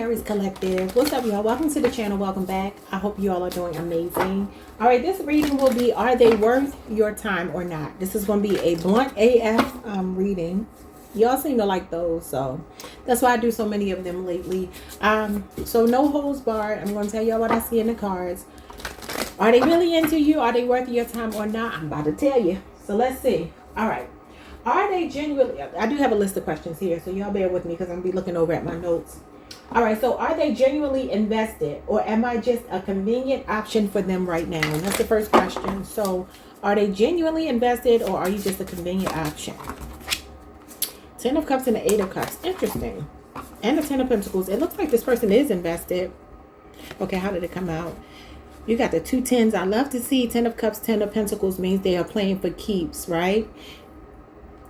Aries Collective. What's up, y'all? Welcome to the channel. Welcome back. I hope you all are doing amazing. All right, this reading will be, are they worth your time or not? This is going to be a blunt AF reading. Y'all seem to like those, so that's why I do so many of them lately. So no holds barred. I'm going to tell y'all what I see in the cards. Are they really into you? Are they worth your time or not? I'm about to tell you. So let's see. All right. Are they genuinely, I do have a list of questions here, so y'all bear with me because I'm going to be looking over at my notes. All right, so are they genuinely invested, or am I just a convenient option for them right now? And that's the first question. So are they genuinely invested, or are you just a convenient option? 10 of Cups and the 8 of Cups. Interesting. And the 10 of Pentacles. It looks like this person is invested. Okay, how did it come out? You got the 2 10s. I love to see 10 of Cups, 10 of Pentacles means they are playing for keeps, right?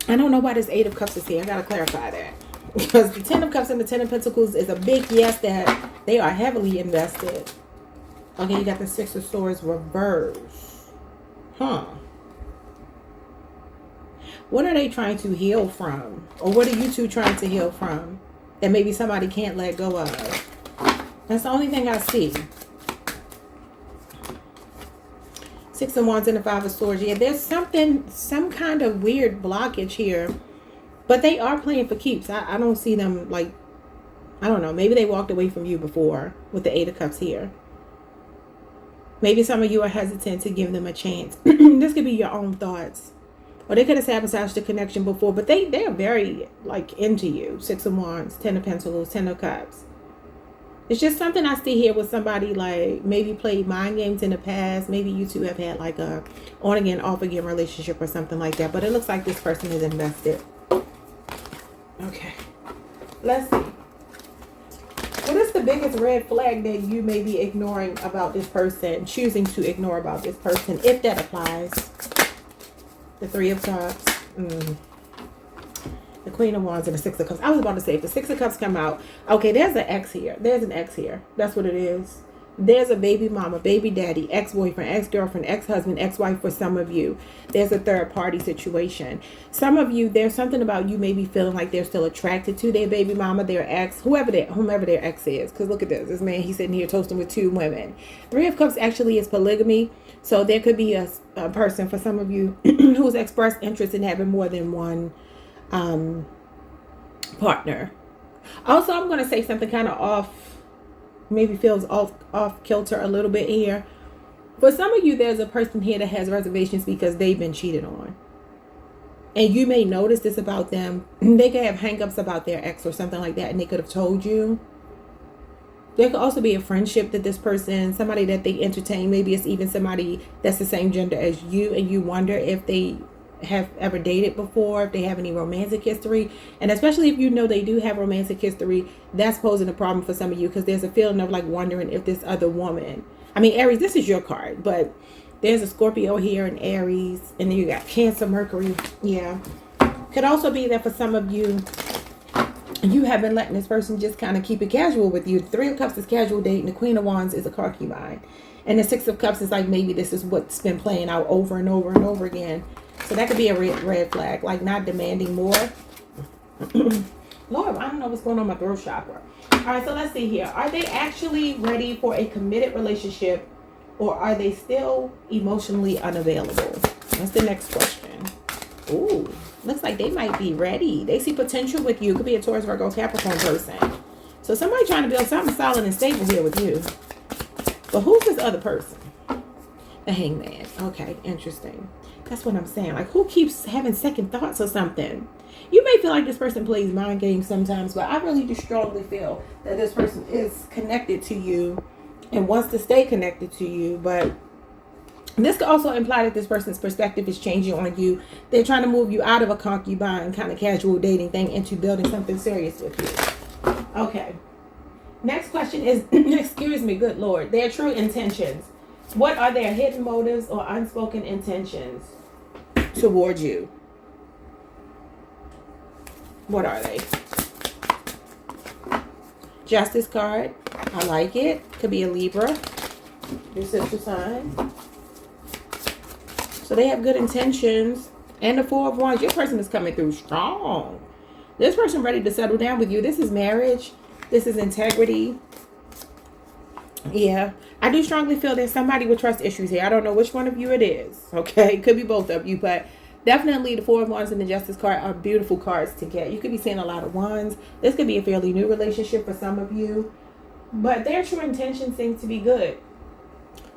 I don't know why this 8 of Cups is here. I got to clarify that. Because the 10 of Cups and the 10 of Pentacles is a big yes that they are heavily invested. Okay, you got the 6 of Swords reverse. Huh. What are they trying to heal from? Or what are you two trying to heal from that maybe somebody can't let go of? That's the only thing I see. 6 of Wands and the 5 of Swords. Yeah, there's some kind of weird blockage here. But they are playing for keeps. I don't see them like, I don't know. Maybe they walked away from you before with the 8 of Cups here. Maybe some of you are hesitant to give them a chance. This could be your own thoughts. Or they could have sabotaged the connection before. But they are very like into you. 6 of Wands, 10 of Pentacles, 10 of Cups. It's just something I see here with somebody like maybe played mind games in the past. Maybe you two have had like a on again, off again relationship or something like that. But it looks like this person is invested. Okay. Let's see. What is the biggest red flag that you may be ignoring about this person, choosing to ignore about this person, if that applies? The 3 of Cups. The Queen of Wands and the 6 of Cups. I was about to say, if the 6 of Cups come out, okay, there's an X here. There's an X here. That's what it is. There's a baby mama, baby daddy, ex-boyfriend, ex-girlfriend, ex-husband, ex-wife for some of you. There's a third party situation. Some of you, there's something about you maybe feeling like they're still attracted to their baby mama, their ex, whomever their ex is. Because look at this. This man, he's sitting here toasting with 2 women. 3 of Cups actually is polygamy. So there could be a person for some of you who's expressed interest in having more than one partner. Also, I'm going to say something kind of off, maybe feels off kilter a little bit here. For some of you, there's a person here that has reservations because they've been cheated on. And you may notice this about them. They could have hang-ups about their ex or something like that, and they could have told you. There could also be a friendship that this person, somebody that they entertain, maybe it's even somebody that's the same gender as you, and you wonder if they have ever dated before, if they have any romantic history. And especially if you know they do have romantic history, that's posing a problem for some of you, because there's a feeling of like wondering if this other woman, I mean, Aries, this is your card, but there's a Scorpio here in Aries, and then you got Cancer, Mercury. Yeah, could also be that for some of you, you have been letting this person just kind of keep it casual with you. The 3 of Cups is casual dating. The Queen of Wands is a concubine, and the 6 of Cups is like maybe this is what's been playing out over and over and over again. So that could be a red flag, like not demanding more. Lord, I don't know what's going on with my throat chakra. All right, so let's see here. Are they actually ready for a committed relationship, or are they still emotionally unavailable? That's the next question. Ooh, looks like they might be ready. They see potential with you. Could be a Taurus, Virgo, Capricorn person. So somebody trying to build something solid and stable here with you. But who's this other person? The Hangman. Okay, interesting. That's what I'm saying. Like, who keeps having second thoughts or something? You may feel like this person plays mind games sometimes, but I really do strongly feel that this person is connected to you and wants to stay connected to you. But this could also imply that this person's perspective is changing on you. They're trying to move you out of a concubine kind of casual dating thing into building something serious with you. Okay. Next question is, excuse me, good Lord, their true intentions. What are their hidden motives or unspoken intentions towards you? What are they? Justice card. I like it. Could be a Libra. Your sister sign. So they have good intentions. And the 4 of Wands. Your person is coming through strong. This person ready to settle down with you. This is marriage. This is integrity. Yeah, I do strongly feel there's somebody with trust issues here. I don't know which one of you it is. Okay, it could be both of you, but definitely the Four of Wands and the Justice card are beautiful cards to get. You could be seeing a lot of wands. This could be a fairly new relationship for some of you, but their true intention seems to be good.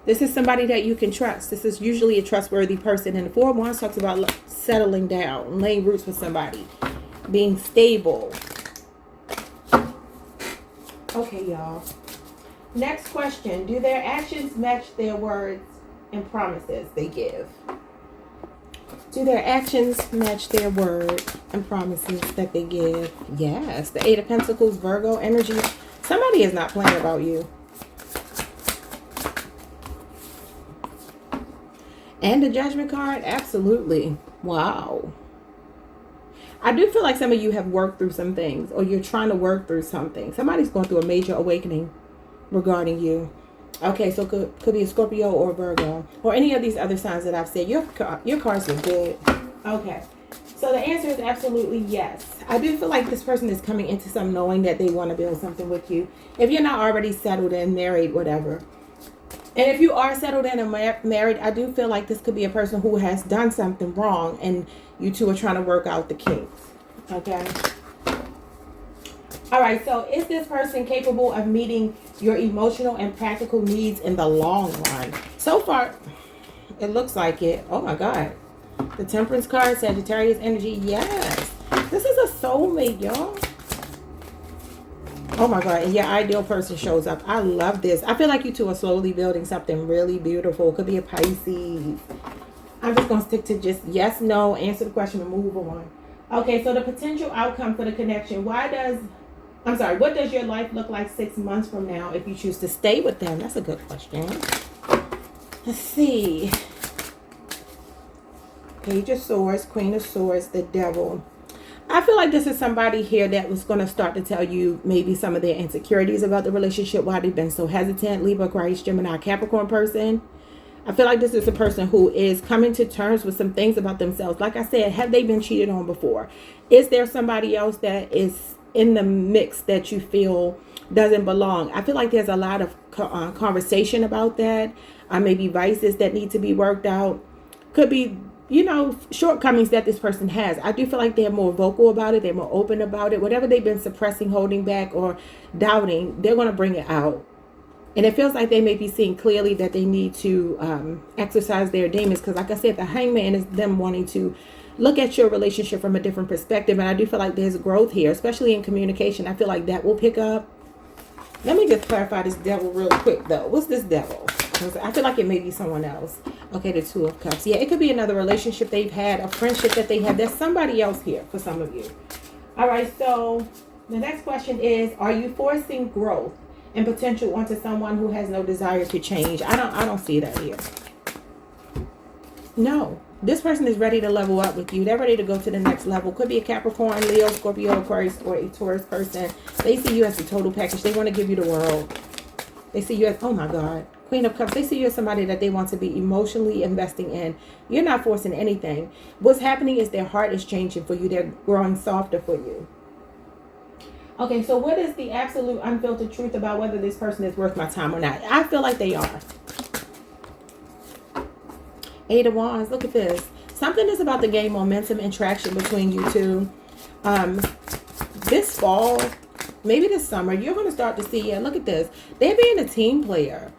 This is somebody that you can trust. This is usually a trustworthy person. And the Four of Wands talks about settling down, laying roots with somebody, being stable. Okay, y'all. Next question. Do their actions match their words and promises they give? Do their actions match their word and promises that they give? Yes. The Eight of Pentacles, Virgo energy. Somebody is not playing about you. And the Judgment card, absolutely. Wow. I do feel like some of you have worked through some things, or you're trying to work through something. Somebody's going through a major awakening regarding you. Okay, so could be a Scorpio or a Virgo, or any of these other signs that I've said. Your cards are good. Okay, so the answer is absolutely yes. I do feel like this person is coming into some knowing that they want to build something with you. If you're not already settled in, married, whatever. And if you are settled in and married, I do feel like this could be a person who has done something wrong, and you two are trying to work out the kinks. Okay. All right, so is this person capable of meeting your emotional and practical needs in the long run? So far, it looks like it. Oh my God. The Temperance card, Sagittarius energy. Yes. This is a soulmate, y'all. Oh my God. And your ideal person shows up. I love this. I feel like you two are slowly building something really beautiful. Could be a Pisces. I'm just going to stick to just yes, no, answer the question and move on. Okay, so the potential outcome for the connection. What does your life look like 6 months from now if you choose to stay with them? That's a good question. Let's see. Page of Swords, Queen of Swords, the Devil. I feel like this is somebody here that was going to start to tell you maybe some of their insecurities about the relationship, why they've been so hesitant. Libra, Aquarius, Gemini, Capricorn person. I feel like this is a person who is coming to terms with some things about themselves. Like I said, have they been cheated on before? Is there somebody else that is in the mix that you feel doesn't belong? I feel like there's a lot of conversation about that. Maybe vices that need to be worked out. Could be, shortcomings that this person has. I do feel like they're more vocal about it. They're more open about it. Whatever they've been suppressing, holding back, or doubting, they're going to bring it out. And it feels like they may be seeing clearly that they need to exercise their demons. Because like I said, the Hangman is them wanting to look at your relationship from a different perspective. And I do feel like there's growth here, especially in communication. I feel like that will pick up. Let me just clarify this Devil real quick, though. What's this Devil? I feel like it may be someone else. Okay, the Two of Cups. Yeah, it could be another relationship they've had, a friendship that they had. There's somebody else here for some of you. All right, so the next question is, are you forcing growth and potential onto someone who has no desire to change? I don't see that here. No. This person is ready to level up with you. They're ready to go to the next level. Could be a Capricorn, Leo, Scorpio, Aquarius, or a Taurus person. They see you as a total package. They want to give you the world. They see you as, oh my God, Queen of Cups. They see you as somebody that they want to be emotionally investing in. You're not forcing anything. What's happening is their heart is changing for you. They're growing softer for you. Okay, so what is the absolute unfiltered truth about whether this person is worth my time or not? I feel like they are. Eight of Wands. Look at this. Something is about to gain momentum and traction between you two. This fall, maybe this summer, you're going to start to see, look at this. They're being a team player.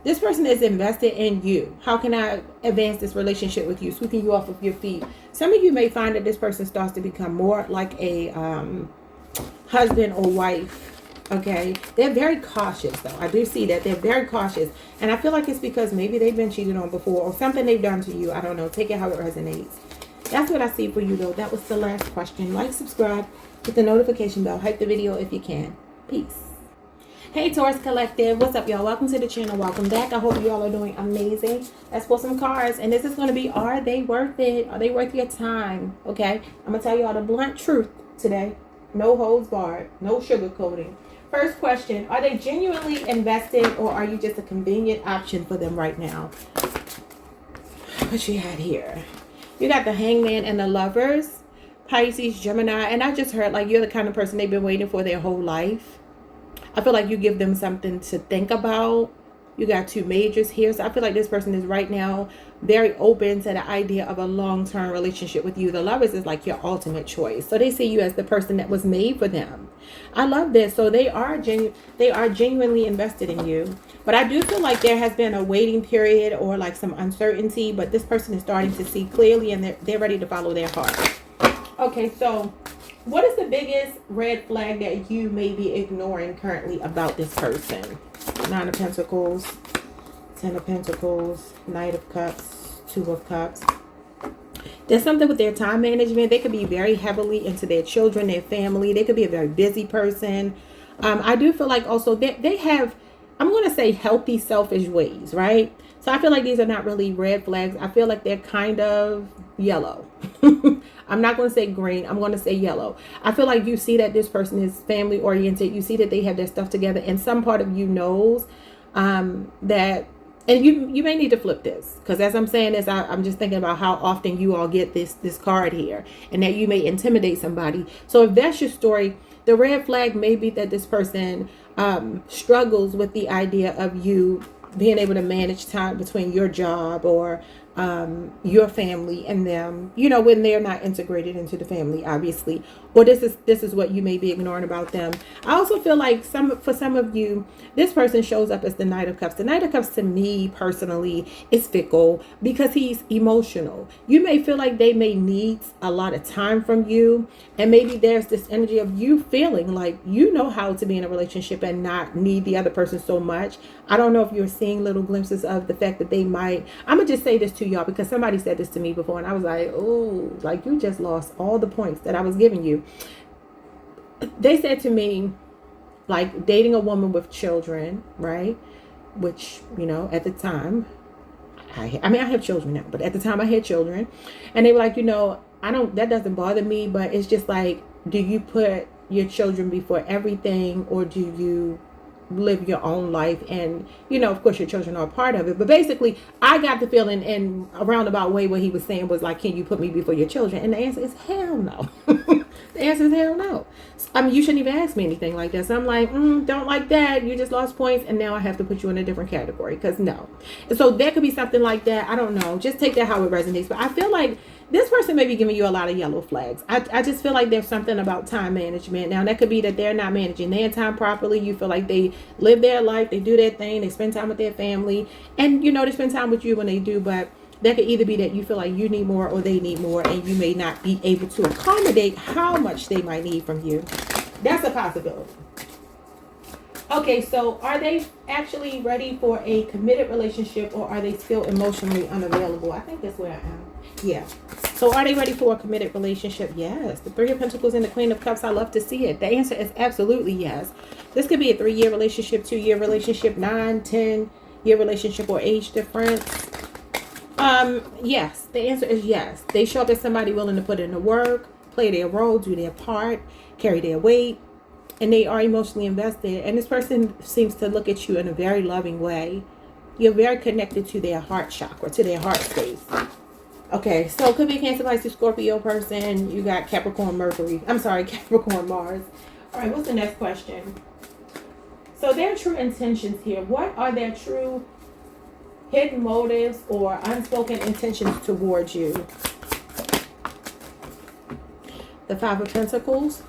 This person is invested in you. How can I advance this relationship with you? Sweeping you off of your feet. Some of you may find that this person starts to become more like a husband or wife. Okay, they're very cautious though. I do see that they're very cautious, and I feel like it's because maybe they've been cheated on before or something they've done to you. I don't know. Take it how it resonates. That's what I see for you though. That was the last question. Like, subscribe, hit the notification bell, hype the video if you can. Peace. Hey Taurus Collective, what's up y'all? Welcome to the channel. Welcome back. I hope you all are doing amazing. Let's pull some cards, and this is going to be, are they worth it? Are they worth your time? Okay, I'm gonna tell you all the blunt truth today. No holds barred, no sugarcoating. First question, are they genuinely invested, or are you just a convenient option for them right now? What you had here? You got the Hangman and the Lovers, Pisces, Gemini, and I just heard like you're the kind of person they've been waiting for their whole life. I feel like you give them something to think about. You got 2 majors here. So I feel like this person is right now very open to the idea of a long-term relationship with you. The Lovers is like your ultimate choice. So they see you as the person that was made for them. I love this. So they are genuinely invested in you. But I do feel like there has been a waiting period or like some uncertainty. But this person is starting to see clearly and they're ready to follow their heart. Okay, so what is the biggest red flag that you may be ignoring currently about this person? 9 of Pentacles, 10 of Pentacles, Knight of Cups, 2 of Cups. There's something with their time management. They could be very heavily into their children, their family. They could be a very busy person. I do feel like also they have, I'm going to say, healthy, selfish ways, right? So I feel like these are not really red flags. I feel like they're kind of yellow. I'm not going to say green. I'm going to say yellow. I feel like you see that this person is family oriented. You see that they have their stuff together, and some part of you knows that, and you may need to flip this, because as I'm saying this, I'm just thinking about how often you all get this card here, and that you may intimidate somebody. So if that's your story, the red flag may be that this person struggles with the idea of you being able to manage time between your job or your family and them, you know, when they're not integrated into the family, obviously. Or this is what you may be ignoring about them. I also feel like for some of you, this person shows up as the Knight of Cups. The Knight of Cups, to me personally, is fickle because he's emotional. You may feel like they may need a lot of time from you, and maybe there's this energy of you feeling like you know how to be in a relationship and not need the other person so much. I don't know if you're seeing little glimpses of the fact that they might. I'm gonna just say this to y'all because somebody said this to me before, and I was like, oh, like you just lost all the points that I was giving you. They said to me, like, dating a woman with children, right? Which, you know, at the time, I mean, I have children now, but at the time I had children, and they were like, you know, that doesn't bother me, but it's just like, do you put your children before everything, or do you live your own life? And, you know, of course your children are a part of it, but basically I got the feeling in a roundabout way what he was saying was like, can you put me before your children? And the answer is hell no. The answer is hell no. I mean, you shouldn't even ask me anything like that. So I'm like, don't like that. You just lost points, and now I have to put you in a different category, because no. And so there could be something like that. I don't know. Just take that how it resonates. But I feel like this person may be giving you a lot of yellow flags. I just feel like there's something about time management. Now, that could be that they're not managing their time properly. You feel like they live their life, they do their thing, they spend time with their family, and, you know, they spend time with you when they do. But that could either be that you feel like you need more or they need more, and you may not be able to accommodate how much they might need from you. That's a possibility. Okay, so are they actually ready for a committed relationship, or are they still emotionally unavailable? I think that's where I am. Yeah. So are they ready for a committed relationship? Yes. The 3 of Pentacles and the Queen of Cups, I love to see it. The answer is absolutely yes. This could be a 3-year relationship, 2-year relationship, 9, 10-year relationship, or age difference. Yes. The answer is yes. They show up as somebody willing to put in the work, play their role, do their part, carry their weight, and they are emotionally invested. And this person seems to look at you in a very loving way. You're very connected to their heart chakra, to their heart space. Okay, so it could be a Cancer, Pisces, Scorpio person. You got Capricorn, Mercury. I'm sorry, Capricorn, Mars. All right, what's the next question? So their true intentions here. What are their true hidden motives or unspoken intentions towards you? The 5 of Pentacles.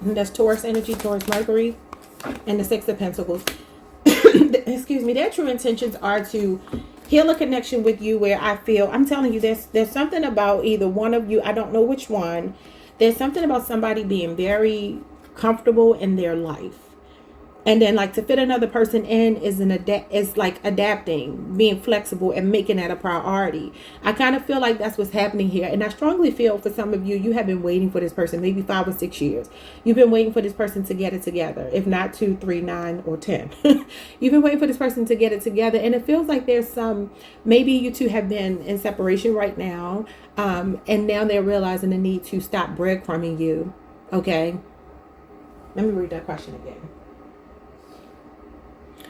And that's Taurus energy, Taurus, Mercury. And the 6 of Pentacles. Excuse me. Their true intentions are to heal a connection with you where I feel, I'm telling you, there's something about either one of you, I don't know which one. There's something about somebody being very comfortable in their life. And then, like, to fit another person in is like adapting, being flexible, and making that a priority. I kind of feel like that's what's happening here. And I strongly feel for some of you, you have been waiting for this person, maybe 5 or 6 years. You've been waiting for this person to get it together. If not 2, 3, 9, or 10. You've been waiting for this person to get it together. And it feels like there's maybe you two have been in separation right now. And now they're realizing the need to stop breadcrumbing you. Okay. Let me read that question again.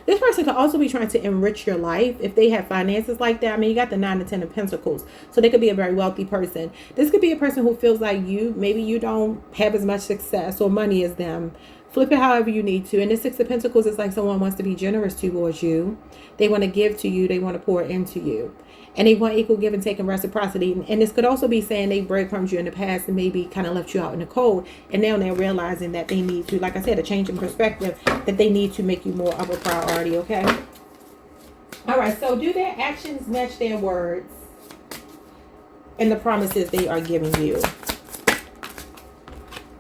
This person could also be trying to enrich your life if they have finances like that. I mean, you got the 9 and 10 of Pentacles. So they could be a very wealthy person. This could be a person who feels like maybe you don't have as much success or money as them. Flip it however you need to. And the Six of Pentacles is like someone wants to be generous towards you. They want to give to you. They want to pour into you. And they want equal give and take and reciprocity. And this could also be saying they breadcrumbed you in the past and maybe kind of left you out in the cold. And now they're realizing that they need to, like I said, a change in perspective, that they need to make you more of a priority, okay? All right, so do their actions match their words and the promises they are giving you?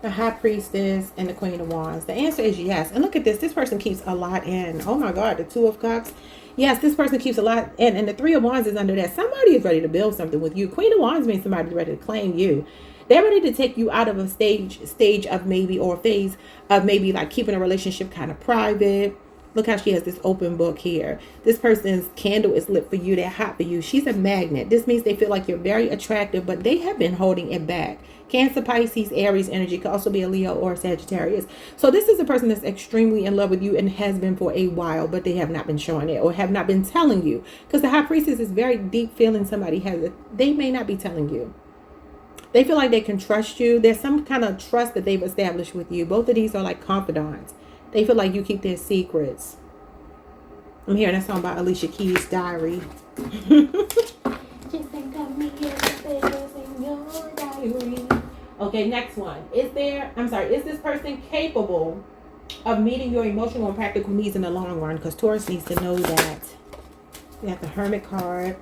The High Priestess and the Queen of Wands. The answer is yes. And look at this. This person keeps a lot in. Oh my God, the Two of Cups. Yes, this person keeps a lot in. And the Three of Wands is under that. Somebody is ready to build something with you. Queen of Wands means somebody's ready to claim you. They're ready to take you out of a stage of maybe, or a phase of maybe like keeping a relationship kind of private. Look how she has this open book here. This person's candle is lit for you. They're hot for you. She's a magnet. This means they feel like you're very attractive, but they have been holding it back. Cancer, Pisces, Aries energy. Could also be a Leo or a Sagittarius. So this is a person that's extremely in love with you and has been for a while, but they have not been showing it or have not been telling you. Because the High Priestess is very deep feeling somebody has it. They may not be telling you. They feel like they can trust you. There's some kind of trust that they've established with you. Both of these are like confidants. They feel like you keep their secrets. I'm hearing that song by Alicia Keys' Diary. Just think of me as in your diary. Okay, next one. Is this person capable of meeting your emotional and practical needs in the long run? Because Taurus needs to know that. We have the Hermit card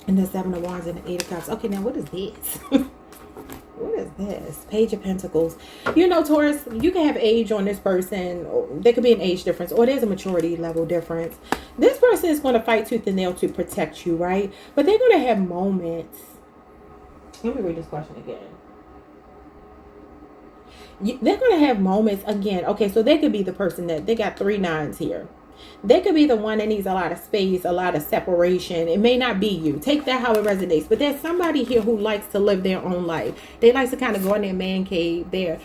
and the Seven of Wands and the Eight of Cups. Okay, now what is this? What is this? Page of Pentacles. You know, Taurus, you can have age on this person. There could be an age difference, or there's a maturity level difference. This person is going to fight tooth and nail to protect you, right? But they're going to have moments. Let me read this question again. They're going to have moments again. Okay, so they could be the person that they got 3 9s here. They could be the one that needs a lot of space, a lot of separation. It may not be you. Take that how it resonates. But there's somebody here who likes to live their own life. They like to kind of go in their man cave, their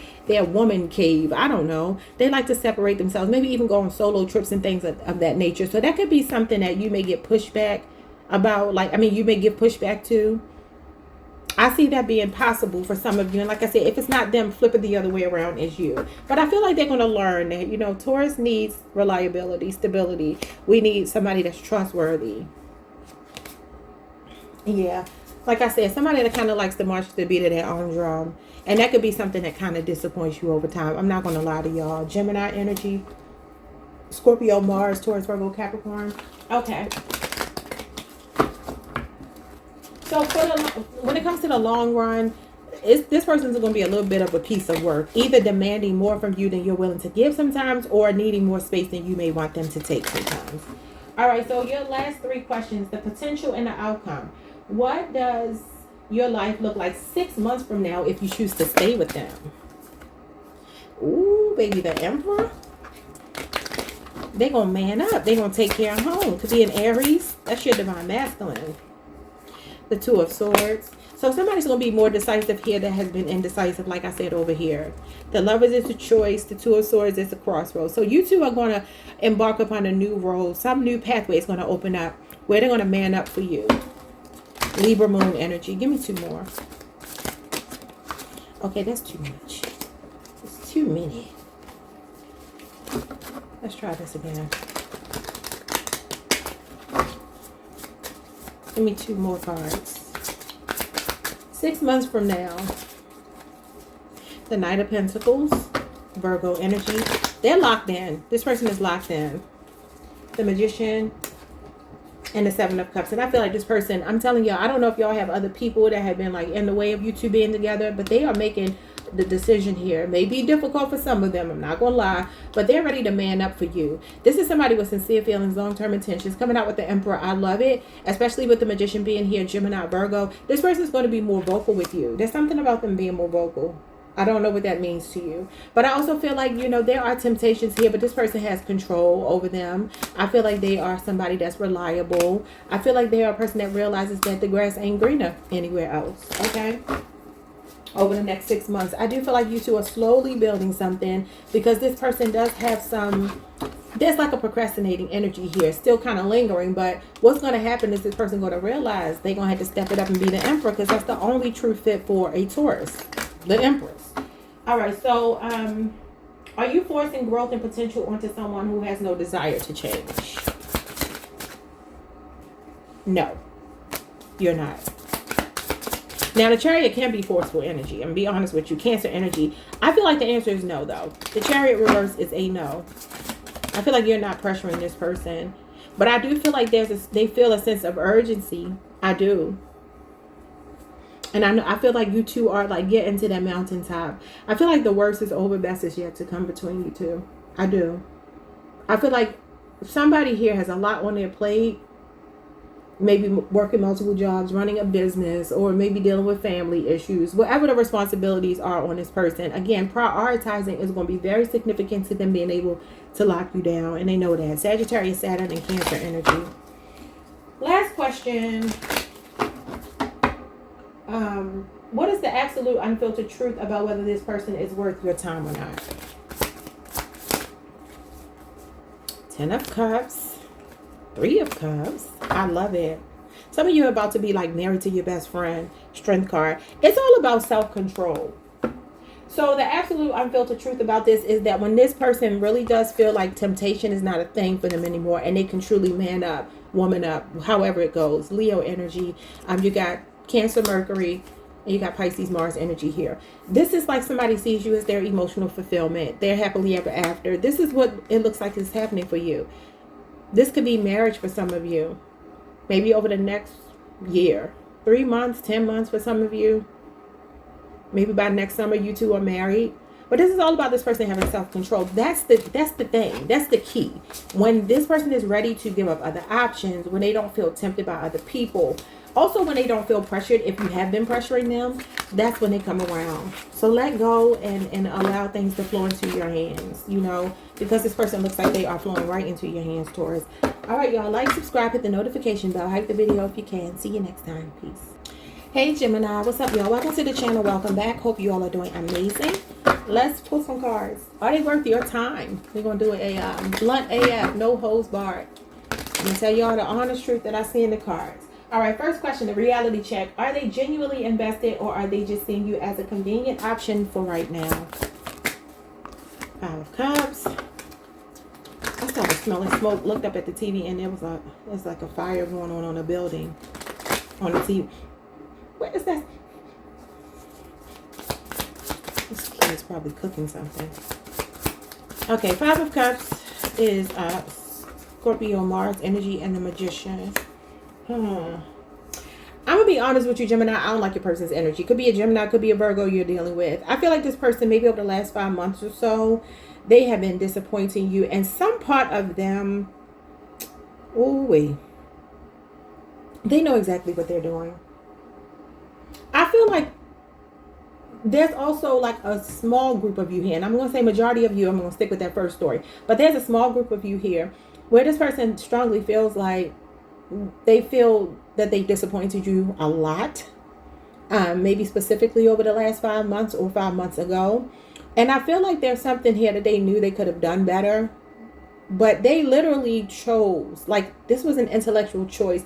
woman cave. I don't know. They like to separate themselves. Maybe even go on solo trips and things of that nature. So that could be something that you may get pushback about. You may get pushback to. I see that being possible for some of you. And like I said, if it's not them, flip it the other way around is you. But I feel like they're going to learn that, you know, Taurus needs reliability, stability. We need somebody that's trustworthy. Yeah. Like I said, somebody that kind of likes to march to the beat of their own drum. And that could be something that kind of disappoints you over time. I'm not going to lie to y'all. Gemini energy. Scorpio, Mars, Taurus, Virgo, Capricorn. Okay. So when it comes to the long run, this person's going to be a little bit of a piece of work. Either demanding more from you than you're willing to give sometimes, or needing more space than you may want them to take sometimes. All right, so your last 3 questions, the potential and the outcome. What does your life look like 6 months from now if you choose to stay with them? Ooh, baby, the Emperor. They're going to man up. They're going to take care of home. Could be an Aries. That's your divine masculine. The Two of Swords. So somebody's going to be more decisive here that has been indecisive, like I said over here. The Lovers is a choice. The Two of Swords is a crossroads. So you two are going to embark upon a new road. Some new pathway is going to open up where they're going to man up for you. Libra moon energy. Give me 2 more. Okay, that's too much. It's too many. Let's try this again. Give me 2 more cards. 6 months from now, the Knight of Pentacles, Virgo energy. They're locked in. This person is locked in. The Magician and the Seven of Cups. And I feel like this person, I'm telling y'all, I don't know if y'all have other people that have been like in the way of you two being together, but they are making the decision here. It may be difficult for some of them, I'm not gonna lie, but they're ready to man up for you. This is somebody with sincere feelings, long-term intentions. Coming out with the Emperor, I love it, especially with the Magician being here, Gemini, Virgo. This person is going to be more vocal with you. There's something about them being more vocal. I don't know what that means to you, but I also feel like, you know, there are temptations here, but this person has control over them. I feel like they are somebody that's reliable. I feel like they are a person that realizes that the grass ain't greener anywhere else. Okay, over the next 6 months, I do feel like you two are slowly building something, because this person does have there's like a procrastinating energy here, still kind of lingering. But what's going to happen is this person going to realize they're going to have to step it up and be the Emperor, because that's the only true fit for a Taurus, the Empress. All right, so Are you forcing growth and potential onto someone who has no desire to change? No, you're not. Now, the Chariot can be forceful energy. I'm going to be honest with you. Cancer energy. I feel like the answer is no, though. The Chariot reverse is a no. I feel like you're not pressuring this person. But I do feel like they feel a sense of urgency. I do. And I feel like you two are like getting to that mountaintop. I feel like the worst is over, best is yet to come between you two. I do. I feel like somebody here has a lot on their plate. Maybe working multiple jobs, running a business, or maybe dealing with family issues. Whatever the responsibilities are on this person. Again, prioritizing is going to be very significant to them being able to lock you down. And they know that. Sagittarius, Saturn, and Cancer energy. Last question. What is the absolute unfiltered truth about whether this person is worth your time or not? 10 of Cups. 3 of Cups. I love it. Some of you are about to be like married to your best friend. Strength card. It's all about self-control. So the absolute unfiltered truth about this is that when this person really does feel like temptation is not a thing for them anymore, and they can truly man up, woman up, however it goes. Leo energy. You got Cancer, Mercury, and you got Pisces, Mars energy here. This is like somebody sees you as their emotional fulfillment. They're happily ever after. This is what it looks like is happening for you. This could be marriage for some of you. Maybe over the next year. 3 months, 10 months for some of you. Maybe by next summer you two are married. But this is all about this person having self-control. That's the thing. That's the key. When this person is ready to give up other options, when they don't feel tempted by other people, also when they don't feel pressured, if you have been pressuring them, that's when they come around. So let go and allow things to flow into your hands, you know, because this person looks like they are flowing right into your hands, Taurus. All right, y'all, like, subscribe, hit the notification bell, hype the video if you can. See you next time. Peace. Hey, Gemini, what's up, y'all? Welcome to the channel. Welcome back. Hope you all are doing amazing. Let's pull some cards. Are they worth your time? We're going to do a blunt AF, no holds barred. I'm going to tell y'all the honest truth that I see in the cards. All right, first question, the reality check. Are they genuinely invested, or are they just seeing you as a convenient option for right now? 5 of Cups. I started smelling smoke, looked up at the TV, and there's like a fire going on a building on the TV. What is that? This kid's probably cooking something. Okay, 5 of Cups is Scorpio, Mars energy, and the Magician. I'm gonna be honest with you, Gemini. I don't like your person's energy. Could be a Gemini, could be a Virgo you're dealing with. I feel like this person, maybe over the last 5 months or so, they have been disappointing you, and some part of them, they know exactly what they're doing. I feel like there's also like a small group of you here, and I'm going to say majority of you. I'm going to stick with that first story, but there's a small group of you here where this person strongly feels like they feel that they disappointed you a lot, maybe specifically over the last 5 months or 5 months ago. And I feel like there's something here that they knew they could have done better, but they literally chose, like this was an intellectual choice,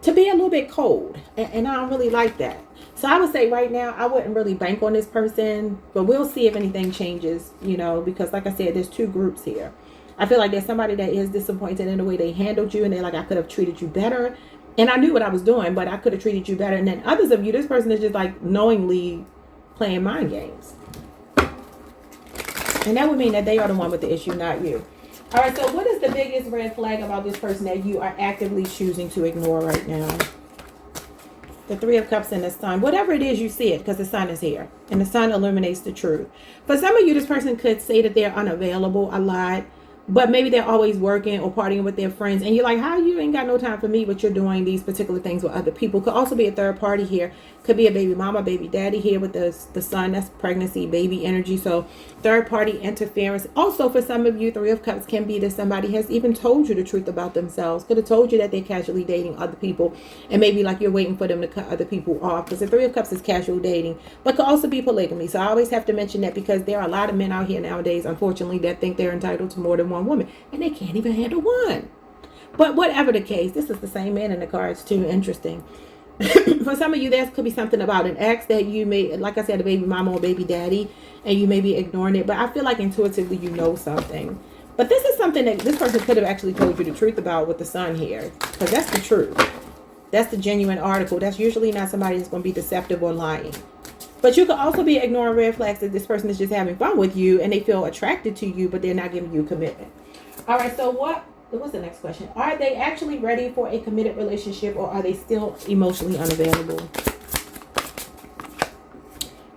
to be a little bit cold. And I don't really like that. So I would say right now, I wouldn't really bank on this person, but we'll see if anything changes, you know, because like I said, there's 2 groups here. I feel like there's somebody that is disappointed in the way they handled you, and they're like, I could have treated you better. And I knew what I was doing, but I could have treated you better. And then others of you, this person is just like knowingly playing mind games. And that would mean that they are the one with the issue, not you. All right, so what is the biggest red flag about this person that you are actively choosing to ignore right now? The 3 of Cups and the Sun. Whatever it is, you see it because the Sun is here. And the Sun illuminates the truth. For some of you, this person could say that they're unavailable a lot. But maybe they're always working or partying with their friends. And you're like, how you ain't got no time for me, but you're doing these particular things with other people. Could also be a third party here. Could be a baby mama, baby daddy here with the Sun. That's pregnancy, baby energy. So third party interference. Also for some of you, 3 of Cups can be that somebody has even told you the truth about themselves. Could have told you that they're casually dating other people. And maybe like you're waiting for them to cut other people off. Because the 3 of Cups is casual dating. But could also be polygamy. So I always have to mention that because there are a lot of men out here nowadays, unfortunately, that think they're entitled to more than one woman, and they can't even handle one. But whatever the case, this is the same man in the cards too. Interesting. For some of you, there could be something about an ex that you may, like I said, a baby mama or baby daddy, and you may be ignoring it, but I feel like intuitively you know something. But this is something that this person could have actually told you the truth about with the sun here, because that's the truth. That's the genuine article. That's usually not somebody that's going to be deceptive or lying. But you could also be ignoring red flags that this person is just having fun with you and they feel attracted to you, but they're not giving you commitment. All right, so what's the next question? Are they actually ready for a committed relationship, or are they still emotionally unavailable?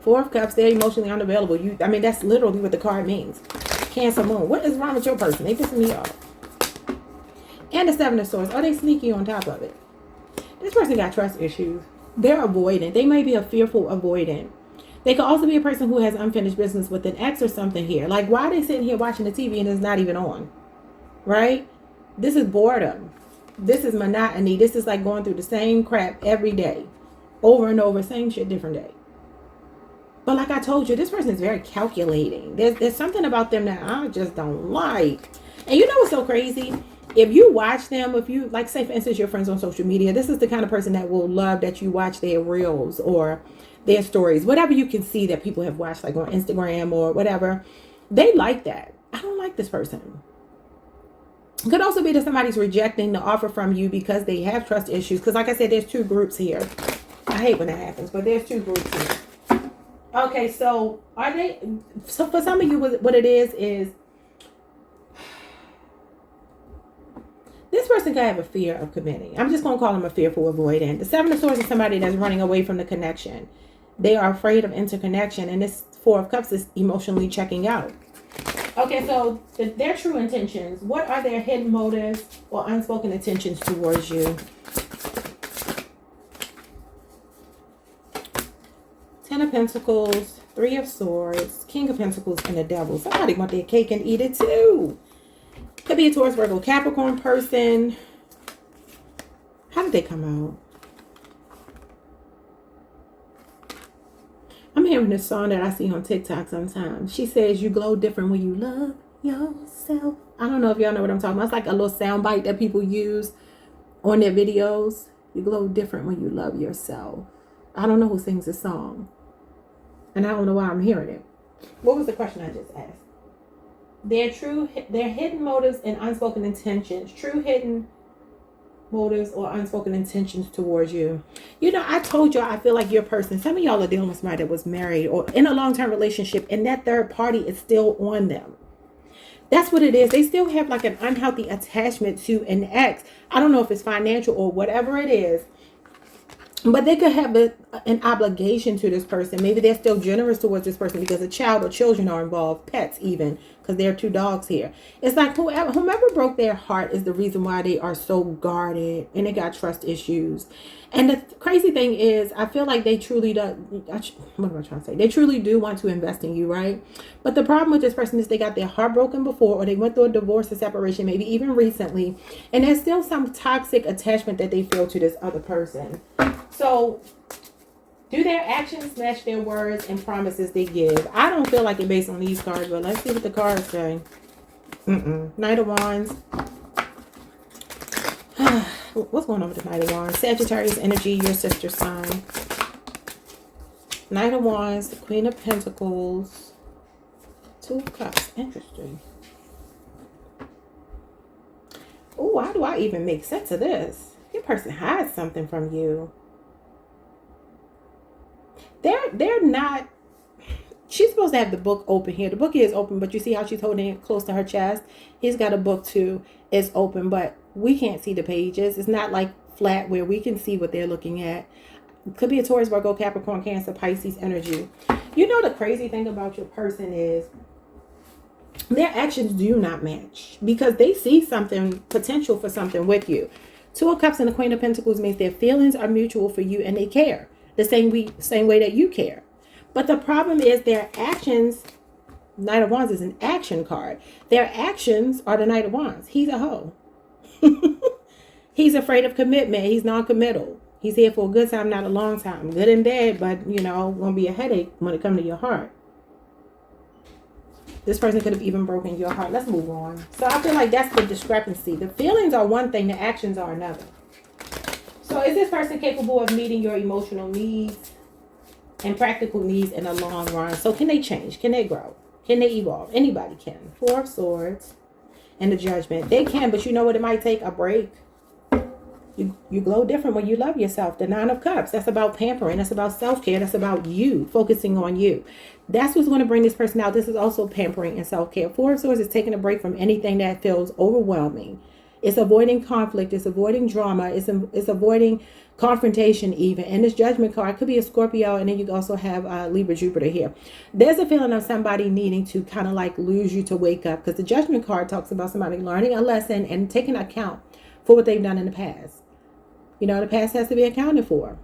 Four of Cups, they're emotionally unavailable. I mean, that's literally what the card means. Cancer Moon. What is wrong with your person? They pissing me off. And the Seven of Swords. Are they sneaky on top of it? This person got trust issues. They're avoidant. They may be a fearful avoidant. They could also be a person who has unfinished business with an ex or something here. Like, why are they sitting here watching the TV and it's not even on? Right? This is boredom. This is monotony. This is like going through the same crap every day. Over and over. Same shit, different day. But like I told you, this person is very calculating. There's something about them that I just don't like. And you know what's so crazy? If you watch them, if you, like, say for instance, your friends on social media, this is the kind of person that will love that you watch their reels or their stories, whatever you can see that people have watched, like on Instagram or whatever. They like that. I don't like this person. It could also be that somebody's rejecting the offer from you because they have trust issues. Because like I said, there's two groups here. I hate when that happens, but there's two groups here. Okay, so so for some of you, what it is this person could have a fear of committing. I'm just going to call them a fearful avoidant. The Seven of Swords is somebody that's running away from the connection. They are afraid of interconnection, and this Four of Cups is emotionally checking out. Okay, so their true intentions. What are their hidden motives or unspoken intentions towards you? Ten of Pentacles, Three of Swords, King of Pentacles, and the Devil. Somebody want their cake and eat it too. Could be a Taurus, Virgo, Capricorn person. How did they come out? I'm hearing this song that I see on TikTok sometimes. She says, you glow different when you love yourself. I don't know if y'all know what I'm talking about. It's like a little sound bite that people use on their videos. You glow different when you love yourself. I don't know who sings this song. And I don't know why I'm hearing it. What was the question I just asked? Their hidden motives and unspoken intentions. True hidden motives or unspoken intentions towards you. You know, I told y'all I feel like your person, some of y'all are dealing with somebody that was married or in a long-term relationship, and that third party is still on them. That's what it is. They still have like an unhealthy attachment to an ex. I don't know if it's financial or whatever it is. But they could have an obligation to this person. Maybe they're still generous towards this person because a child or children are involved, pets even, because there are two dogs here. It's like whomever broke their heart is the reason why they are so guarded and they got trust issues. And the crazy thing is, I feel like they truly do. What am I trying to say? They truly do want to invest in you, right? But the problem with this person is they got their heart broken before, or they went through a divorce or separation, maybe even recently, and there's still some toxic attachment that they feel to this other person. So, do their actions match their words and promises they give? I don't feel like it based on these cards, but let's see what the cards say. Knight of Wands. What's going on with the Knight of Wands? Sagittarius energy, your sister sign. Knight of Wands, the Queen of Pentacles. Two of Cups. Interesting. Oh, how do I even make sense of this? Your person hides something from you. They're not. She's supposed to have the book open here. The book is open, but you see how she's holding it close to her chest? He's got a book too. It's open, but we can't see the pages. It's not like flat where we can see what they're looking at. It could be a Taurus, Virgo, Capricorn, Cancer, Pisces energy. You know, the crazy thing about your person is their actions do not match because they see something, potential for something with you. Two of Cups and the Queen of Pentacles means their feelings are mutual for you and they care the same way that you care. But the problem is their actions. Knight of Wands is an action card. Their actions are the Knight of Wands. He's a hoe. He's afraid of commitment. He's non-committal. He's here for a good time, not a long time. Good and bad, but, you know, gonna be a headache when it comes to your heart. This person could have even broken your heart. Let's move on. So I feel like that's the discrepancy. The feelings are one thing, the actions are another. So is this person capable of meeting your emotional needs? and practical needs in the long run. So can they change? Can they grow? Can they evolve? Anybody can. Four of Swords and the Judgment. They can, but you know what? It might take a break. You glow different when you love yourself. The Nine of Cups, that's about pampering. That's about self-care. That's about you, focusing on you. That's what's going to bring this person out. This is also pampering and self-care. Four of Swords is taking a break from anything that feels overwhelming. It's avoiding conflict. It's avoiding drama. It's avoiding confrontation even. And this Judgment card could be a Scorpio, and then you also have Libra, Jupiter here. There's a feeling of somebody needing to kind of like lose you to wake up, because the Judgment card talks about somebody learning a lesson and taking account for what they've done in the past. You know, the past has to be accounted for.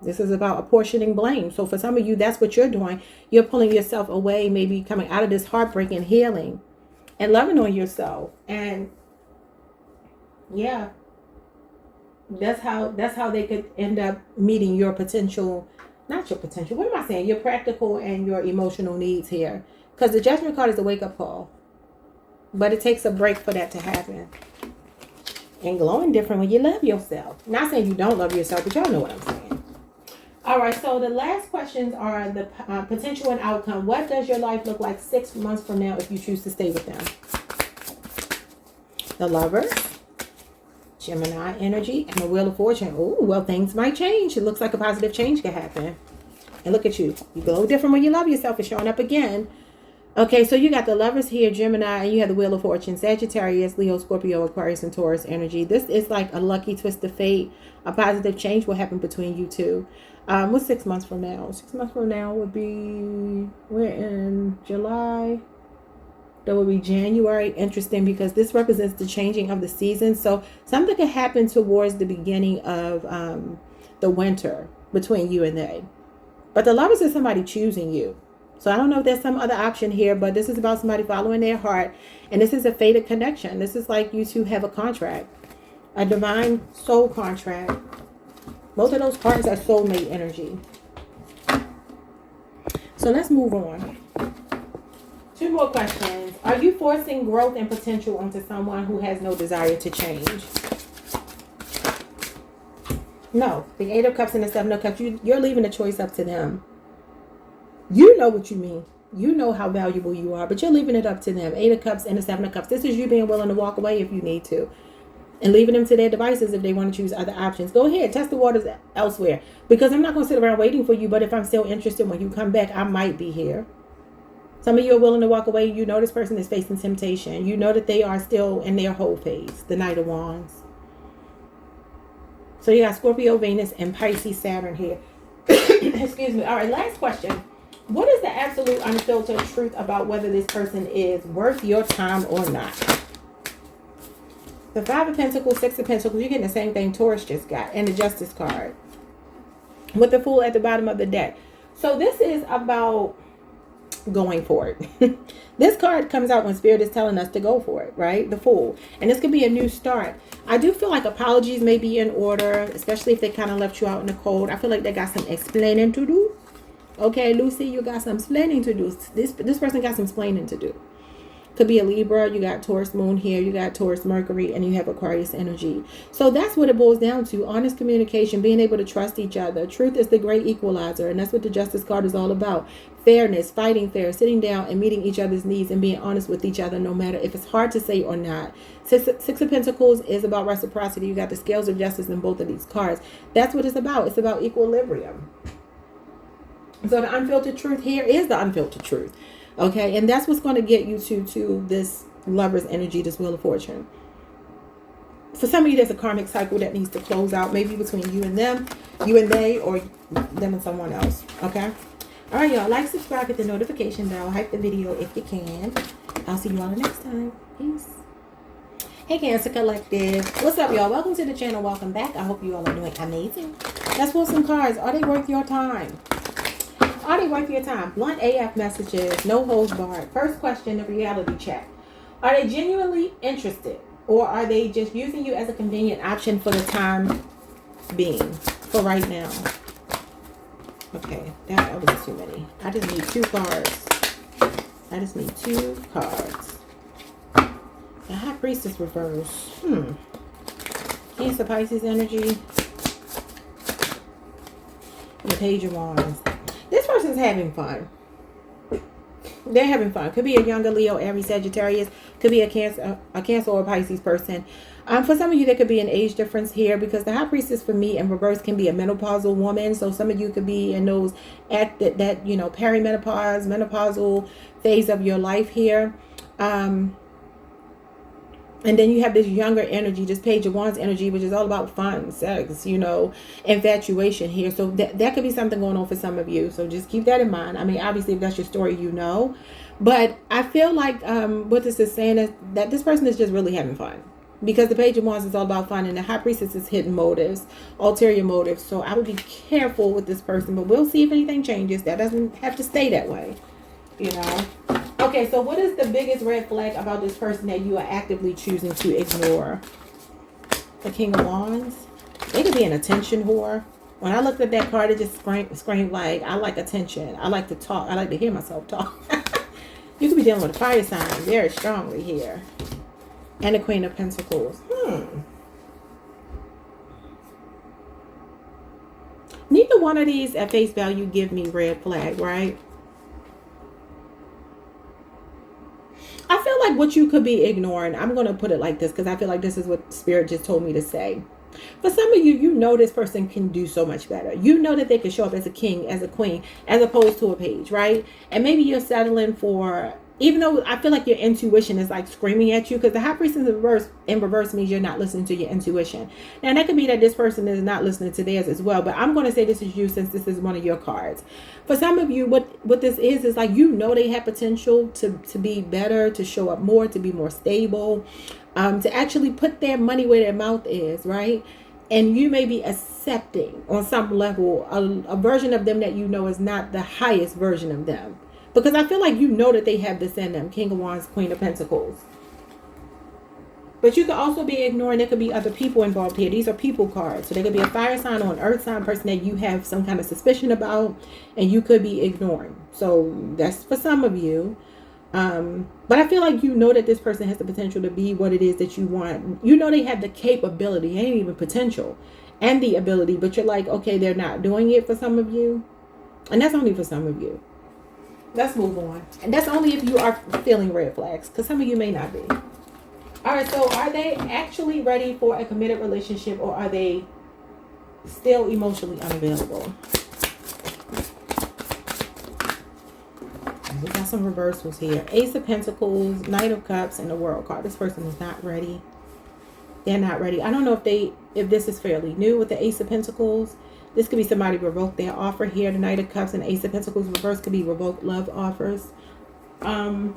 This is about apportioning blame. So for some of you, that's what you're doing. You're pulling yourself away, maybe coming out of this heartbreak and healing and loving on yourself. And yeah, that's how they could end up meeting your potential, not your potential. What am I saying? Your practical and your emotional needs here. Because the Judgment card is a wake-up call. But it takes a break for that to happen. And glowing different when you love yourself. Not saying you don't love yourself, but y'all know what I'm saying. All right, so the last questions are the potential and outcome. What does your life look like 6 months from now if you choose to stay with them? The Lovers, Gemini energy, and the Wheel of Fortune. Oh, well, things might change. It looks like a positive change could happen. And look at you. You glow different when you love yourself. It's showing up again. Okay, so you got the Lovers here, Gemini, and you have the Wheel of Fortune, Sagittarius, Leo, Scorpio, Aquarius, and Taurus energy. This is like a lucky twist of fate. A positive change will happen between you two. What's 6 months from now? 6 months from now would be, we're in July. That would be January. Interesting, because this represents the changing of the season. So something could happen towards the beginning of the winter between you and they. But the Lovers is somebody choosing you. So I don't know if there's some other option here, but this is about somebody following their heart. And this is a fated connection. This is like you two have a contract, a divine soul contract. Both of those cards are soulmate energy. So let's move on. 2 more questions. Are you forcing growth and potential onto someone who has no desire to change? No. The 8 of Cups and the 7 of Cups, you're leaving the choice up to them. You know what you mean. You know how valuable you are, but you're leaving it up to them. 8 of Cups and the 7 of Cups. This is you being willing to walk away if you need to. And leaving them to their devices if they want to choose other options. Go ahead. Test the waters elsewhere. Because I'm not going to sit around waiting for you, but if I'm still interested when you come back, I might be here. Some of you are willing to walk away. You know this person is facing temptation. You know that they are still in their whole phase. The Knight of Wands. So you got Scorpio, Venus, and Pisces, Saturn here. Excuse me. All right, last question. What is the absolute unfiltered truth about whether this person is worth your time or not? The 5 of Pentacles, 6 of Pentacles, you're getting the same thing Taurus just got. And the Justice card. With the Fool at the bottom of the deck. So this is about going for it. This card comes out when Spirit is telling us to go for it, right? The Fool. And this could be a new start. I do feel like apologies may be in order, especially if they kind of left you out in the cold. I feel like they got some explaining to do. Okay, Lucy, you got some explaining to do. This person got some explaining to do. Could be a Libra. You got Taurus Moon here. You got Taurus Mercury. And you have Aquarius energy. So that's what it boils down to. Honest communication. Being able to trust each other. Truth is the great equalizer. And that's what the Justice card is all about. Fairness. Fighting fair. Sitting down and meeting each other's needs. And being honest with each other. No matter if it's hard to say or not. Six of Pentacles is about reciprocity. You got the scales of justice in both of these cards. That's what it's about. It's about equilibrium. So the unfiltered truth here is the unfiltered truth. Okay, and that's what's going to get you to this Lover's energy, this Wheel of Fortune. For some of you, there's a karmic cycle that needs to close out, maybe between you and them, you and they, or them and someone else. Okay? All right, y'all. Like, subscribe, hit the notification bell, hype the video if you can. I'll see you all next time. Peace. Hey, Cancer Collective. What's up, y'all? Welcome to the channel. Welcome back. I hope you all are doing amazing. Let's pull some cards. Are they worth your time? Are they worth your time? Blunt AF messages, no holds barred. First question, the reality check. Are they genuinely interested? Or are they just using you as a convenient option for the time being? For right now. Okay, that was too many. I just need 2 cards. I just need 2 cards. The High Priestess reverse. Cancer, Pisces energy. the Page of Wands. This person's having fun. They're having fun. Could be a younger Leo, Aries, Sagittarius. Could be a Cancer or a Pisces person. For some of you, there could be an age difference here because the High Priestess for me in reverse can be a menopausal woman. So some of you could be in those at that perimenopause, menopausal phase of your life here. And then you have this younger energy, this Page of Wands energy, which is all about fun, sex, infatuation here. So that could be something going on for some of you. So just keep that in mind. I mean, obviously, if that's your story, But I feel like what this is saying is that this person is just really having fun. Because the Page of Wands is all about fun. And the High Priestess is hidden motives, ulterior motives. So I would be careful with this person. But we'll see if anything changes. That doesn't have to stay that way. Okay, so what is the biggest red flag about this person that you are actively choosing to ignore? The King of Wands. They could be an attention whore. When I looked at that card, it just screamed like, I like attention. I like to talk. I like to hear myself talk. You could be dealing with a fire sign very strongly here. And the Queen of Pentacles. Neither one of these at face value give me red flag, right? I feel like what you could be ignoring, I'm going to put it like this because I feel like this is what Spirit just told me to say. For some of you, this person can do so much better. You know that they can show up as a king, as a queen, as opposed to a page, right? And maybe you're settling for, even though I feel like your intuition is like screaming at you, because the High Priestess in reverse means you're not listening to your intuition. Now, that could be that this person is not listening to theirs as well, but I'm going to say this is you since this is one of your cards. For some of you, what this is like, they have potential to be better, to show up more, to be more stable, to actually put their money where their mouth is, right? And you may be accepting on some level a version of them that is not the highest version of them. Because I feel like that they have this in them. King of Wands, Queen of Pentacles. But you could also be ignoring, there could be other people involved here. These are people cards. So there could be a fire sign or an earth sign person that you have some kind of suspicion about. And you could be ignoring. So that's for some of you. But I feel like that this person has the potential to be what it is that you want. They have the capability, ain't even potential, and the ability. But you're like, okay, they're not doing it for some of you. And that's only for some of you. Let's move on. And that's only if you are feeling red flags, because some of you may not be. All right, so are they actually ready for a committed relationship, or are they still emotionally unavailable? We got some reversals here. Ace of Pentacles, Knight of Cups, and the World card. This person is not ready. They're not ready. I don't know if this is fairly new with the Ace of Pentacles. This could be somebody revoked their offer here. The Knight of Cups and Ace of Pentacles reverse could be revoked love offers. I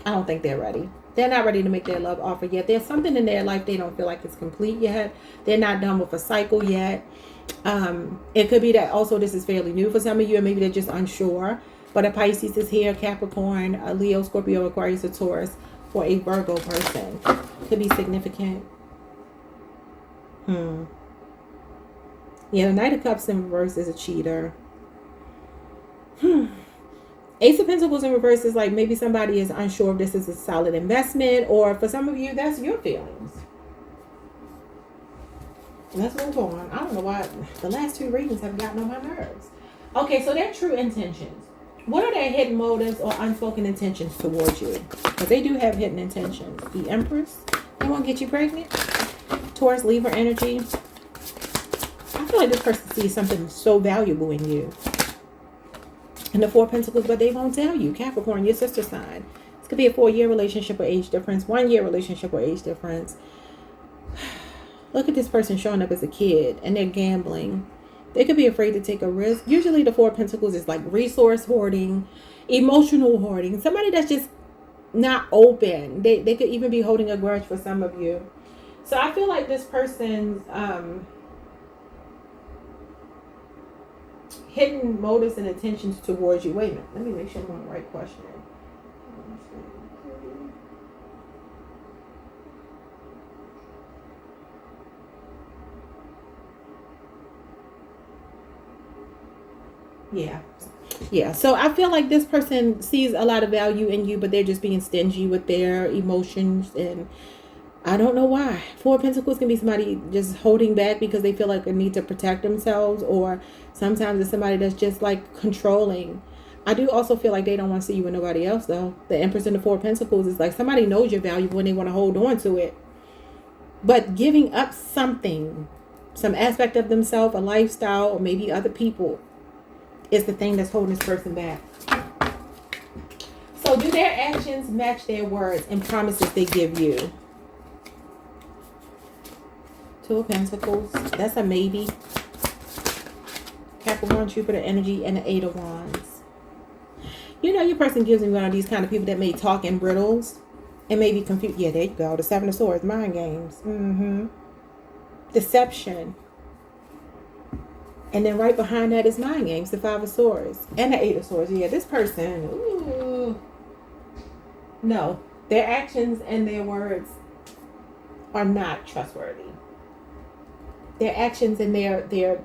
don't think they're ready. They're not ready to make their love offer yet. There's something in their life they don't feel like it's complete yet. They're not done with a cycle yet. It could be that also this is fairly new for some of you, and maybe they're just unsure. But a Pisces is here, Capricorn, a Leo, Scorpio, Aquarius, a Taurus, or a Virgo person. Could be significant. Yeah, the Knight of Cups in reverse is a cheater. Ace of Pentacles in reverse is like maybe somebody is unsure if this is a solid investment, or for some of you, that's your feelings. Let's move on. I don't know why the last two readings have gotten on my nerves. Okay, so their true intentions. What are their hidden motives or unspoken intentions towards you? Because they do have hidden intentions. The Empress, they won't get you pregnant. Taurus, Libra energy. I feel like this person sees something so valuable in you. And the Four of Pentacles, but they won't tell you. Capricorn, your sister sign. This could be a 4-year relationship or age difference. 1-year relationship or age difference. Look at this person showing up as a kid and they're gambling. They could be afraid to take a risk. Usually the Four of Pentacles is like resource hoarding, emotional hoarding. Somebody that's just not open. They could even be holding a grudge for some of you. So I feel like this person's hidden motives and intentions towards you. Wait a minute. Let me make sure I'm on the right question. Yeah. So I feel like this person sees a lot of value in you, but they're just being stingy with their emotions, and I don't know why. Four of Pentacles can be somebody just holding back because they feel like they need to protect themselves, or sometimes it's somebody that's just like controlling. I do also feel like they don't want to see you with nobody else though. The Empress and the Four of Pentacles is like somebody knows you're valuable and they want to hold on to it. But giving up something, some aspect of themselves, a lifestyle, or maybe other people, is the thing that's holding this person back. So do their actions match their words and promises they give you? Two of Pentacles. That's a maybe. Capricorn, Jupiter energy, and the Eight of Wands. You know, your person gives me one of these kind of people that may talk in riddles and may be confused. Yeah, there you go. The Seven of Swords. Mind games. Deception. And then right behind that is mind games. The Five of Swords. And the Eight of Swords. Yeah, this person. Ooh. No. Their actions and their words are not trustworthy. Their actions and their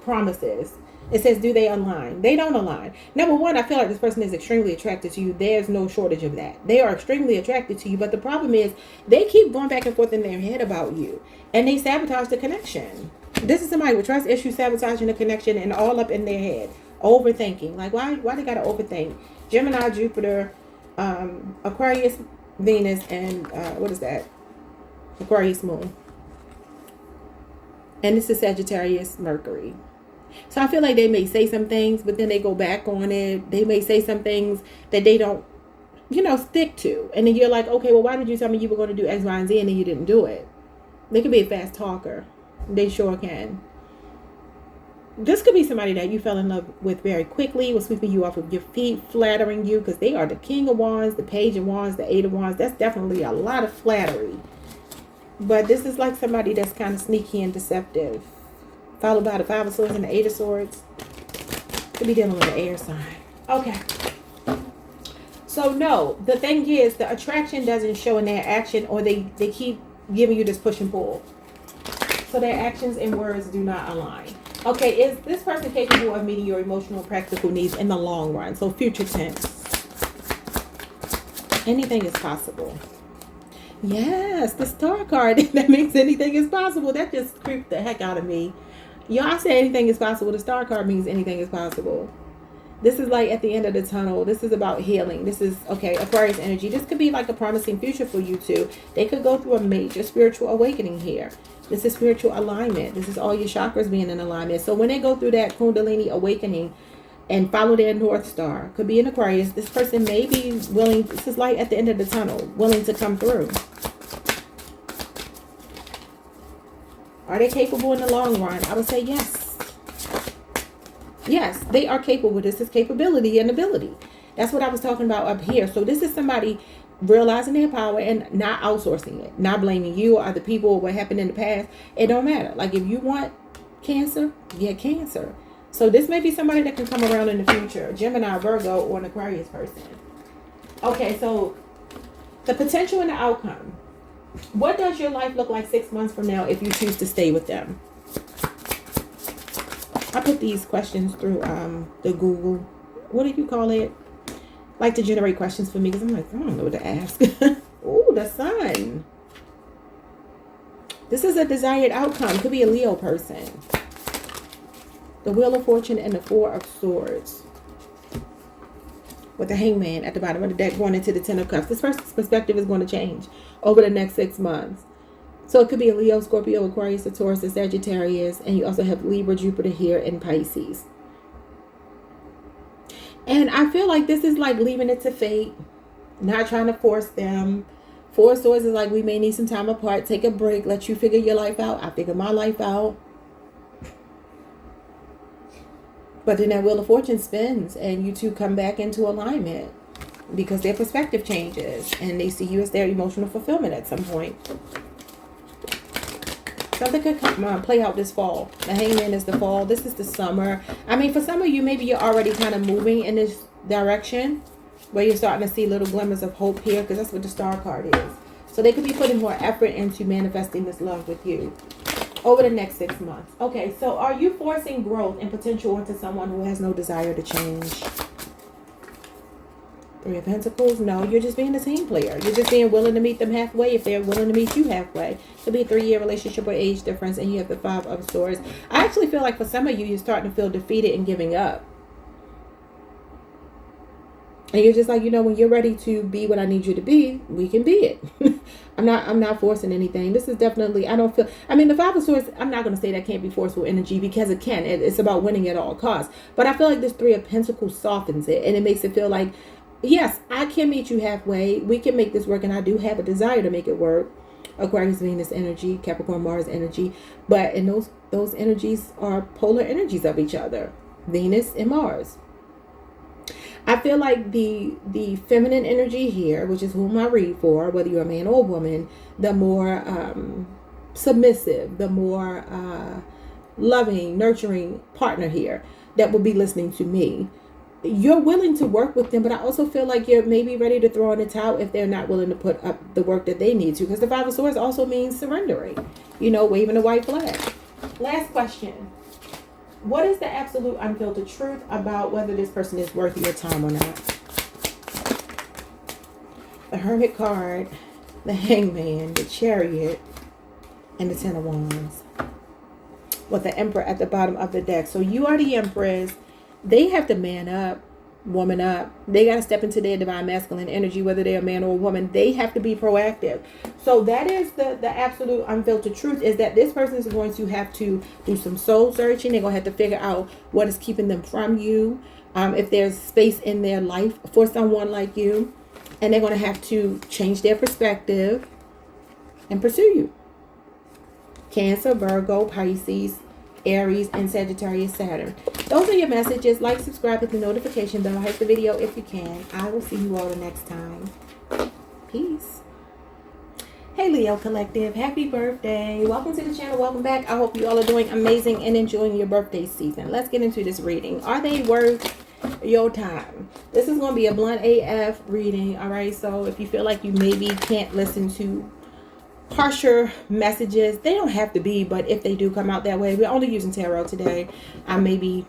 promises. It says, do they align? They don't align. Number one, I feel like this person is extremely attracted to you. There's no shortage of that. They are extremely attracted to you. But the problem is they keep going back and forth in their head about you. And they sabotage the connection. This is somebody with trust issues, sabotaging the connection, and all up in their head. Overthinking. Like, why they got to overthink? Gemini, Jupiter, Aquarius, Venus, and what is that? Aquarius moon. And this is Sagittarius, Mercury. So I feel like they may say some things, but then they go back on it. They may say some things that they don't, stick to. And then you're like, okay, well, why did you tell me you were going to do X, Y, and Z, and then you didn't do it? They could be a fast talker. They sure can. This could be somebody that you fell in love with very quickly, was sweeping you off of your feet, flattering you, because they are the King of Wands, the Page of Wands, the Eight of Wands. That's definitely a lot of flattery. But this is like somebody that's kind of sneaky and deceptive. Followed by the Five of Swords and the Eight of Swords. Could be dealing with an air sign. Okay. So no, the thing is, the attraction doesn't show in their action, or they keep giving you this push and pull. So their actions and words do not align. Okay, is this person capable of meeting your emotional and practical needs in the long run? So future tense. Anything is possible. Yes, the Star card. That means anything is possible. That just creeped the heck out of me. Y'all say anything is possible. The Star card means anything is possible. This is like at the end of the tunnel. This is about healing. This is, okay, Aquarius energy. This could be like a promising future for you two. They could go through a major spiritual awakening here. This is spiritual alignment. This is all your chakras being in alignment. So when they go through that Kundalini awakening and follow their North Star, could be in Aquarius, this person may be willing, this is like at the end of the tunnel, willing to come through. Are they capable in the long run? I would say yes. Yes, they are capable. This is capability and ability. That's what I was talking about up here. So this is somebody realizing their power and not outsourcing it. Not blaming you or other people or what happened in the past. It don't matter. Like if you want cancer, get cancer. So this may be somebody that can come around in the future. Gemini, Virgo, or an Aquarius person. Okay, so the potential and the outcome. What does your life look like 6 months from now if you choose to stay with them? I put these questions through the Google. What do you call it? Like to generate questions for me, because I'm like, I don't know what to ask. Ooh, the Sun. This is a desired outcome. Could be a Leo person. The Wheel of Fortune and the Four of Swords. With the Hangman at the bottom of the deck going into the Ten of Cups. This person's perspective is going to change over the next 6 months. So it could be a Leo, Scorpio, Aquarius, a Taurus, a Sagittarius. And you also have Libra, Jupiter here in Pisces. And I feel like this is like leaving it to fate. Not trying to force them. Four of Swords is like we may need some time apart. Take a break. Let you figure your life out. I figure my life out. But then that Wheel of Fortune spins and you two come back into alignment because their perspective changes and they see you as their emotional fulfillment at some point. Something could play out this fall. The Hangman is the fall. This is the summer. I mean, for some of you, maybe you're already kind of moving in this direction where you're starting to see little glimmers of hope here because that's what the Star card is. So they could be putting more effort into manifesting this love with you over the next 6 months. Okay, so are you forcing growth and potential into someone who has no desire to change? Three of Pentacles. No, you're just being a team player. You're just being willing to meet them halfway if they're willing to meet you halfway. It could be a 3-year relationship or age difference, and you have the Five of Swords. I actually feel like for some of you, you're starting to feel defeated and giving up. And you're just like, you know, when you're ready to be what I need you to be, we can be it. I'm not forcing anything. This is definitely, I don't feel, I mean, the Five of Swords, I'm not going to say that can't be forceful energy, because it can. It's about winning at all costs. But I feel like this Three of Pentacles softens it, and it makes it feel like, yes, I can meet you halfway. We can make this work, and I do have a desire to make it work. Aquarius, Venus energy, Capricorn, Mars energy. But in those energies are polar energies of each other. Venus and Mars. I feel like the feminine energy here, which is whom I read for, whether you're a man or a woman, the more submissive, the more loving, nurturing partner here that will be listening to me. You're willing to work with them, but I also feel like you're maybe ready to throw in the towel if they're not willing to put up the work that they need to. Because the Five of Swords also means surrendering, you know, waving a white flag. Last question. What is the absolute unfiltered truth about whether this person is worth your time or not? The Hermit card, the Hangman, the Chariot, and the Ten of Wands. With the Emperor at the bottom of the deck. So you are the Empress. They have to man up, woman up. They got to step into their divine masculine energy, whether they're a man or a woman. They have to be proactive. So that is the absolute unfiltered truth, is that this person is going to have to do some soul searching. They're going to have to figure out what is keeping them from you. If there's space in their life for someone like you. And they're going to have to change their perspective and pursue you. Cancer, Virgo, Pisces, Aries, and Sagittarius, Saturn. Those are your messages. Like, subscribe, hit the notification bell, hit the video if you can. I will see you all the next time. Peace. Hey Leo Collective, happy birthday. Welcome to the channel. Welcome back. I hope you all are doing amazing and enjoying your birthday season. Let's get into this reading. Are they worth your time? This is going to be a blunt AF reading. All right. So if you feel like you maybe can't listen to harsher messages, they don't have to be, but if they do come out that way, we're only using tarot today. I maybe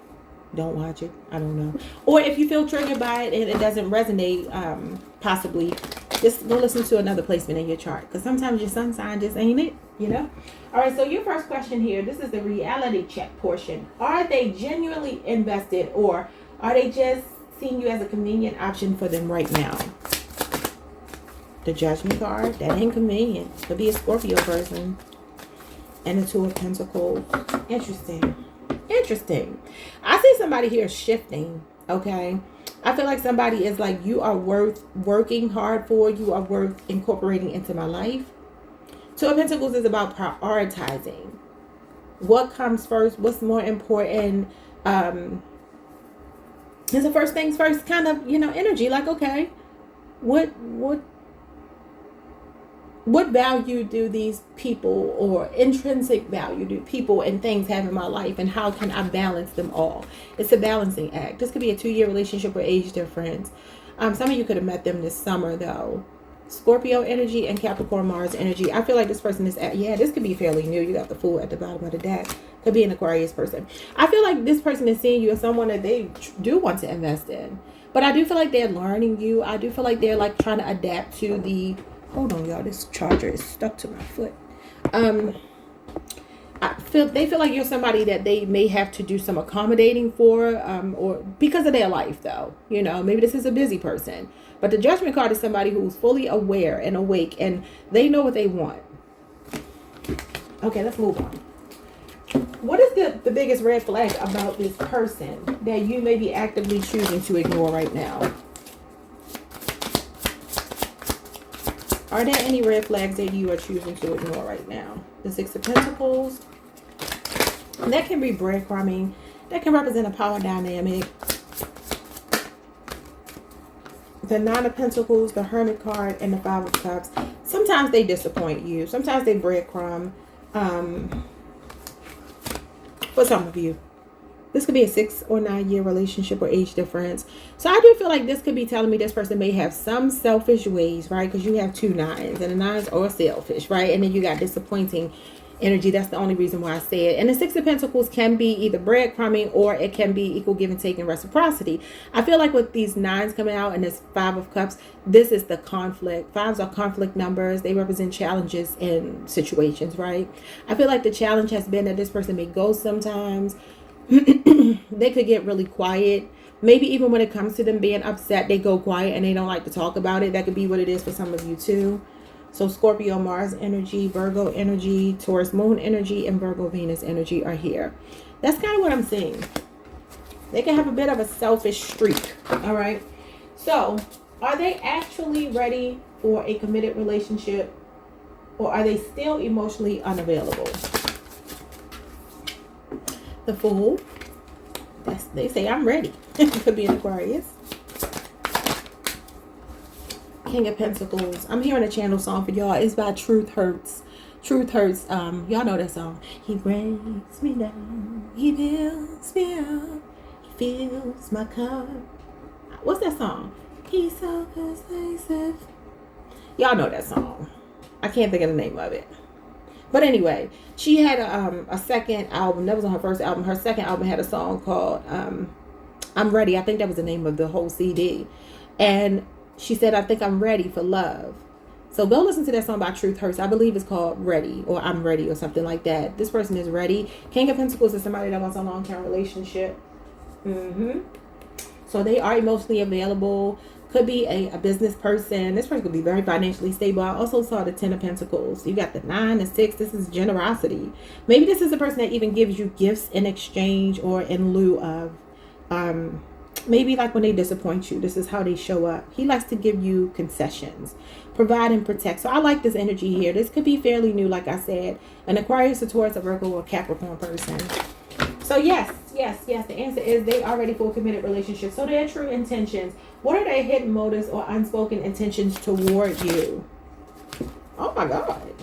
don't watch it. I don't know. Or if you feel triggered by it and it doesn't resonate, possibly just go listen to another placement in your chart, because sometimes your sun sign just ain't it, you know. All right, so your first question here, this is the reality check portion. Are they genuinely invested, or are they just seeing you as a convenient option for them right now? The Judgment card, that ain't convenient. Could be a Scorpio person. And the Two of Pentacles. Interesting. Interesting. I see somebody here shifting, okay? I feel like somebody is like, you are worth working hard for. You are worth incorporating into my life. Two of Pentacles is about prioritizing. What comes first? What's more important? Is the first things first kind of, you know, energy. Like, okay, what value do these people, or intrinsic value do people and things have in my life, and how can I balance them all? It's a balancing act. This could be a 2-year relationship or age difference. Some of you could have met them this summer though. Scorpio energy and Capricorn, Mars energy. I feel like this person is this could be fairly new. You got the Fool at the bottom of the deck. Could be an Aquarius person. I feel like this person is seeing you as someone that they do want to invest in. But I do feel like they're learning you. I do feel like they're like trying to adapt to the... Hold on, y'all. This charger is stuck to my foot. They feel like you're somebody that they may have to do some accommodating for, or because of their life, though. You know, maybe this is a busy person. But the Judgment card is somebody who's fully aware and awake, and they know what they want. Okay, let's move on. What is the biggest red flag about this person that you may be actively choosing to ignore right now? Are there any red flags that you are choosing to ignore right now? The Six of Pentacles. That can be breadcrumbing. That can represent a power dynamic. The Nine of Pentacles, the Hermit card, and the Five of Cups. Sometimes they disappoint you. Sometimes they breadcrumb. For some of you. This could be a 6 or 9 year relationship or age difference. So I do feel like this could be telling me this person may have some selfish ways, right? Because you have 2 nines, and the nines are selfish, right? And then you got disappointing energy. That's the only reason why I say it. And the Six of Pentacles can be either breadcrumbing or it can be equal give and take and reciprocity. I feel like with these nines coming out and this Five of Cups, this is the conflict. Fives are conflict numbers. They represent challenges in situations, right? I feel like the challenge has been that this person may ghost sometimes. They could get really quiet. Maybe even when it comes to them being upset, they go quiet and they don't like to talk about it. That could be what it is for some of you too. So Scorpio, Mars energy, Virgo energy, Taurus moon energy, and Virgo Venus energy are here. That's kind of what I'm seeing. They can have a bit of a selfish streak. All right. So are they actually ready for a committed relationship, or are they still emotionally unavailable? The Fool. They say, I'm ready. Could be an Aquarius. King of Pentacles. I'm hearing a channel song for y'all. It's by Truth Hurts. Truth Hurts. Y'all know that song. He breaks me down. He builds me up. He fills my cup. What's that song? He's so persuasive. Y'all know that song. I can't think of the name of it. But anyway, she had a second album. That was on her first album. Her second album had a song called I'm Ready. I think that was the name of the whole CD. And she said, I think I'm ready for love. So go listen to that song by Truth Hurts. I believe it's called Ready, or I'm Ready, or something like that. This person is ready. King of Pentacles is somebody that wants a long-term relationship. So they are emotionally available. Could be a business person. This person could be very financially stable. I also saw the Ten of Pentacles. You got the 9, the 6. This is generosity. Maybe this is a person that even gives you gifts in exchange or in lieu of. Maybe like when they disappoint you, this is how they show up. He likes to give you concessions, provide and protect. So I like this energy here. This could be fairly new, like I said. An Aquarius, a Taurus, a Virgo, or a Capricorn person. So yes. The answer is they are ready for a committed relationship. So their true intentions. What are their hidden motives or unspoken intentions toward you? Oh my God.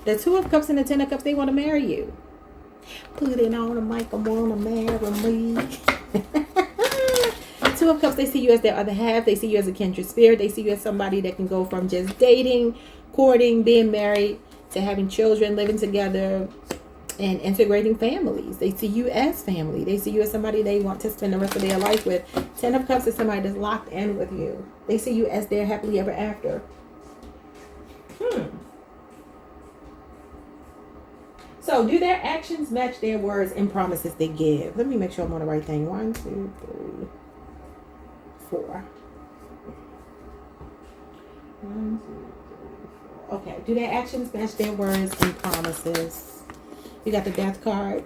The Two of Cups and the Ten of Cups, they want to marry you. Put it on the mic, I want to marry me. Two of Cups, they see you as their other half. They see you as a kindred spirit. They see you as somebody that can go from just dating, courting, being married, to having children, living together, and integrating families. They see you as family. They see you as somebody they want to spend the rest of their life with. Ten of Cups is somebody that's locked in with you. They see you as their happily ever after. So do their actions match their words and promises they give? Let me make sure I'm on the right thing. 1, 2, 3, 4. 1, 2, 3, 4. Okay. Do their actions match their words and promises? You got the Death card.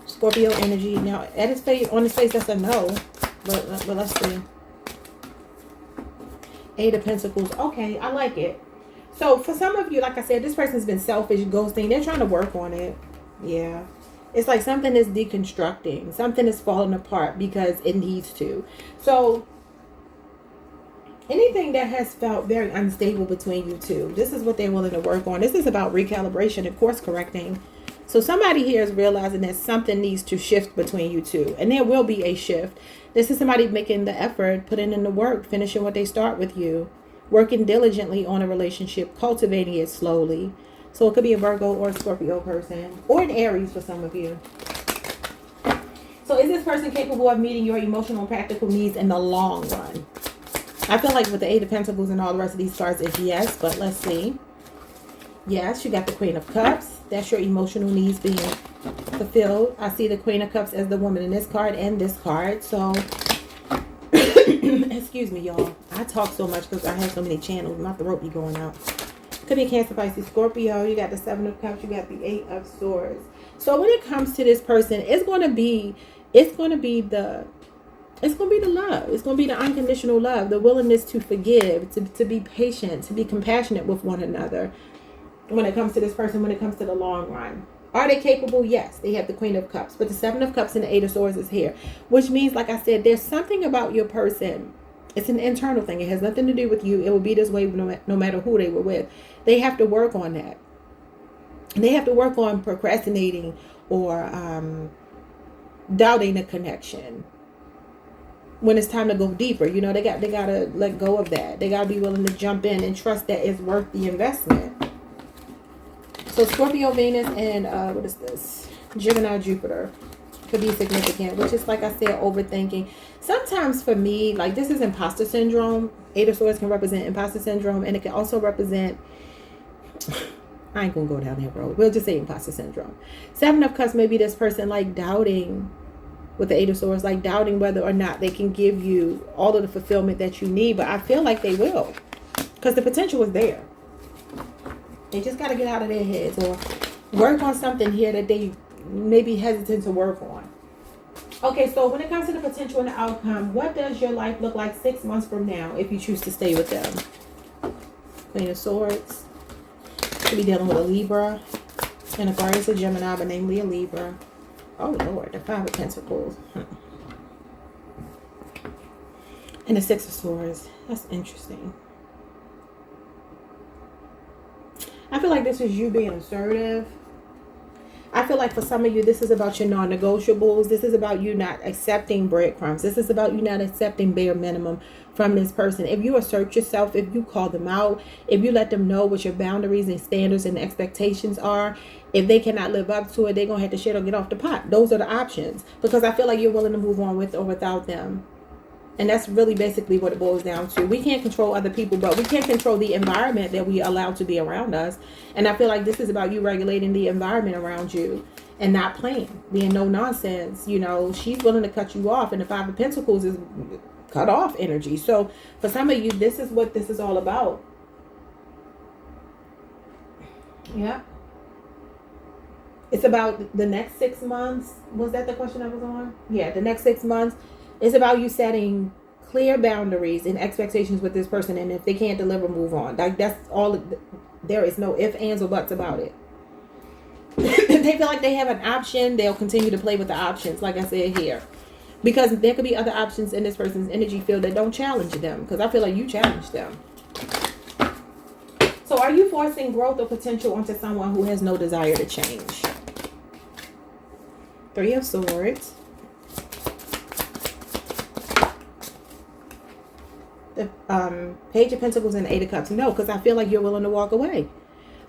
Scorpio energy. Now, at his face, on his face, that's a no. But let's see. 8 of Pentacles. Okay, I like it. So, for some of you, like I said, this person's been selfish, ghosting. They're trying to work on it. Yeah. It's like something is deconstructing. Something is falling apart because it needs to. So, anything that has felt very unstable between you two, this is what they're willing to work on. This is about recalibration and course correcting. So somebody here is realizing that something needs to shift between you two, and there will be a shift. This is somebody making the effort, putting in the work, finishing what they start with you, working diligently on a relationship, cultivating it slowly. So it could be a Virgo or a Scorpio person, or an Aries for some of you. So is this person capable of meeting your emotional and practical needs in the long run? I feel like with the 8 of Pentacles and all the rest of these cards, it's yes, but let's see. Yes, you got the Queen of Cups. That's your emotional needs being fulfilled. I see the Queen of Cups as the woman in this card and this card. So, excuse me, y'all. I talk so much because I have so many channels. My throat be going out. Could be Cancer, Pisces, Scorpio. You got the 7 of Cups. You got the 8 of Swords. So when it comes to this person, it's going to be the love. It's going to be the unconditional love, the willingness to forgive, to be patient, to be compassionate with one another. When it comes to this person, when it comes to the long run, are they capable? Yes, they have the Queen of Cups, but the 7 of Cups and the 8 of Swords is here, which means, like I said, there's something about your person. It's an internal thing. It has nothing to do with you. It will be this way no matter who they were with. They have to work on that. They have to work on procrastinating or doubting the connection. When it's time to go deeper, you know, they got to let go of that. They got to be willing to jump in and trust that it's worth the investment. So Scorpio, Venus, and what is this? Gemini, Jupiter could be significant, which is, like I said, overthinking. Sometimes for me, like, this is imposter syndrome. Eight of Swords can represent imposter syndrome, and it can also represent, I ain't gonna go down that road. We'll just say imposter syndrome. Seven of Cups, maybe this person like doubting, with the Eight of Swords, like doubting whether or not they can give you all of the fulfillment that you need. But I feel like they will, because the potential is there. They just got to get out of their heads or work on something here that they may be hesitant to work on. Okay, so when it comes to the potential and the outcome, what does your life look like 6 months from now if you choose to stay with them? Queen of Swords. Could be dealing with a Libra. And Aquarius, a Gemini, but namely a Libra. Oh, Lord, the Five of Pentacles. And the Six of Swords. That's interesting. I feel like this is you being assertive. I feel like for some of you, this is about your non-negotiables. This is about you not accepting breadcrumbs. This is about you not accepting bare minimum from this person. If you assert yourself, if you call them out, if you let them know what your boundaries and standards and expectations are, if they cannot live up to it, they're going to have to shit or get off the pot. Those are the options. Because I feel like you're willing to move on with or without them. And that's really basically what it boils down to. We can't control other people, but we can control the environment that we allow to be around us. And I feel like this is about you regulating the environment around you and not playing, being no nonsense. You know, she's willing to cut you off. And the Five of Pentacles is cut off energy. So for some of you, this is what this is all about. Yeah. It's about the next 6 months. Was that the question I was on? Yeah, the next 6 months. It's about you setting clear boundaries and expectations with this person. And if they can't deliver, move on. Like, that's all. There is no ifs, ands, or buts about it. If they feel like they have an option, they'll continue to play with the options, like I said here. Because there could be other options in this person's energy field that don't challenge them. Because I feel like you challenge them. So are you forcing growth or potential onto someone who has no desire to change? Three of Swords. The Page of Pentacles and Eight of Cups. No, because I feel like you're willing to walk away.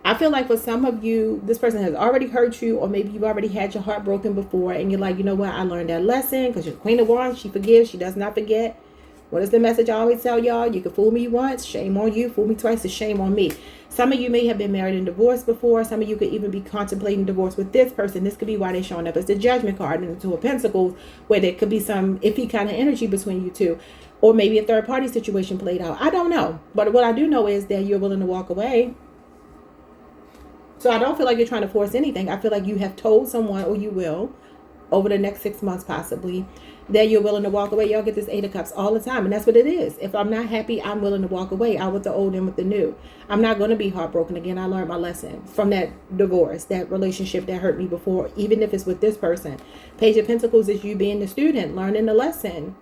I feel like for some of you, this person has already hurt you, or maybe you've already had your heart broken before, and you're like, you know what, I learned that lesson, because you're the Queen of Wands. She forgives, she does not forget. What is the message I always tell y'all? You can fool me once, shame on you. Fool me twice, is shame on me. Some of you may have been married and divorced before. Some of you could even be contemplating divorce with this person. This could be why they're showing up as the Judgment card and the Two of Pentacles, where there could be some iffy kind of energy between you two. Or maybe a third party situation played out. I don't know. But what I do know is that you're willing to walk away. So I don't feel like you're trying to force anything. I feel like you have told someone, or you will, over the next 6 months possibly, that you're willing to walk away. Y'all get this Eight of Cups all the time. And that's what it is. If I'm not happy, I'm willing to walk away. Out with the old and with the new. I'm not going to be heartbroken again. I learned my lesson from that divorce, that relationship that hurt me before, even if it's with this person. Page of Pentacles is you being the student, learning the lesson.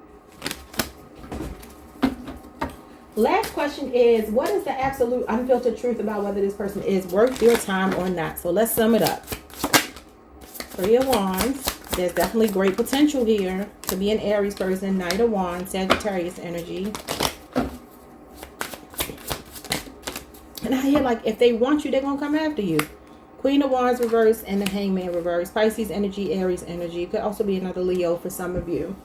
Last question is, what is the absolute unfiltered truth about whether this person is worth your time or not? So let's sum it up. Three of Wands. There's definitely great potential here to be an Aries person. Knight of Wands, Sagittarius energy. And I hear like if they want you, they're going to come after you. Queen of Wands reverse and the Hangman reverse. Pisces energy, Aries energy. It could also be another Leo for some of you.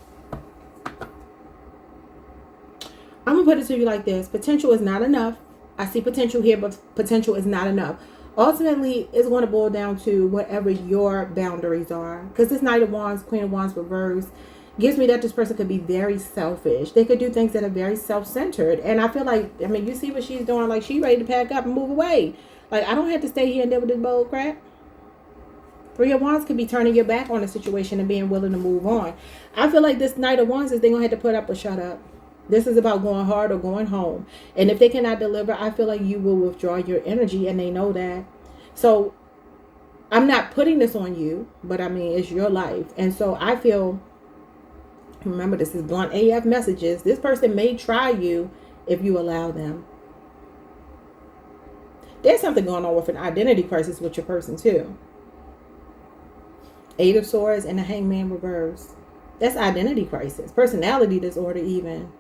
I'm going to put it to you like this. Potential is not enough. I see potential here, but potential is not enough. Ultimately, it's going to boil down to whatever your boundaries are. Because this Knight of Wands, Queen of Wands reverse, gives me that this person could be very selfish. They could do things that are very self-centered. And I feel like, I mean, you see what she's doing. Like, she's ready to pack up and move away. Like, I don't have to stay here and deal with this bull crap. Three of Wands could be turning your back on the situation and being willing to move on. I feel like this Knight of Wands is they're going to have to put up or shut up. This is about going hard or going home. And if they cannot deliver, I feel like you will withdraw your energy, and they know that. So I'm not putting this on you, but I mean, it's your life. And so I feel, remember, this is blunt AF messages. This person may try you if you allow them. There's something going on with an identity crisis with your person too. Eight of Swords and the Hangman reverse. That's identity crisis. Personality disorder even.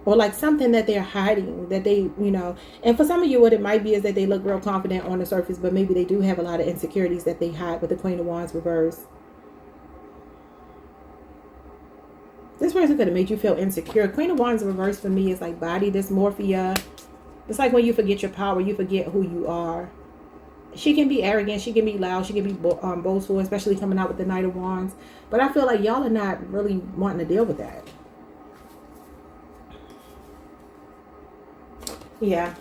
or like something that they're hiding, that they, you know, and for some of you, what it might be is that they look real confident on the surface, but maybe they do have a lot of insecurities that they hide with the Queen of Wands reverse. This person could have made you feel insecure. Queen of Wands reverse for me is like body dysmorphia. It's like when you forget your power, you forget who you are. She can be arrogant, she can be loud, she can be boastful, especially coming out with the Knight of Wands. But I feel like y'all are not really wanting to deal with that. Yeah.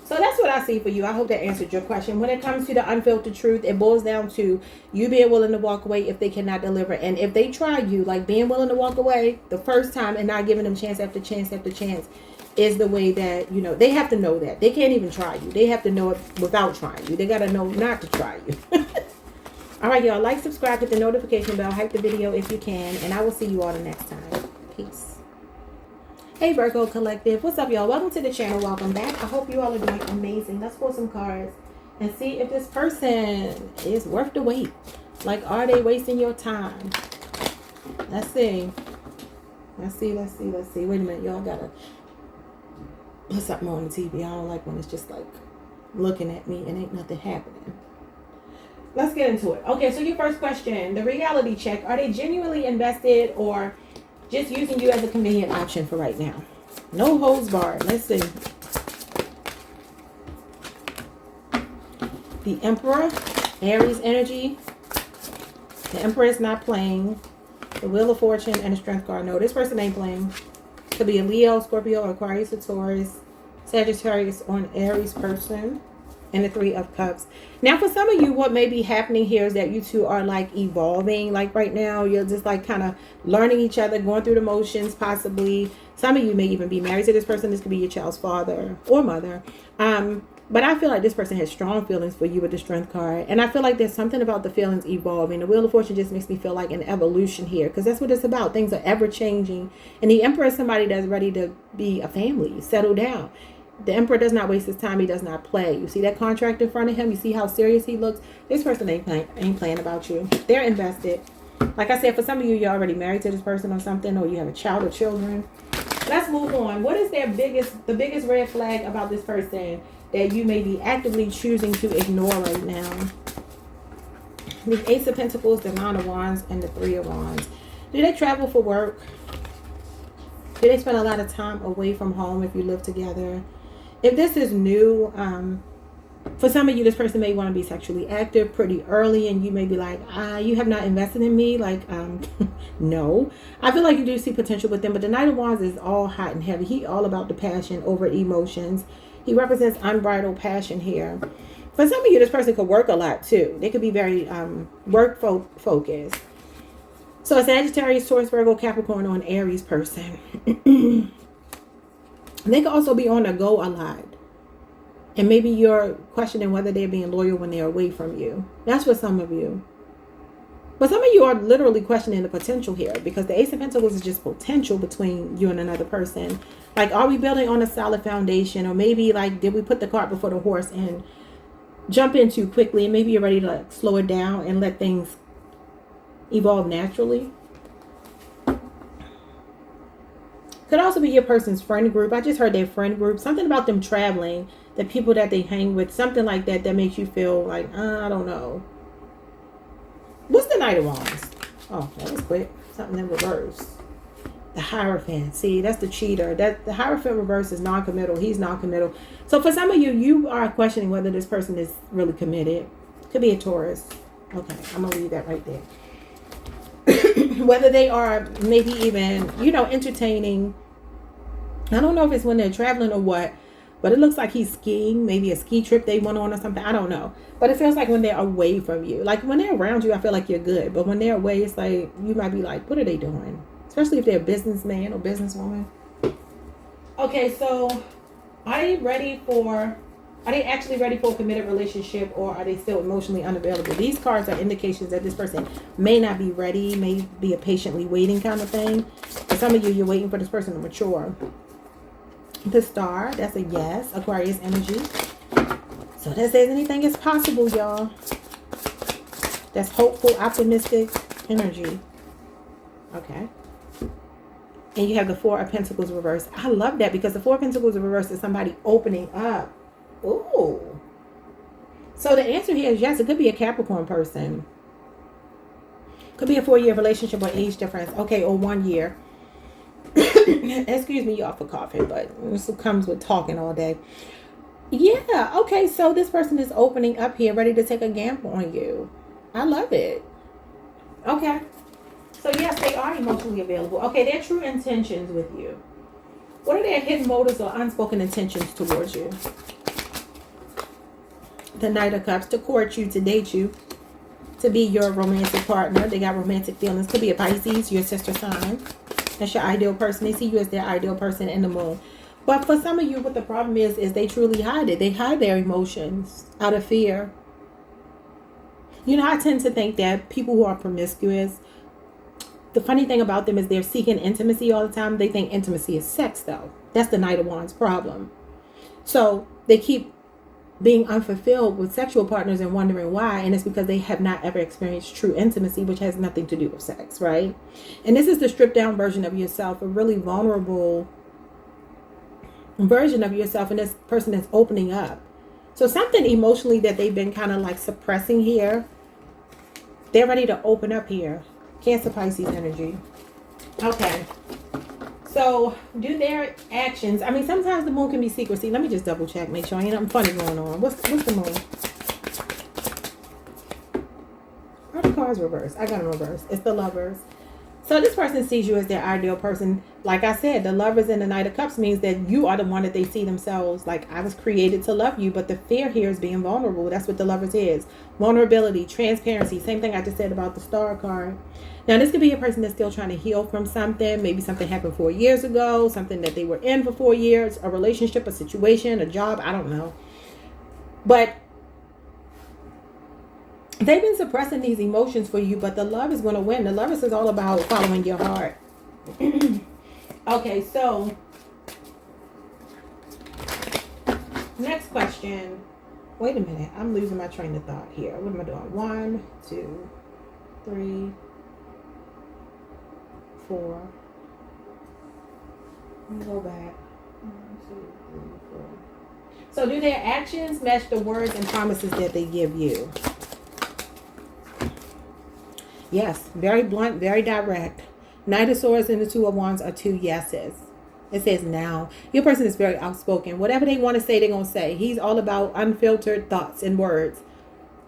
So that's what I see for you. I hope that answered your question. When it comes to the unfiltered truth, it boils down to you being willing to walk away if they cannot deliver. And if they try you, like being willing to walk away the first time and not giving them chance after chance after chance is the way that, you know, they have to know that. They can't even try you. They have to know it without trying you. They got to know not to try you. All right, y'all. Like, subscribe, hit the notification bell, hype the video if you can. And I will see you all the next time. Peace. Hey Virgo Collective, what's up y'all? Welcome to the channel. Welcome back. I hope you all are doing amazing. Let's pull some cards and see if this person is worth the wait. Like, are they wasting your time? Let's see. Let's see. Wait a minute, y'all gotta put something on the TV. I don't like when it's just like looking at me and ain't nothing happening. Let's get into it. Okay, so your first question, the reality check. Are they genuinely invested or just using you as a convenient option for right now? No holds barred. Let's see. The Emperor, Aries energy. The Emperor is not playing. The Wheel of Fortune and the Strength card. No, this person ain't playing. Could be a Leo, Scorpio, or Aquarius, or Taurus, Sagittarius, or an Aries person. And the Three of Cups. Now, for some of you, what may be happening here is that you two are like evolving. Like right now, you're just like kind of learning each other, going through the motions, possibly. Some of you may even be married to this person. This could be your child's father or mother. But I feel like this person has strong feelings for you with the Strength card. And I feel like there's something about the feelings evolving. The Wheel of Fortune just makes me feel like an evolution here, because that's what it's about. Things are ever changing. And the Emperor is somebody that's ready to be a family, settle down. The Emperor does not waste his time. He does not play. You see that contract in front of him? You see how serious he looks? This person ain't playing about you. They're invested. Like I said, for some of you, you're already married to this person or something, or you have a child or children. Let's move on. What is the biggest red flag about this person that you may be actively choosing to ignore right now? The Ace of Pentacles, the Nine of Wands, and the Three of Wands. Do they travel for work? Do they spend a lot of time away from home if you live together? If this is new, for some of you, this person may want to be sexually active pretty early, and you may be like, you have not invested in me. Like, no. I feel like you do see potential with them, but the Knight of Wands is all hot and heavy. He all about the passion over emotions. He represents unbridled passion here. For some of you, this person could work a lot too. They could be very work focused. So a Sagittarius, Taurus, Virgo, Capricorn, or an Aries person. They could also be on the go a lot. And maybe you're questioning whether they're being loyal when they're away from you. That's for some of you. But some of you are literally questioning the potential here, because the Ace of Pentacles is just potential between you and another person. Like, are we building on a solid foundation? Or maybe, like, did we put the cart before the horse and jump in too quickly? And maybe you're ready to like, slow it down and let things evolve naturally. Could also be your person's friend group. I just heard their friend group. Something about them traveling, the people that they hang with, something like that that makes you feel like, I don't know. What's the Knight of Wands? Oh, that was quick. Something in reverse. The Hierophant. See, that's the cheater. The Hierophant reverse is non-committal. He's non-committal. So for some of you, you are questioning whether this person is really committed. Could be a Taurus. Okay, I'm going to leave that right there. Whether they are maybe even, you know, entertaining. I don't know if it's when they're traveling or what, but it looks like he's skiing. Maybe a ski trip they went on or something. I don't know. But it feels like when they're away from you. Like when they're around you, I feel like you're good. But when they're away, it's like you might be like, what are they doing? Especially if they're a businessman or businesswoman. Okay, so are they actually ready for a committed relationship, or are they still emotionally unavailable? These cards are indications that this person may not be ready, may be a patiently waiting kind of thing. For some of you, you're waiting for this person to mature. The Star, that's a yes. Aquarius energy. So that says anything is possible, y'all. That's hopeful, optimistic energy. Okay. And you have the Four of Pentacles reversed. I love that because the Four of Pentacles reversed is somebody opening up. Ooh. So the answer here is yes, it could be a Capricorn person. Could be a 4-year relationship or age difference. Okay, or 1 year. Excuse me, y'all, for coughing, but this comes with talking all day. Yeah, okay, so this person is opening up here, ready to take a gamble on you. I love it. Okay. So yes, they are emotionally available. Okay, their true intentions with you. What are their hidden motives or unspoken intentions towards you? The Knight of Cups, to court you, to date you, to be your romantic partner. They got romantic feelings. Could be a Pisces, your sister sign. That's your ideal person. They see you as their ideal person in the moon. But for some of you, what the problem is they truly hide it. They hide their emotions out of fear. You know, I tend to think that people who are promiscuous, the funny thing about them is they're seeking intimacy all the time. They think intimacy is sex, though. That's the Knight of Wands problem. So they keep being unfulfilled with sexual partners and wondering why, and it's because they have not ever experienced true intimacy, which has nothing to do with sex, right? And this is the stripped down version of yourself, a really vulnerable version of yourself, and this person is opening up. So something emotionally that they've been kind of like suppressing here, they're ready to open up here. Cancer, Pisces energy. Okay. So, do their actions. I mean, sometimes the moon can be secrecy. Let me just double check, make sure ain't nothing funny going on. What's the moon? Are the cards reversed? I got them reversed. It's the Lovers. So this person sees you as their ideal person. Like I said, the Lovers and the Knight of Cups means that you are the one that they see themselves. Like, I was created to love you, but the fear here is being vulnerable. That's what the Lovers is. Vulnerability, transparency. Same thing I just said about the Star card. Now, this could be a person that's still trying to heal from something. Maybe something happened 4 years ago, something that they were in for 4 years, a relationship, a situation, a job, I don't know. But they've been suppressing these emotions for you, but the love is going to win. The Lovers is all about following your heart. Okay, so next question. Wait a minute. I'm losing my train of thought here. What am I doing? 1, 2, 3, 4. Let me go back. 1, 2, 3, 4. So do their actions match the words and promises that they give you? Yes, very blunt, very direct. Knight of Swords and the Two of Wands are 2 yeses. It says now. Your person is very outspoken. Whatever they want to say, they're going to say. He's all about unfiltered thoughts and words.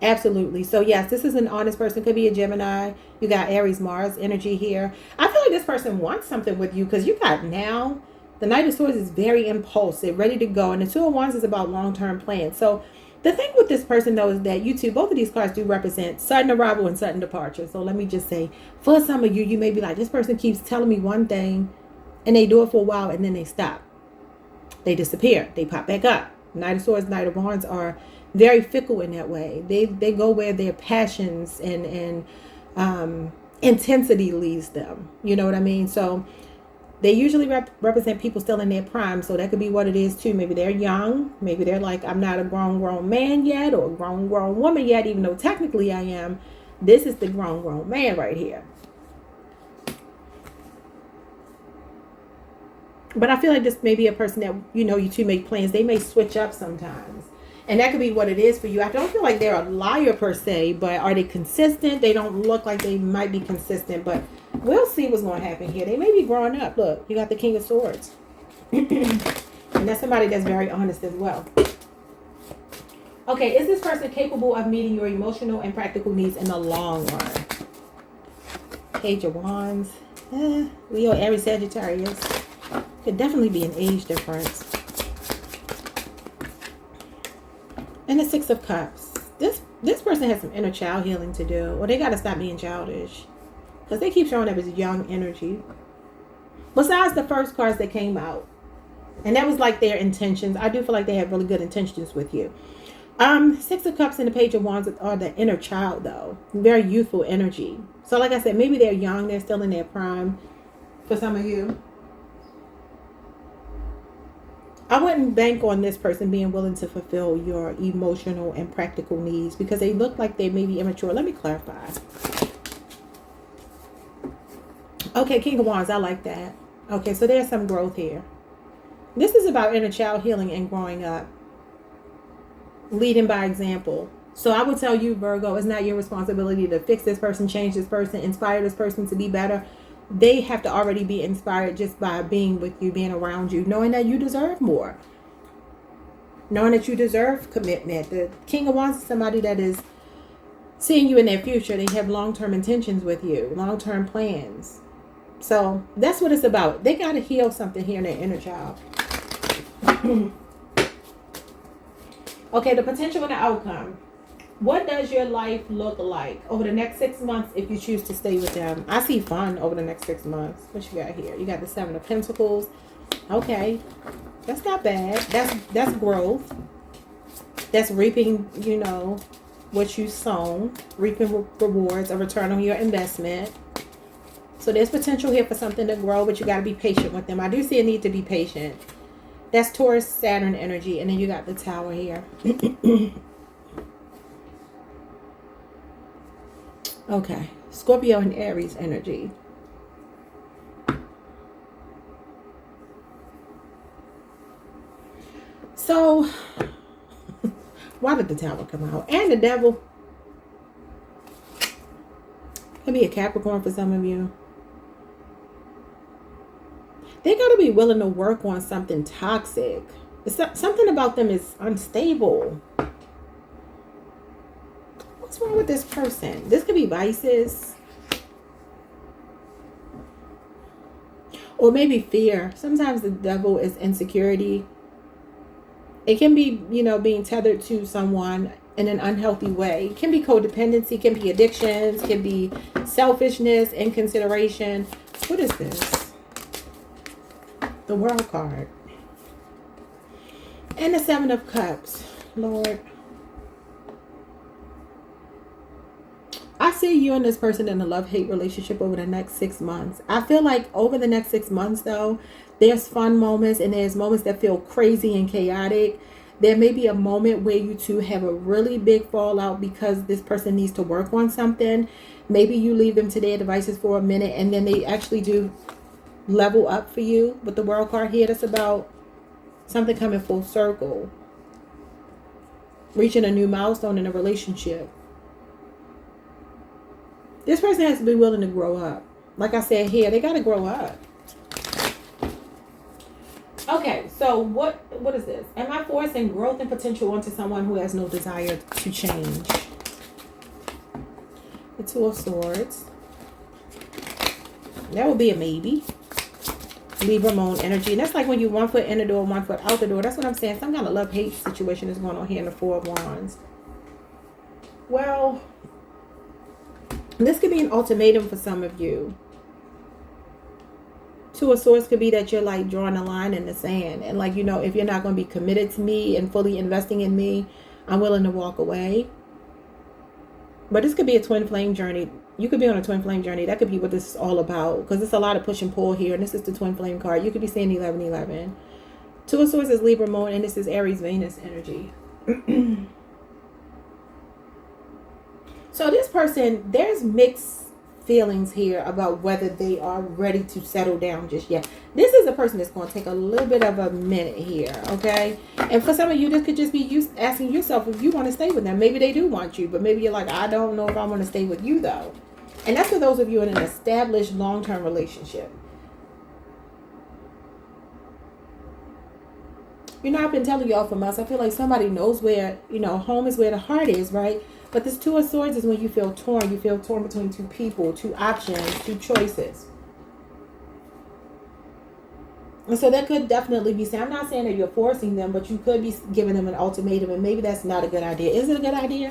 Absolutely. So yes, this is an honest person. Could be a Gemini. You got Aries, Mars energy here. I feel like this person wants something with you because you got now. The Knight of Swords is very impulsive, ready to go. And the Two of Wands is about long-term plans. So the thing with this person, though, is that you two, both of these cards do represent sudden arrival and sudden departure. So let me just say, for some of you, you may be like, this person keeps telling me one thing and they do it for a while and then they stop. They disappear. They pop back up. Knight of Swords, Knight of Wands are very fickle in that way. They go where their passions and intensity leads them. You know what I mean? So they usually represent people still in their prime. So that could be what it is too. Maybe they're young. Maybe they're like, I'm not a grown man yet, or a grown woman yet, even though technically I am. This is the grown man right here. But I feel like this may be a person that, you know, you two make plans. They may switch up sometimes. And that could be what it is for you. I don't feel like they're a liar per se, but are they consistent? They don't look like they might be consistent, but we'll see what's going to happen here. They may be growing up. Look, you got the King of Swords. And that's somebody that's very honest as well. Okay, is this person capable of meeting your emotional and practical needs in the long run? Page of Wands. Leo, Aries, Sagittarius. Could definitely be an age difference. And the Six of Cups. This person has some inner child healing to do. Or they got to stop being childish. Because they keep showing up as young energy. Besides the first cards that came out. And that was like their intentions. I do feel like they have really good intentions with you. Six of Cups and the Page of Wands are the inner child, though. Very youthful energy. So like I said, maybe they're young. They're still in their prime for some of you. I wouldn't bank on this person being willing to fulfill your emotional and practical needs because they look like they may be immature. Let me clarify. Okay, King of Wands, I like that. Okay, so there's some growth here. This is about inner child healing and growing up. Leading by example. So I would tell you, Virgo, it's not your responsibility to fix this person, change this person, inspire this person to be better. They have to already be inspired just by being with you, being around you, knowing that you deserve more. Knowing that you deserve commitment. The King of Wands is somebody that is seeing you in their future. They have long-term intentions with you, long-term plans. So that's what it's about. They got to heal something here in their inner child. Okay, the potential and the outcome. What does your life look like over the next 6 months if you choose to stay with them? I see fun over the next 6 months. What you got here? You got the 7 of Pentacles. Okay, that's not bad. That's growth. That's reaping, you know, what you sown. Reaping rewards, a return on your investment. So there's potential here for something to grow, but you got to be patient with them. I do see a need to be patient. That's Taurus, Saturn energy. And then you got the Tower here. Okay. Scorpio and Aries energy. So, why did the Tower come out? And the Devil. Could be a Capricorn for some of you. They got to be willing to work on something toxic. Something about them is unstable. What's wrong with this person? This could be vices. Or maybe fear. Sometimes the Devil is insecurity. It can be, you know, being tethered to someone in an unhealthy way. It can be codependency, can be addictions, can be selfishness, inconsideration. What is this? The World card. And the 7 of Cups. Lord. I see you and this person in a love-hate relationship over the next 6 months. I feel like over the next 6 months, though, there's fun moments and there's moments that feel crazy and chaotic. There may be a moment where you two have a really big fallout because this person needs to work on something. Maybe you leave them to their devices for a minute and then they actually do level up for you. With the World card here, that's about something coming full circle. Reaching a new milestone in a relationship. This person has to be willing to grow up. Like I said here, they got to grow up. Okay, so what is this? Am I forcing growth and potential onto someone who has no desire to change? The 2 of Swords. That would be a maybe. Libra moon energy. And that's like when you 1 foot in the door, 1 foot out the door. That's what I'm saying. Some kind of love-hate situation is going on here in the 4 of Wands. Well, this could be an ultimatum for some of you. 2 of Swords could be that you're like drawing a line in the sand. And like, you know, if you're not going to be committed to me and fully investing in me, I'm willing to walk away. But this could be a twin flame journey. You could be on a twin flame journey. That could be what this is all about. Because there's a lot of push and pull here. And this is the twin flame card. You could be saying 11-11. 2 of Swords is Libra moon. And this is Aries Venus energy. So this person, there's mixed feelings here about whether they are ready to settle down just yet. This is a person that's going to take a little bit of a minute here, okay? And for some of you, this could just be you asking yourself if you want to stay with them. Maybe they do want you, but maybe you're like, I don't know if I want to stay with you, though. And that's for those of you in an established long-term relationship. You know, I've been telling y'all for months, I feel like somebody knows where, you know, home is where the heart is, right? But this 2 of Swords is when you feel torn. You feel torn between 2 people, 2 options, 2 choices. And so that could definitely be, I'm not saying that you're forcing them, but you could be giving them an ultimatum, and maybe that's not a good idea. Is it a good idea?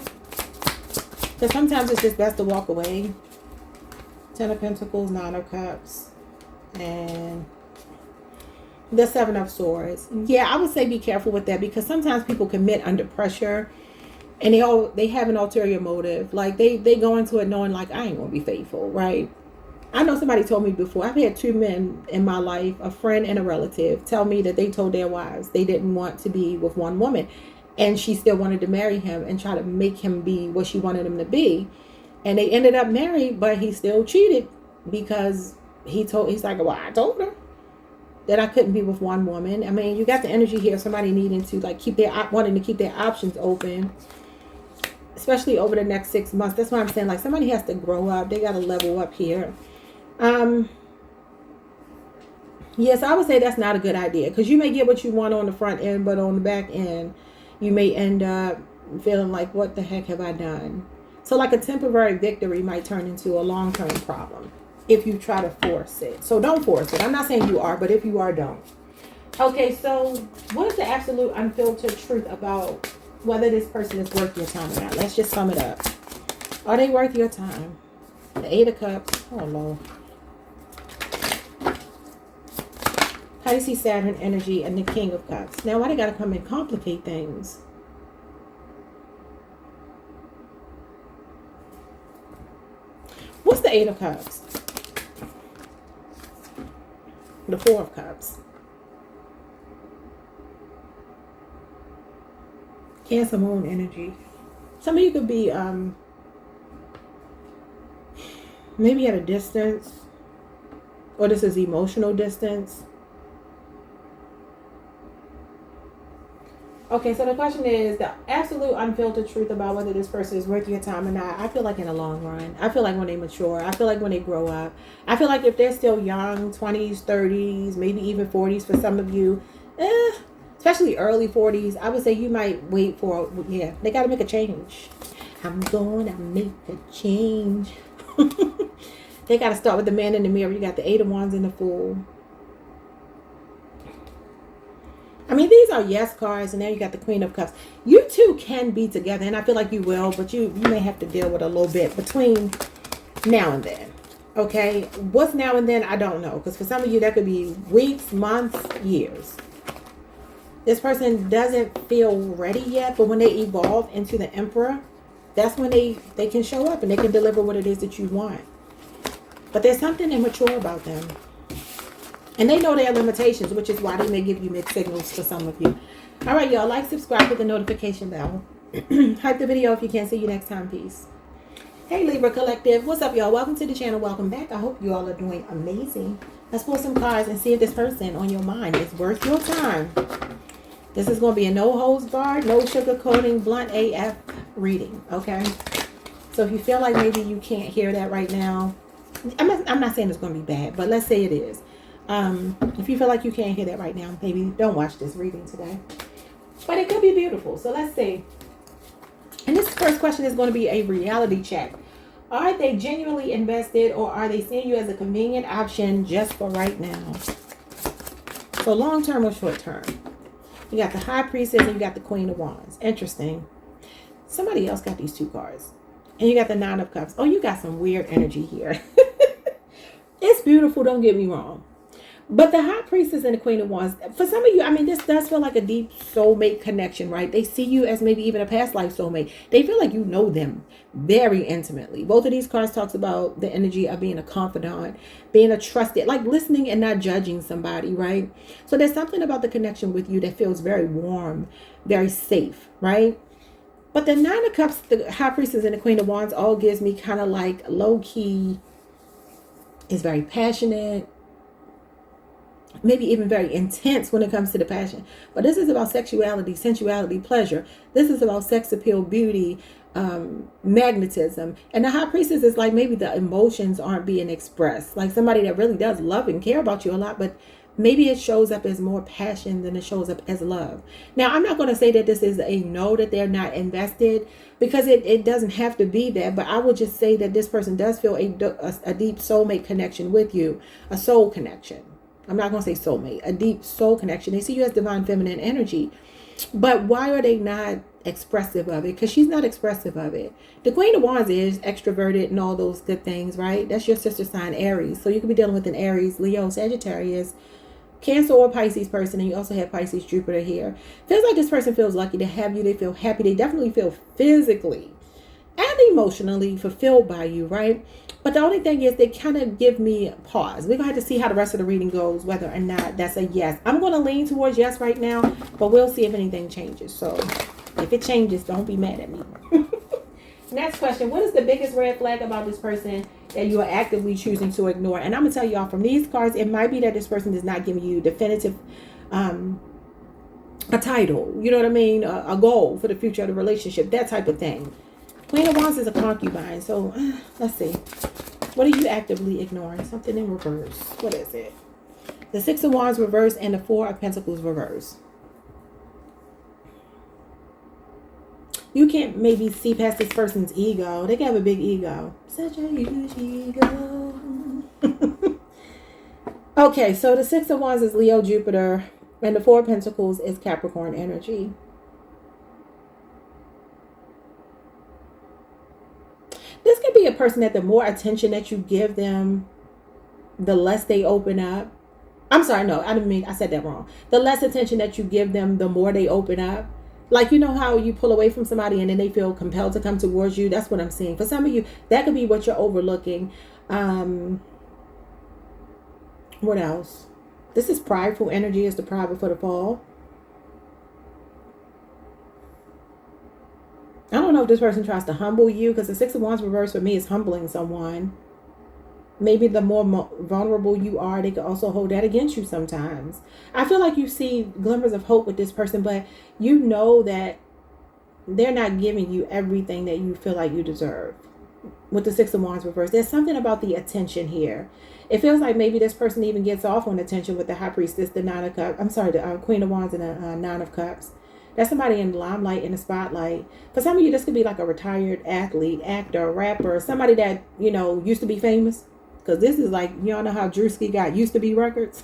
Because sometimes it's just best to walk away. 10 of Pentacles, 9 of Cups, and the 7 of Swords. Yeah, I would say be careful with that, because sometimes people commit under pressure. And they have an ulterior motive. Like they go into it knowing like, I ain't gonna be faithful, right? I know somebody told me before. I've had 2 men in my life, a friend and a relative, tell me that they told their wives they didn't want to be with one woman, and she still wanted to marry him and try to make him be what she wanted him to be. And they ended up married, but he still cheated because he's like, well, I told her. that I couldn't be with one woman. I mean, you got the energy here of somebody needing to like wanting to keep their options open, especially over the next 6 months. That's why I'm saying like somebody has to grow up. They got to level up here. Yes, I would say that's not a good idea, because you may get what you want on the front end, but on the back end, you may end up feeling like, what the heck have I done? So like a temporary victory might turn into a long-term problem if you try to force it. So don't force it. I'm not saying you are, but if you are, don't. Okay, so what is the absolute unfiltered truth about whether this person is worth your time or not? Let's just sum it up. Are they worth your time? The Eight of Cups. Oh, Lord. Pisces, Saturn energy, and the King of Cups. Now, why they got to come and complicate things? What's the Eight of Cups? The Four of Cups. Cancer Moon energy. Some of you could be maybe at a distance, or this is emotional distance. Okay, so the question is the absolute unfiltered truth about whether this person is worth your time or not. I feel like in the long run. I feel like when they mature. I feel like when they grow up. I feel like if they're still young, 20s, 30s, maybe even 40s for some of you, especially early 40s, I would say you might wait for, they got to make a change. I'm going to make a change. They got to start with the Man in the Mirror. You got the Eight of Wands and the Fool. I mean, these are yes cards, and now you got the Queen of Cups. You two can be together, and I feel like you will, but you may have to deal with a little bit between now and then. Okay? What's now and then? I don't know, because for some of you, that could be weeks, months, years. This person doesn't feel ready yet, but when they evolve into the Emperor, that's when they can show up, and they can deliver what it is that you want. But there's something immature about them. And they know their limitations, which is why they may give you mixed signals for some of you. All right, y'all. Like, subscribe, hit the notification bell. Hype the video if you can. See you next time. Peace. Hey, Libra Collective. What's up, y'all? Welcome to the channel. Welcome back. I hope you all are doing amazing. Let's pull some cards and see if this person on your mind is worth your time. This is going to be a no holds barred, no sugarcoating, blunt AF reading. Okay? So if you feel like maybe you can't hear that right now, I'm not saying it's going to be bad, but let's say it is. If you feel like you can't hear that right now, maybe don't watch this reading today. But it could be beautiful. So let's see. And this first question is going to be a reality check. Are they genuinely invested, or are they seeing you as a convenient option just for right now? So long term or short term? You got the High Priestess and you got the Queen of Wands. Interesting. Somebody else got these two cards. And you got the Nine of Cups. Oh, you got some weird energy here. It's beautiful, don't get me wrong. But the High Priestess and the Queen of Wands, for some of you, I mean, this does feel like a deep soulmate connection, right? They see you as maybe even a past life soulmate. They feel like you know them very intimately. Both of these cards talks about the energy of being a confidant, being a trusted, like listening and not judging somebody, right? So there's something about the connection with you that feels very warm, very safe, right? But the Nine of Cups, the High Priestess and the Queen of Wands all gives me kind of like low-key, is very passionate, maybe even very intense when it comes to the passion. But this is about sexuality, sensuality, pleasure. This is about sex appeal, beauty, magnetism. And the High Priestess is like maybe the emotions aren't being expressed. Like somebody that really does love and care about you a lot, but maybe it shows up as more passion than it shows up as love. Now, I'm not going to say that this is a no, that they're not invested, because it doesn't have to be that. But I would just say that this person does feel a deep soulmate connection with you, a soul connection. I'm not going to say soulmate, a deep soul connection. They see you as divine feminine energy. But why are they not expressive of it? Because she's not expressive of it. The Queen of Wands is extroverted and all those good things, right? That's your sister sign, Aries. So you could be dealing with an Aries, Leo, Sagittarius, Cancer or Pisces person. And you also have Pisces, Jupiter here. Feels like this person feels lucky to have you. They feel happy. They definitely feel physically and emotionally fulfilled by you, right? But the only thing is they kind of give me pause. We're going to have to see how the rest of the reading goes, whether or not that's a yes. I'm going to lean towards yes right now, but we'll see if anything changes. So if it changes, don't be mad at me. Next question. What is the biggest red flag about this person that you are actively choosing to ignore. And I'm going to tell y'all from these cards, it might be that this person is not giving you definitive, a title, you know what I mean? A goal for the future of the relationship, that type of thing. Queen of Wands is a concubine. So let's see. What are you actively ignoring? Something in reverse. What is it? The Six of Wands reverse and the Four of Pentacles reverse. You can't maybe see past this person's ego. They can have a big ego. Such a huge ego. Okay, so the Six of Wands is Leo, Jupiter, and the Four of Pentacles is Capricorn energy. This could be a person that the more attention that you give them, the less they open up. I'm sorry, no, I said that wrong. The less attention that you give them, the more they open up. Like, you know how you pull away from somebody and then they feel compelled to come towards you? That's what I'm seeing. For some of you, that could be what you're overlooking. What else? This is prideful energy. Is the pride before the fall. I don't know if this person tries to humble you, because the Six of Wands reverse for me is humbling someone. Maybe the more vulnerable you are, they can also hold that against you sometimes. I feel like you see glimmers of hope with this person, but you know that they're not giving you everything that you feel like you deserve. With the Six of Wands reverse, there's something about the attention here. It feels like maybe this person even gets off on attention with the High Priestess, the Nine of Cups. I'm sorry, the Queen of Wands and the Nine of Cups. That's somebody in the limelight, in the spotlight. For some of you, this could be like a retired athlete, actor, rapper, somebody that, you know, used to be famous. Because this is like, y'all know how Drewski got used to be records.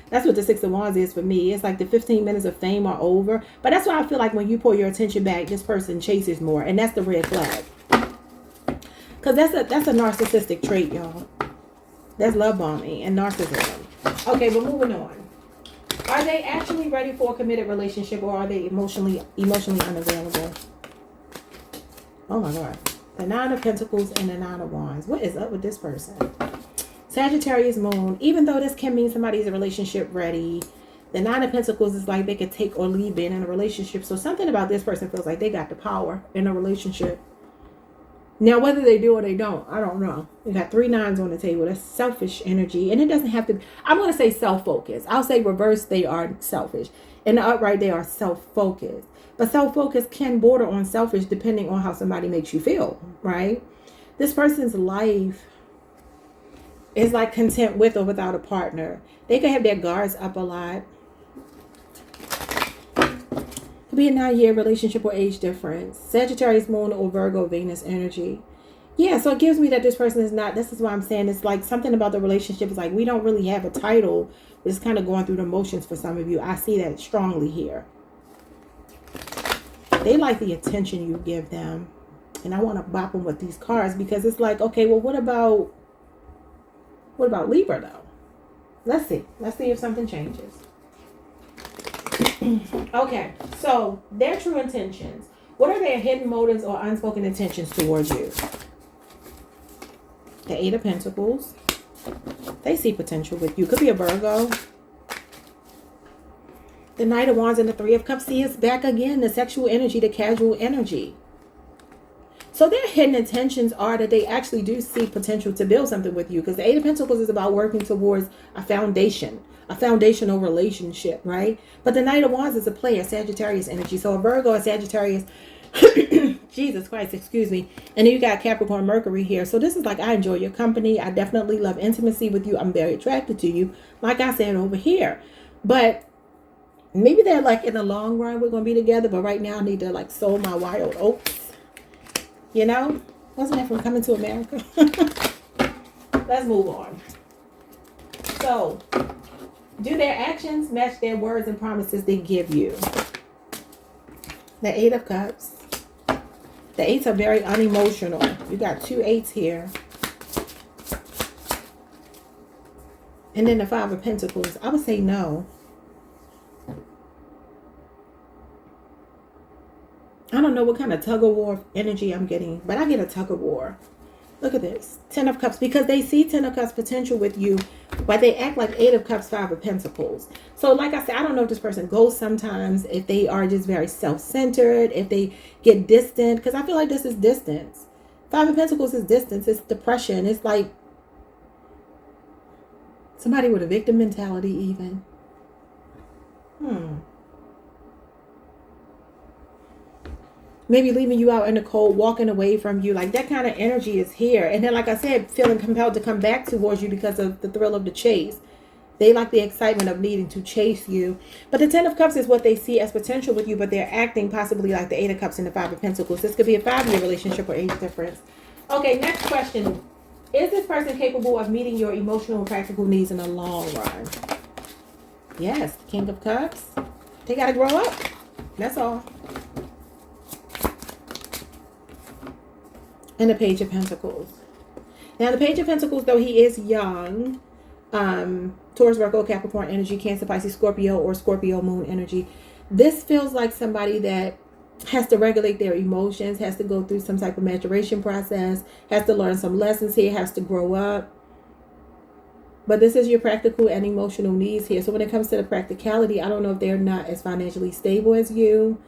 That's what the Six of Wands is for me. It's like the 15 minutes of fame are over. But that's why I feel like when you pull your attention back, this person chases more. And that's the red flag. Because that's a narcissistic trait, y'all. That's love bombing and narcissism. Okay, but moving on. Are they actually ready for a committed relationship, or are they emotionally unavailable? Oh my God. The Nine of Pentacles and the Nine of Wands. What is up with this person? Sagittarius moon. Even though this can mean somebody's a relationship ready, the Nine of Pentacles is like they could take or leave being in a relationship. So something about this person feels like they got the power in a relationship. Now, whether they do or they don't, I don't know. We got 3 nines on the table. That's selfish energy. And it doesn't have to be, I'm going to say self-focused. I'll say reverse, they are selfish. In the upright, they are self-focused. But self-focus can border on selfish depending on how somebody makes you feel, right? This person's life is like content with or without a partner. They can have their guards up a lot. Could be a 9-year relationship or age difference. Sagittarius moon or Virgo Venus energy. Yeah, so it gives me that this person is not, this is why I'm saying it's like something about the relationship is like we don't really have a title. We're just kind of going through the motions for some of you. I see that strongly here. They like the attention you give them. And I want to bop them with these cards because it's like, okay, well, what about Libra though? Let's see. Let's see if something changes. Okay, so their true intentions. What are their hidden motives or unspoken intentions towards you? The Eight of Pentacles. They see potential with you. Could be a Virgo. The Knight of Wands and the Three of Cups. See, it's back again. The sexual energy, the casual energy. So their hidden intentions are that they actually do see potential to build something with you. Because the Eight of Pentacles is about working towards a foundation. A foundational relationship, right? But the Knight of Wands is a player, Sagittarius energy. So a Virgo, a Sagittarius, Jesus Christ, excuse me. And then you got Capricorn Mercury here. So this is like, I enjoy your company. I definitely love intimacy with you. I'm very attracted to you. Like I said over here. But maybe they're like, in the long run, we're going to be together. But right now I need to like sow my wild oats. You know? Wasn't that from Coming to America? Let's move on. So, do their actions match their words and promises they give you? The Eight of Cups. The eights are very unemotional. You got 2 8s here. And then the Five of Pentacles. I would say no. I don't know what kind of tug of war energy I'm getting, but I get a tug of war. Look at this. 10 of Cups. Because they see 10 of Cups potential with you, but they act like 8 of Cups, 5 of Pentacles. So like I said, I don't know if this person goes sometimes, if they are just very self-centered, if they get distant. Because I feel like this is distance. Five of Pentacles is distance. It's depression. It's like somebody with a victim mentality even. Maybe leaving you out in the cold, walking away from you. Like that kind of energy is here. And then, like I said, feeling compelled to come back towards you because of the thrill of the chase. They like the excitement of needing to chase you. But the Ten of Cups is what they see as potential with you, but they're acting possibly like the Eight of Cups and the Five of Pentacles. This could be a 5-year relationship or age difference. Okay, next question. Is this person capable of meeting your emotional and practical needs in the long run? Yes, King of Cups. They got to grow up. That's all. And the Page of Pentacles. Now, the Page of Pentacles, though he is young, Taurus, Virgo, Capricorn energy, Cancer, Pisces, Scorpio, or Scorpio moon energy. This feels like somebody that has to regulate their emotions, has to go through some type of maturation process, has to learn some lessons here, has to grow up. But this is your practical and emotional needs here. So when it comes to the practicality, I don't know if they're not as financially stable as you.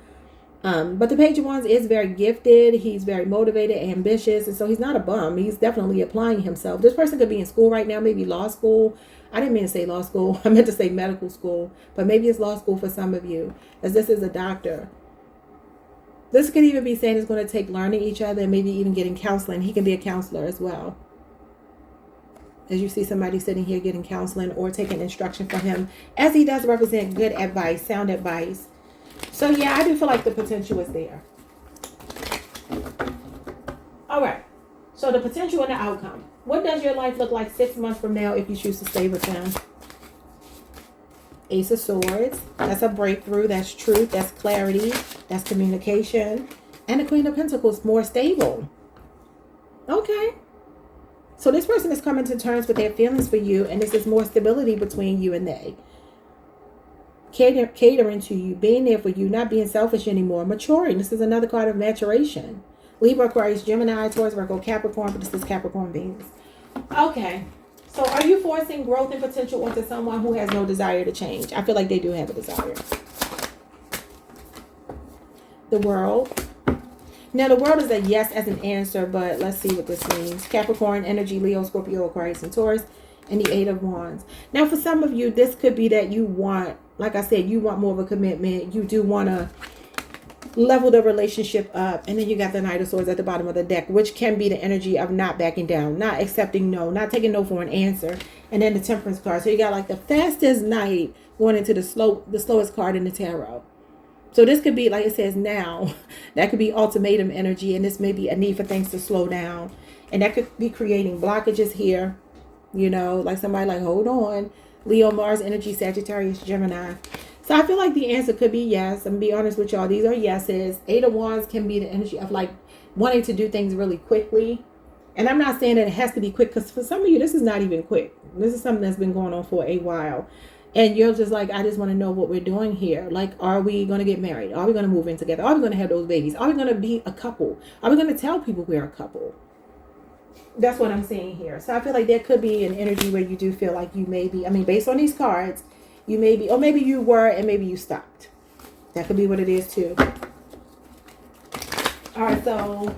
But the Page of Wands is very gifted. He's very motivated, ambitious. And so he's not a bum. He's definitely applying himself. This person could be in school right now, maybe law school. I didn't mean to say law school. I meant to say medical school. But maybe it's law school for some of you, as this is a doctor. This could even be saying it's going to take learning each other and maybe even getting counseling. He can be a counselor as well. As you see somebody sitting here getting counseling or taking instruction from him, as he does represent good advice, sound advice. So yeah, I do feel like the potential is there. All right. So the potential and the outcome. What does your life look like 6 months from now if you choose to stay with him? Ace of Swords. That's a breakthrough. That's truth. That's clarity. That's communication. And the Queen of Pentacles, more stable. Okay. So this person is coming to terms with their feelings for you, and this is more stability between you and they. Catering to you, being there for you, not being selfish anymore, maturing. This is another card of maturation. Libra, Aquarius, Gemini, Taurus, Virgo, Capricorn, but this is Capricorn Venus. Okay. So are you forcing growth and potential onto someone who has no desire to change? I feel like they do have a desire. The World. Now, the World is a yes as an answer, but let's see what this means. Capricorn, energy, Leo, Scorpio, Aquarius, and Taurus, and the Eight of Wands. Now, for some of you, this could be that you want, like I said, you want more of a commitment. You do want to level the relationship up. And then you got the Knight of Swords at the bottom of the deck, which can be the energy of not backing down, not accepting no, not taking no for an answer. And then the Temperance card. So you got like the fastest knight going into the slowest card in the tarot. So this could be, like it says now, that could be ultimatum energy. And this may be a need for things to slow down. And that could be creating blockages here. You know, like somebody like, hold on. Leo, Mars, energy, Sagittarius, Gemini. So I feel like the answer could be yes. I'm going to be honest with y'all. These are yeses. Eight of Wands can be the energy of like wanting to do things really quickly. And I'm not saying that it has to be quick, because for some of you, this is not even quick. This is something that's been going on for a while. And you're just like, I just want to know what we're doing here. Like, are we going to get married? Are we going to move in together? Are we going to have those babies? Are we going to be a couple? Are we going to tell people we're a couple? That's what I'm seeing here. So I feel like there could be an energy where you do feel like you may be, I mean, based on these cards, you may be, or maybe you were and maybe you stopped. That could be what it is too. All right, so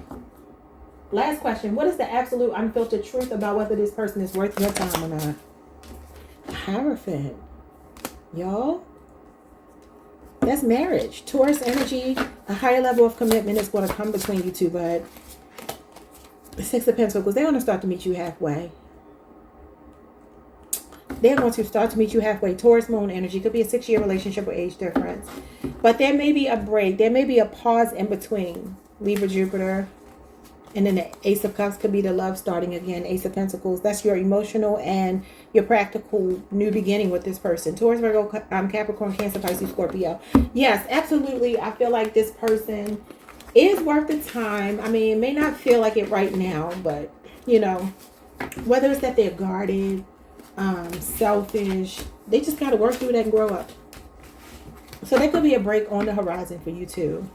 last question. What is the absolute unfiltered truth about whether this person is worth your time or not? Hierophant. Y'all, that's marriage. Taurus energy, a higher level of commitment is going to come between you two, but the Six of Pentacles, they're going to start to meet you halfway. They're going to start to meet you halfway. Taurus moon energy could be a 6-year relationship or age difference. But there may be a break. There may be a pause in between. Libra, Jupiter. And then the Ace of Cups could be the love starting again. Ace of Pentacles. That's your emotional and your practical new beginning with this person. Taurus, Virgo, Capricorn, Cancer, Pisces, Scorpio. Yes, absolutely. I feel like this person is worth the time. I mean, it may not feel like it right now, but, you know, whether it's that they're guarded, selfish, they just got to work through that and grow up. So there could be a break on the horizon for you too.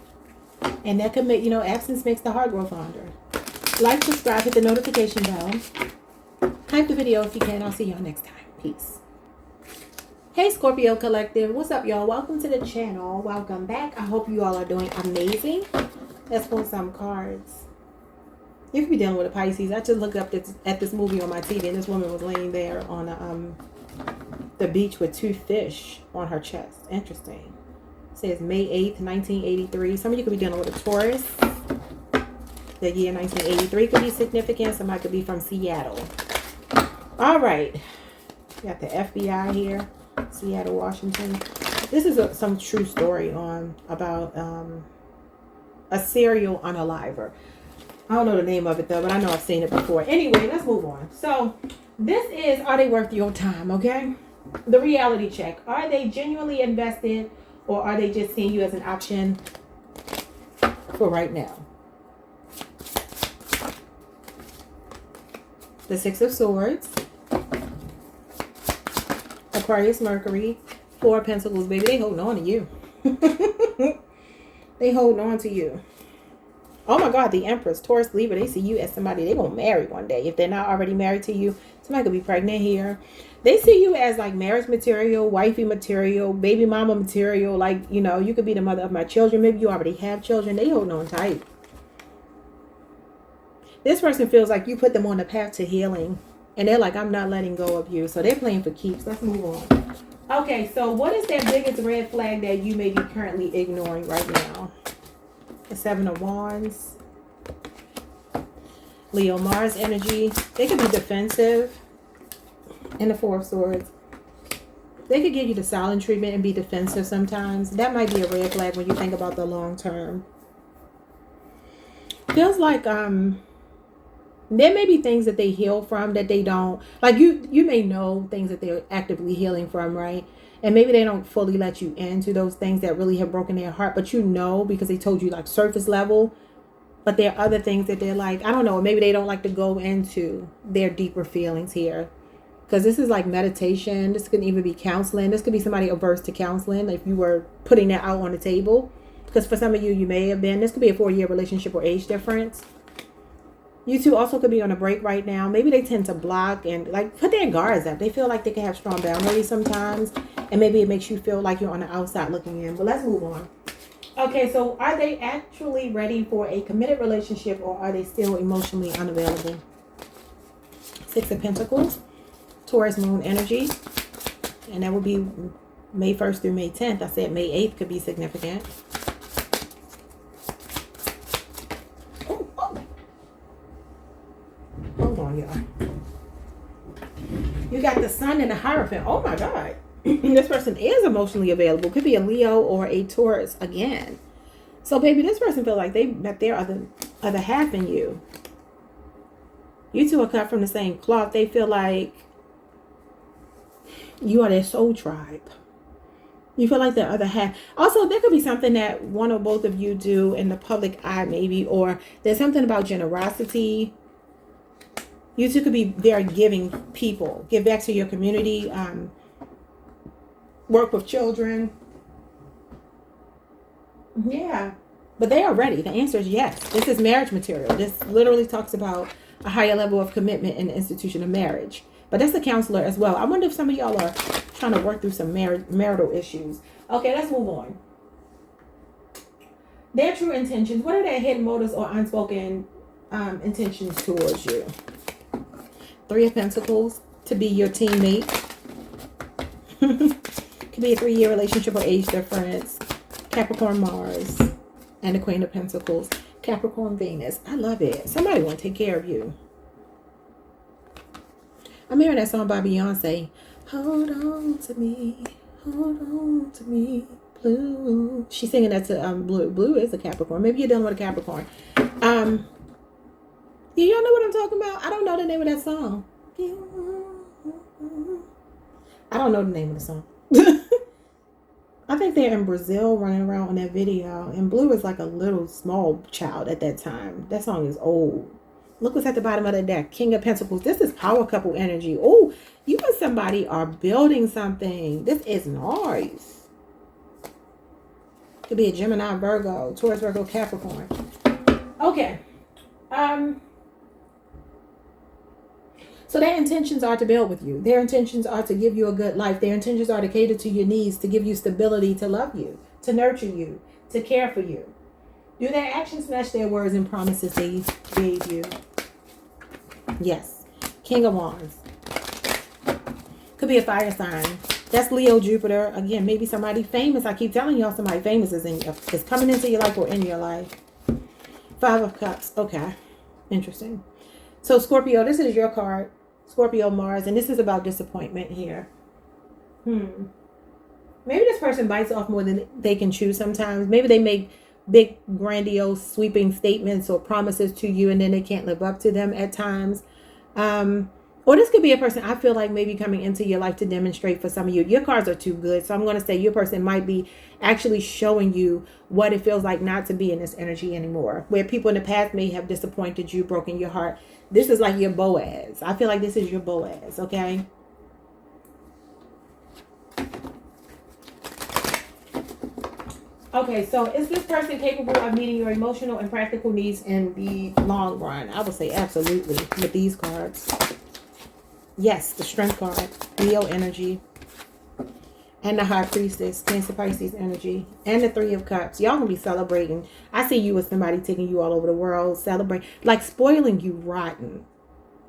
And that could make, you know, absence makes the heart grow fonder. Like, subscribe, hit the notification bell. Hype the video if you can. I'll see y'all next time. Peace. Hey, Scorpio Collective. What's up, y'all? Welcome to the channel. Welcome back. I hope you all are doing amazing. Let's pull some cards. You could be dealing with a Pisces. I just looked up at this movie on my TV, and this woman was laying there on the beach with 2 fish on her chest. Interesting. It says May 8th, 1983. Some of you could be dealing with a Taurus. The year 1983 could be significant. Somebody could be from Seattle. All right. Got the FBI here. Seattle, Washington. This is some true story about a serial unaliver. I don't know the name of it though, but I know I've seen it before. Anyway, let's move on. So this is, are they worth your time? Okay. The reality check. Are they genuinely invested, or are they just seeing you as an option for right now? The 6 of Swords. Aquarius, Mercury. 4 of Pentacles, baby. They holding on to you. They holding on to you. Oh my God, the Empress, Taurus, Libra, they see you as somebody they're going to marry one day. If they're not already married to you, somebody could be pregnant here. They see you as like marriage material, wifey material, baby mama material. Like, you know, you could be the mother of my children. Maybe you already have children. They holding on tight. This person feels like you put them on the path to healing. And they're like, I'm not letting go of you. So they're playing for keeps. Let's move on. Okay, so what is their biggest red flag that you may be currently ignoring right now? The 7 of Wands. Leo, Mars energy. They could be defensive. And the 4 of Swords. They could give you the silent treatment and be defensive sometimes. That might be a red flag when you think about the long term. Feels like there may be things that they heal from that they don't. Like you may know things that they're actively healing from, right? And maybe they don't fully let you into those things that really have broken their heart. But you know, because they told you like surface level. But there are other things that they're like, I don't know, maybe they don't like to go into their deeper feelings here. Because this is like meditation. This could even be counseling. This could be somebody averse to counseling if you were putting that out on the table. Because for some of you, you may have been. This could be a 4-year relationship or age difference. You two also could be on a break right now. Maybe they tend to block and like put their guards up. They feel like they can have strong boundaries sometimes. And maybe it makes you feel like you're on the outside looking in. But let's move on. Okay, so are they actually ready for a committed relationship, or are they still emotionally unavailable? 6 of Pentacles. Taurus moon energy. And that will be May 1st through May 10th. I said May 8th could be significant. Hold on, y'all. You got the Sun and the Hierophant. Oh my God. This person is emotionally available. Could be a Leo or a Taurus again. So baby, this person feels like they met their other half in you. You two are cut from the same cloth. They feel like you are their soul tribe. You feel like their other half. Also, there could be something that one or both of you do in the public eye maybe, or there's something about generosity. You two could be very giving people. Give back to your community. Work with children. Yeah. But they are ready. The answer is yes. This is marriage material. This literally talks about a higher level of commitment in the institution of marriage. But that's a counselor as well. I wonder if some of y'all are trying to work through some marital issues. Okay, let's move on. Their true intentions. What are their hidden motives or unspoken intentions towards you? 3 of Pentacles. To be your teammate. Could be a 3-year relationship or age difference. Capricorn Mars. And the Queen of Pentacles. Capricorn Venus. I love it. Somebody want to take care of you. I'm hearing that song by Beyonce. Hold on to me. Hold on to me. Blue. She's singing that to Blue. Blue is a Capricorn. Maybe you're dealing with a Capricorn. Y'all know what I'm talking about? I don't know the name of that song. I don't know the name of the song. I think they're in Brazil running around on that video. And Blue is like a little small child at that time. That song is old. Look what's at the bottom of the deck. King of Pentacles. This is power couple energy. Oh, you and somebody are building something. This is nice. Could be a Gemini, Virgo, Taurus, Virgo, Capricorn. Okay. So their intentions are to build with you. Their intentions are to give you a good life. Their intentions are to cater to your needs, to give you stability, to love you, to nurture you, to care for you. Do their actions match their words and promises they gave you? Yes. King of Wands. Could be a fire sign. That's Leo, Jupiter. Again, maybe somebody famous. I keep telling y'all somebody famous is coming into your life or in your life. 5 of Cups. Okay. Interesting. So, Scorpio, this is your card. Scorpio, Mars. And this is about disappointment here. Maybe this person bites off more than they can chew sometimes. Maybe they make big, grandiose, sweeping statements or promises to you and then they can't live up to them at times. Or this could be a person I feel like maybe coming into your life to demonstrate for some of you. Your cards are too good. So I'm going to say your person might be actually showing you what it feels like not to be in this energy anymore. Where people in the past may have disappointed you, broken your heart. This is like your Boaz. I feel like this is your Boaz, okay? Okay, so is this person capable of meeting your emotional and practical needs in the long run? I would say absolutely with these cards. Yes, the Strength card, Leo energy, and the High Priestess, Cancer, Pisces energy, and the 3 of Cups. Y'all gonna be celebrating. I see you with somebody taking you all over the world, celebrate, like spoiling you rotten.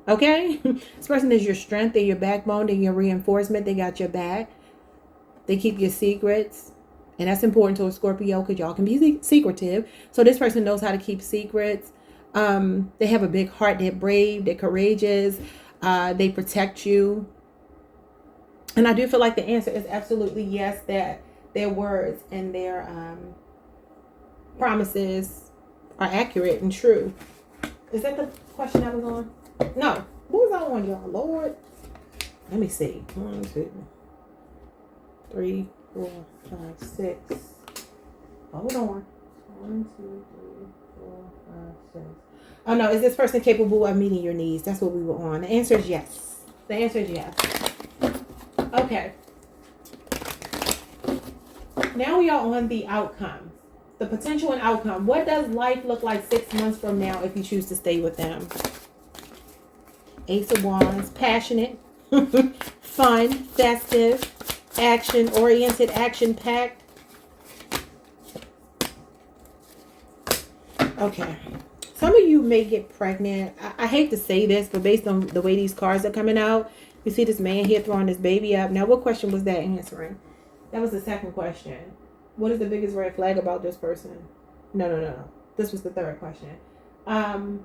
Okay? This person is your strength, they're your backbone, they're your reinforcement, they got your back. They keep your secrets. And that's important to a Scorpio because y'all can be secretive. So this person knows how to keep secrets. They have a big heart. They're brave. They're courageous. They protect you. And I do feel like the answer is absolutely yes, that their words and their promises are accurate and true. Is that the question I was on? No. What was I on, y'all? Lord. Let me see. 1, 2, 3, 4, 5, 6. Hold on. 1, 2, 3, 4, 5, 6. Oh no, is this person capable of meeting your needs? That's what we were on. The answer is yes. The answer is yes. Okay. Now we are on the outcome. The potential and outcome. What does life look like 6 months from now if you choose to stay with them? Ace of Wands. Passionate. Fun. Festive. Action-oriented, action-packed. Okay. Some of you may get pregnant. I hate to say this, but based on the way these cards are coming out, you see this man here throwing this baby up. Now, what question was that answering? That was the second question. What is the biggest red flag about this person? No. This was the third question. Are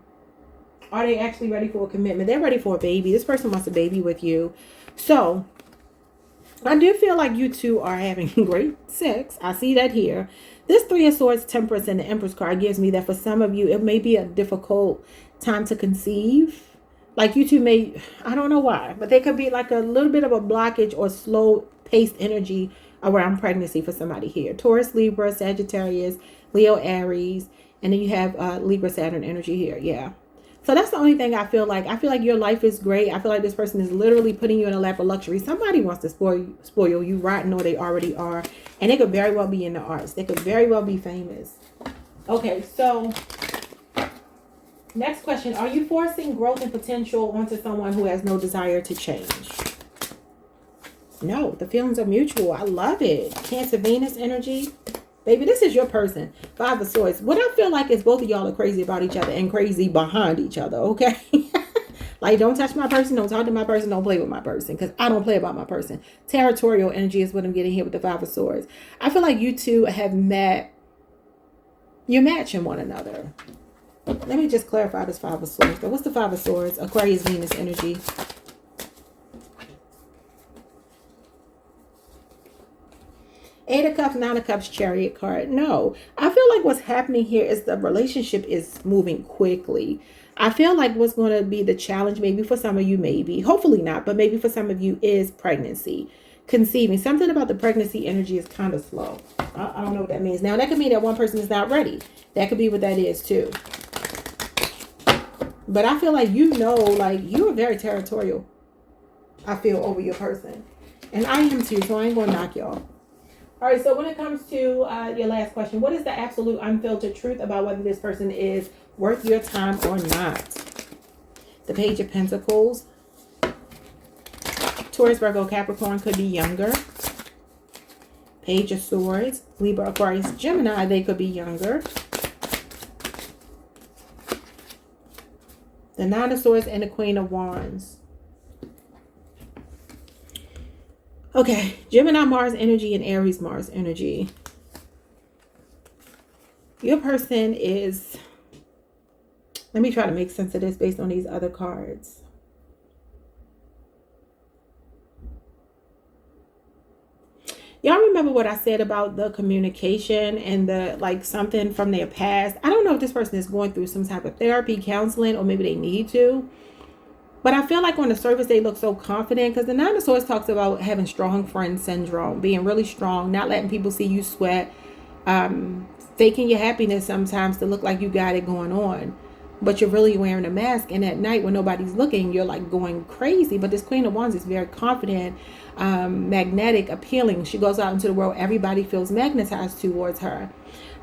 they actually ready for a commitment? They're ready for a baby. This person wants a baby with you. So, I do feel like you two are having great sex. I see that here. This 3 of Swords, Temperance, and the Empress card gives me that for some of you, it may be a difficult time to conceive. Like you two may, I don't know why, but there could be like a little bit of a blockage or slow-paced energy around pregnancy for somebody here. Taurus, Libra, Sagittarius, Leo, Aries, and then you have Libra, Saturn energy here. Yeah. So that's the only thing I feel like. I feel like your life is great. I feel like this person is literally putting you in a lap of luxury. Somebody wants to spoil you rotten, or they already are. And they could very well be in the arts. They could very well be famous. Okay, so next question. Are you forcing growth and potential onto someone who has no desire to change? No, the feelings are mutual. I love it. Cancer, Venus energy. Baby, this is your person. 5 of Swords. What I feel like is both of y'all are crazy about each other and crazy behind each other, okay? Like, don't touch my person. Don't talk to my person. Don't play with my person. Because I don't play about my person. Territorial energy is what I'm getting here with the 5 of Swords. I feel like you two have met. You're matching one another. Let me just clarify this 5 of Swords. What's the 5 of Swords? Aquarius, Venus energy. Eight of Cups, 9 of Cups, Chariot card. No, I feel like what's happening here is the relationship is moving quickly. I feel like what's going to be the challenge, maybe for some of you, maybe, hopefully not, but maybe for some of you, is pregnancy, conceiving. Something about the pregnancy energy is kind of slow. I don't know what that means. Now, that could mean that one person is not ready. That could be what that is too. But I feel like like you are very territorial, I feel, over your person. And I am too, so I ain't going to knock y'all. All right, so when it comes to your last question, what is the absolute unfiltered truth about whether this person is worth your time or not? The Page of Pentacles. Taurus, Virgo, Capricorn could be younger. Page of Swords. Libra, Aquarius, Gemini, they could be younger. The Nine of Swords and the Queen of Wands. Okay, Gemini Mars energy and Aries Mars energy. Your person is, let me try to make sense of this based on these other cards. Y'all remember what I said about the communication and the, like, something from their past? I don't know if this person is going through some type of therapy, counseling, or maybe they need to. But I feel like on the surface, they look so confident, because the Nine of Swords talks about having strong friend syndrome, being really strong, not letting people see you sweat, faking your happiness sometimes to look like you got it going on, but you're really wearing a mask. And at night when nobody's looking, you're like going crazy. But this Queen of Wands is very confident, magnetic, appealing. She goes out into the world. Everybody feels magnetized towards her.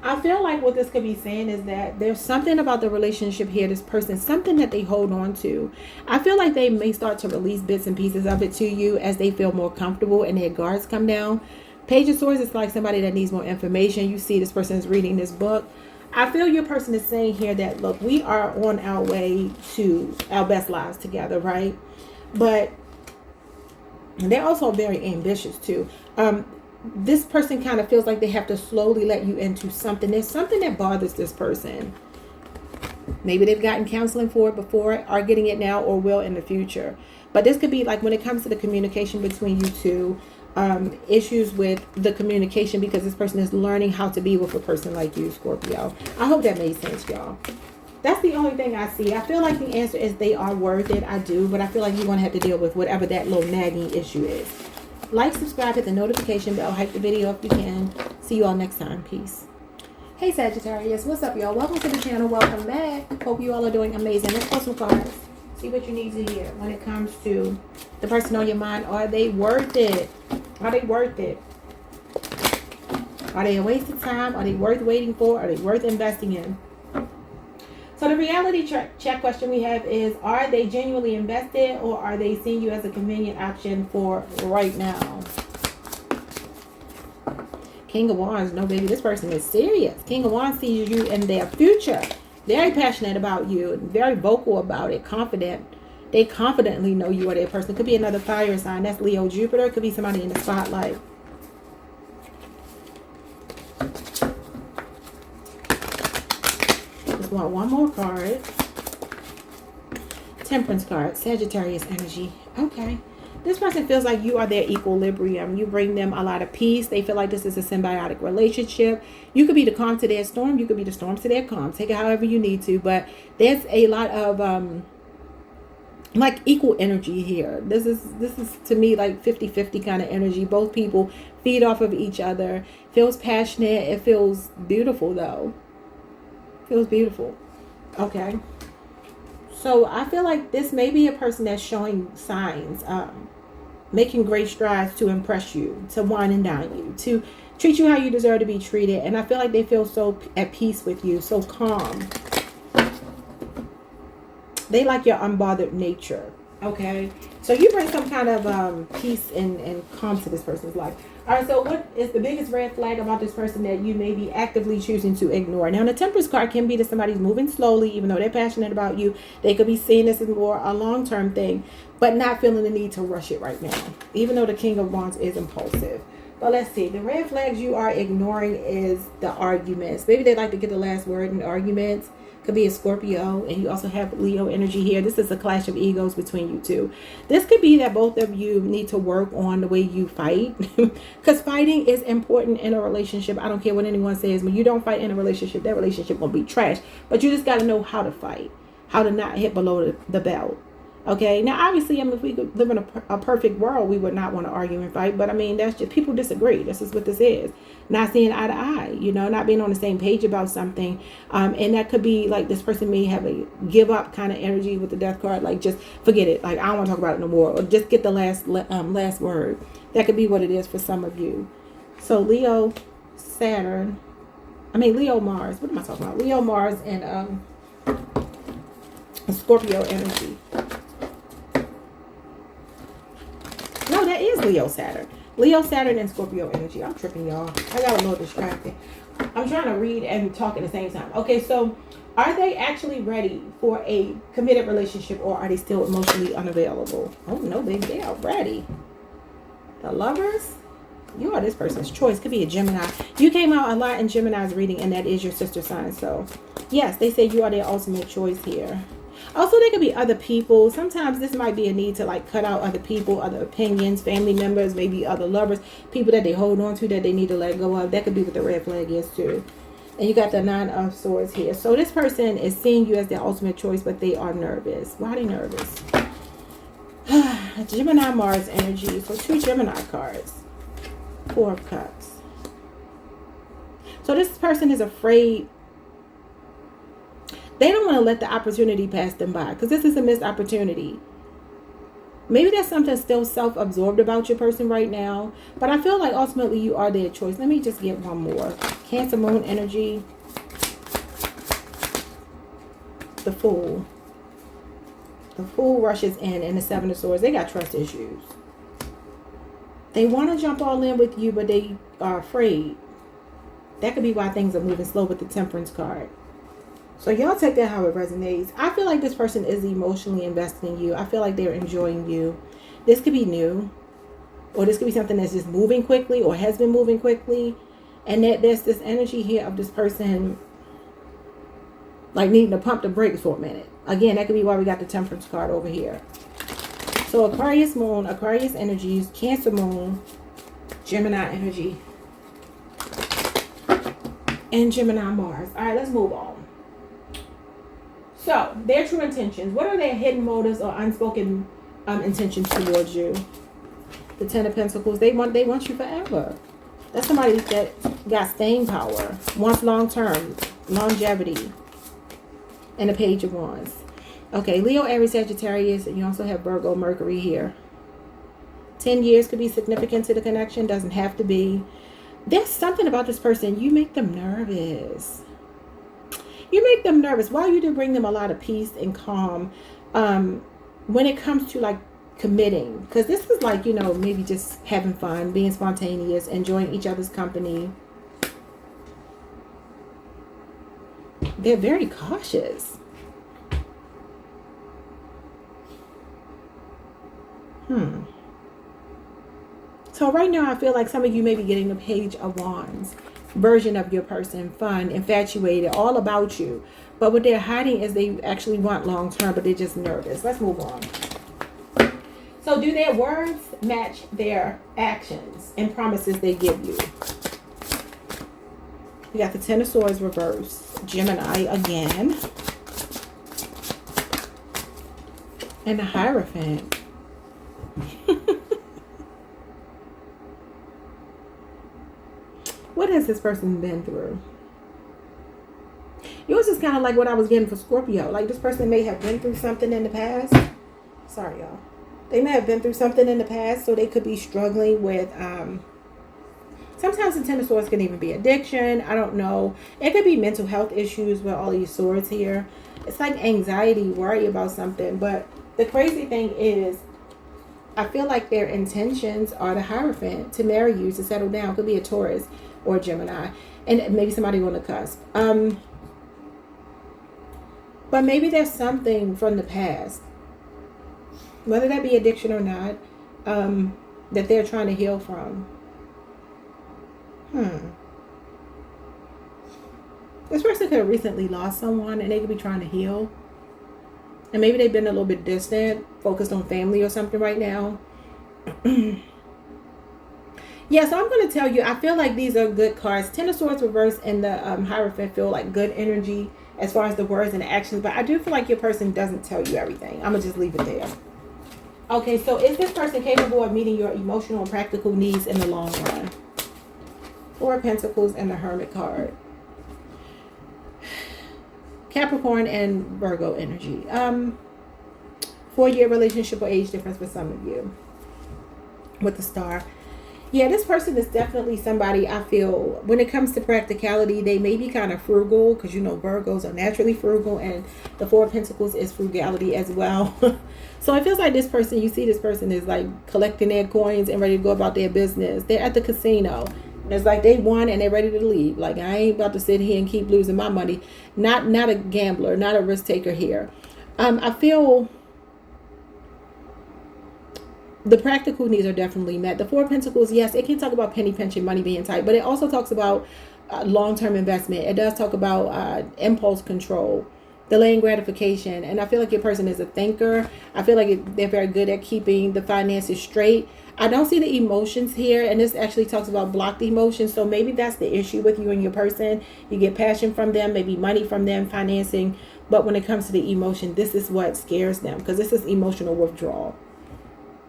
I feel like what this could be saying is that there's something about the relationship here, this person, something that they hold on to. I feel like they may start to release bits and pieces of it to you as they feel more comfortable and their guards come down. Page of Swords is like somebody that needs more information. You see this person is reading this book. I feel your person is saying here that, look, we are on our way to our best lives together, right? But they're also very ambitious too. This person kind of feels like they have to slowly let you into something. There's something that bothers this person. Maybe they've gotten counseling for it before, are getting it now, or will in the future. But this could be like when it comes to the communication between you two, issues with the communication, because this person is learning how to be with a person like you, Scorpio. I hope that made sense, y'all. That's the only thing I see. I feel like the answer is they are worth it. I do. But I feel like you're going to have to deal with whatever that little nagging issue is. Like, subscribe, hit the notification bell, hype the video if you can. See you all next time. Peace. Hey Sagittarius, what's up, y'all? Welcome to the channel. Welcome back. Hope you all are doing amazing. Let's pull some cards. See what you need to hear when it comes to the person on your mind. Are they worth it? Are they worth it? Are they a waste of time? Are they worth waiting for? Are they worth investing in? So the reality check question we have is, are they genuinely invested, or are they seeing you as a convenient option for right now? King of Wands, no baby, this person is serious. King of Wands sees you in their future. Very passionate about you, very vocal about it, confident. They confidently know you are their person. Could be another fire sign. That's Leo, Jupiter. Could be somebody in the spotlight. Just want one more card. Temperance card, Sagittarius energy. Okay. This person feels like you are their equilibrium. You bring them a lot of peace. They feel like this is a symbiotic relationship. You could be the calm to their storm. You could be the storm to their calm. Take it however you need to. But there's a lot of like equal energy here. This is to me like 50-50 kind of energy. Both people feed off of each other. Feels passionate. It feels beautiful though. Feels beautiful. Okay. So I feel like this may be a person that's showing signs, making great strides to impress you, to wine and dine you, to treat you how you deserve to be treated. And I feel like they feel so at peace with you, so calm. They like your unbothered nature. Okay. So you bring some kind of peace and calm to this person's life. All right, so what is the biggest red flag about this person that you may be actively choosing to ignore? Now, the Temperance card can be that somebody's moving slowly, even though they're passionate about you. They could be seeing this as more a long-term thing, but not feeling the need to rush it right now, even though the King of Wands is impulsive. But let's see. The red flags you are ignoring is the arguments. Maybe they like to get the last word in arguments. Could be a Scorpio, and you also have Leo energy here. This is a clash of egos between you two. This could be that both of you need to work on the way you fight, because fighting is important in a relationship. I don't care what anyone says. When you don't fight in a relationship, that relationship will be trash. But you just got to know how to fight, how to not hit below the belt. Okay, now obviously, I mean, if we could live in a perfect world, we would not want to argue and fight. But I mean, that's just, people disagree. This is what this is. Not seeing eye to eye, you know, not being on the same page about something. And that could be like this person may have a give up kind of energy with the Death card. Like, just forget it. Like, I don't want to talk about it no more. Or just get the last word. That could be what it is for some of you. So Leo, Saturn. I mean, Leo, Mars. What am I talking about? Leo, Mars, and Scorpio energy. No, that is Leo, Saturn. Leo, Saturn, and Scorpio energy. I'm tripping, y'all. I got a little distracted. I'm trying to read and talk at the same time. Okay, so Are they actually ready for a committed relationship, or are they still emotionally unavailable? Oh no, baby, they are ready. The Lovers, you are this person's choice. Could be a Gemini. You came out a lot in Gemini's reading, and that is your sister sign. So yes, they say you are their ultimate choice here. Also, there could be other people. Sometimes this might be a need to like cut out other people, other opinions, family members, maybe other lovers, people that they hold on to that they need to let go of. That could be what the red flag is too. And you got the 9 of Swords here. So this person is seeing you as their ultimate choice, but they are nervous. Why are they nervous? Gemini Mars energy. So 2 Gemini cards. 4 of Cups. So this person is afraid. They don't want to let the opportunity pass them by, because this is a missed opportunity. Maybe there's something still self-absorbed about your person right now, but I feel like ultimately you are their choice. Let me just get one more. Cancer Moon energy. The Fool. The Fool rushes in, and the 7 of Swords. They got trust issues. They want to jump all in with you, but they are afraid. That could be why things are moving slow with the Temperance card. So y'all take that how it resonates. I feel like this person is emotionally invested in you. I feel like they're enjoying you. This could be new, or this could be something that's just moving quickly or has been moving quickly. And that there's this energy here of this person like needing to pump the brakes for a minute. Again, that could be why we got the Temperance card over here. So Aquarius Moon, Aquarius energies, Cancer Moon, Gemini energy, and Gemini Mars. All right, let's move on. So, their true intentions. What are their hidden motives or unspoken intentions towards you? The 10 of Pentacles. They want you forever. That's somebody that got staying power, wants long-term, longevity, and the Page of Wands. Okay, Leo, Aries, Sagittarius, and you also have Virgo, Mercury here. 10 years could be significant to the connection. Doesn't have to be. There's something about this person. You make them nervous. You make them nervous. While you do bring them a lot of peace and calm, when it comes to like committing, because this is like, you know, maybe just having fun, being spontaneous, enjoying each other's company. They're very cautious. So right now I feel like some of you may be getting the Page of Wands version of your person, fun, infatuated, all about you. But what they're hiding is they actually want long term, but they're just nervous. Let's move on. So do their words match their actions and promises they give you? We got the 10 of Swords reverse, Gemini again, and the Hierophant. What has this person been through? Yours is kind of like what I was getting for Scorpio. Like this person may have been through something in the past. Sorry, y'all. They may have been through something in the past, so they could be struggling with, sometimes the 10 of Swords can even be addiction. I don't know. It could be mental health issues with all these swords here. It's like anxiety, worry about something. But the crazy thing is, I feel like their intentions are the Hierophant, to marry you, to settle down. Could be a Taurus or a Gemini, and maybe somebody on the cusp. But maybe there's something from the past, whether that be addiction or not, that they're trying to heal from. This person could have recently lost someone, and they could be trying to heal. And maybe they've been a little bit distant, focused on family or something right now. Yeah, so I'm going to tell you, I feel like these are good cards. 10 of Swords reverse and the Hierophant feel like good energy as far as the words and the actions. But I do feel like your person doesn't tell you everything. I'm going to just leave it there. Okay, so is this person capable of meeting your emotional and practical needs in the long run? 4 of Pentacles and the Hermit card. Capricorn and Virgo energy. 4-year relationship or age difference for some of you. With the Star. Yeah, this person is definitely somebody I feel, when it comes to practicality, they may be kind of frugal, because you know Virgos are naturally frugal, and the 4 of Pentacles is frugality as well. So it feels like this person, you see this person is like collecting their coins and ready to go about their business. They're at the casino. It's like they won and they're ready to leave. Like, I ain't about to sit here and keep losing my money. Not a gambler, not a risk taker here. I feel the practical needs are definitely met. The Four of Pentacles, yes, it can talk about penny pinching, money being tight, but it also talks about long-term investment. It does talk about impulse control, delaying gratification. And I feel like your person is a thinker. I feel like they're very good at keeping the finances straight. I don't see the emotions here, and this actually talks about blocked emotions. So maybe that's the issue with you and your person. You get passion from them, maybe money from them, financing. But when it comes to the emotion, this is what scares them, because this is emotional withdrawal.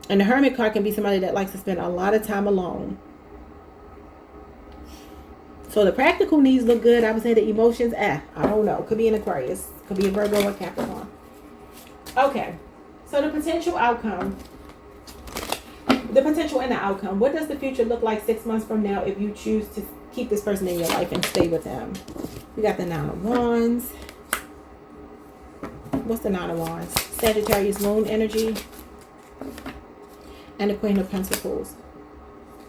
And the Hermit card can be somebody that likes to spend a lot of time alone. So the practical needs look good. I would say the emotions, I don't know. Could be an Aquarius. Could be a Virgo or Capricorn. Okay. So the potential outcome. The potential and the outcome. What does the future look like 6 months from now if you choose to keep this person in your life and stay with them? We got the Nine of Wands. What's the Nine of Wands? Sagittarius moon energy. And the Queen of Pentacles.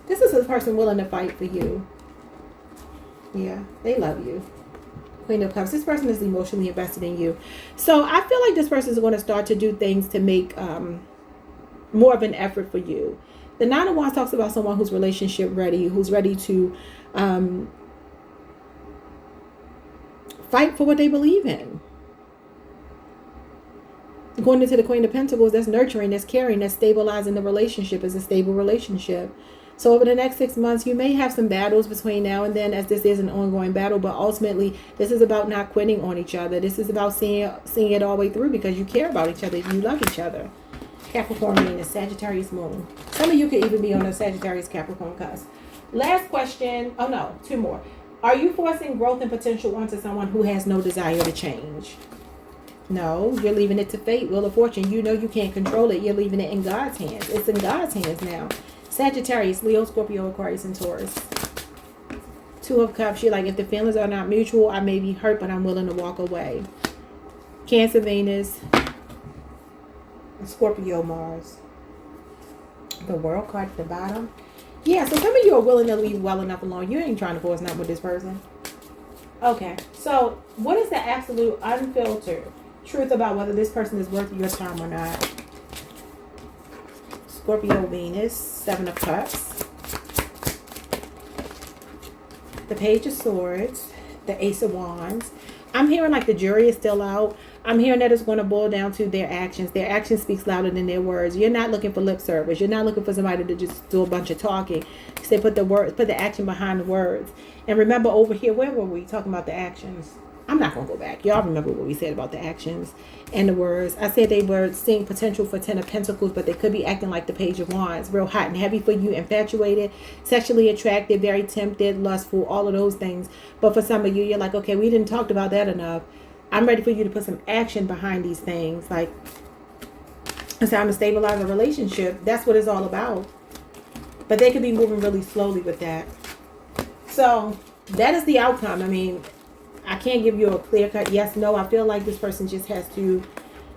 This is a person willing to fight for you. Yeah, they love you. Queen of Cups. This person is emotionally invested in you. So I feel like this person is going to start to do things to make more of an effort for you. The Nine of Wands talks about someone who's relationship ready, who's ready to fight for what they believe in. Going into the Queen of Pentacles, that's nurturing, that's caring, that's stabilizing the relationship, is a stable relationship. So over the next 6 months, you may have some battles between now and then, as this is an ongoing battle, but ultimately this is about not quitting on each other. This is about seeing it all the way through, because you care about each other, you love each other. Capricorn Venus, Sagittarius moon. Some of you could even be on a Sagittarius Capricorn cusp. Last question. Oh no, two more. Are you forcing growth and potential onto someone who has no desire to change? No, you're leaving it to fate, wheel of fortune. You know you can't control it. You're leaving it in God's hands. It's in God's hands now. Sagittarius, Leo, Scorpio, Aquarius, and Taurus. Two of Cups. You're like, if the feelings are not mutual, I may be hurt, but I'm willing to walk away. Cancer, Venus, Scorpio, Mars. The World card at the bottom. Yeah, so some of you are willing to leave well enough alone. You ain't trying to force nothing with this person. Okay, so what is the absolute unfiltered truth about whether this person is worth your time or not? Scorpio, Venus, Seven of Cups. The Page of Swords. The Ace of Wands. I'm hearing like the jury is still out. I'm hearing that it's going to boil down to their actions. Their action speaks louder than their words. You're not looking for lip service. You're not looking for somebody to just do a bunch of talking. Say put the action behind the words. And remember over here, where were we talking about the actions? I'm not going to go back. Y'all remember what we said about the actions and the words. I said they were seeing potential for Ten of Pentacles, but they could be acting like the Page of Wands. Real hot and heavy for you, infatuated, sexually attracted, very tempted, lustful, all of those things. But for some of you, you're like, okay, we didn't talk about that enough. I'm ready for you to put some action behind these things. Like, it's time to stabilize a relationship. That's what it's all about. But they could be moving really slowly with that. So that is the outcome. I mean, I can't give you a clear cut yes, no. I feel like this person just has to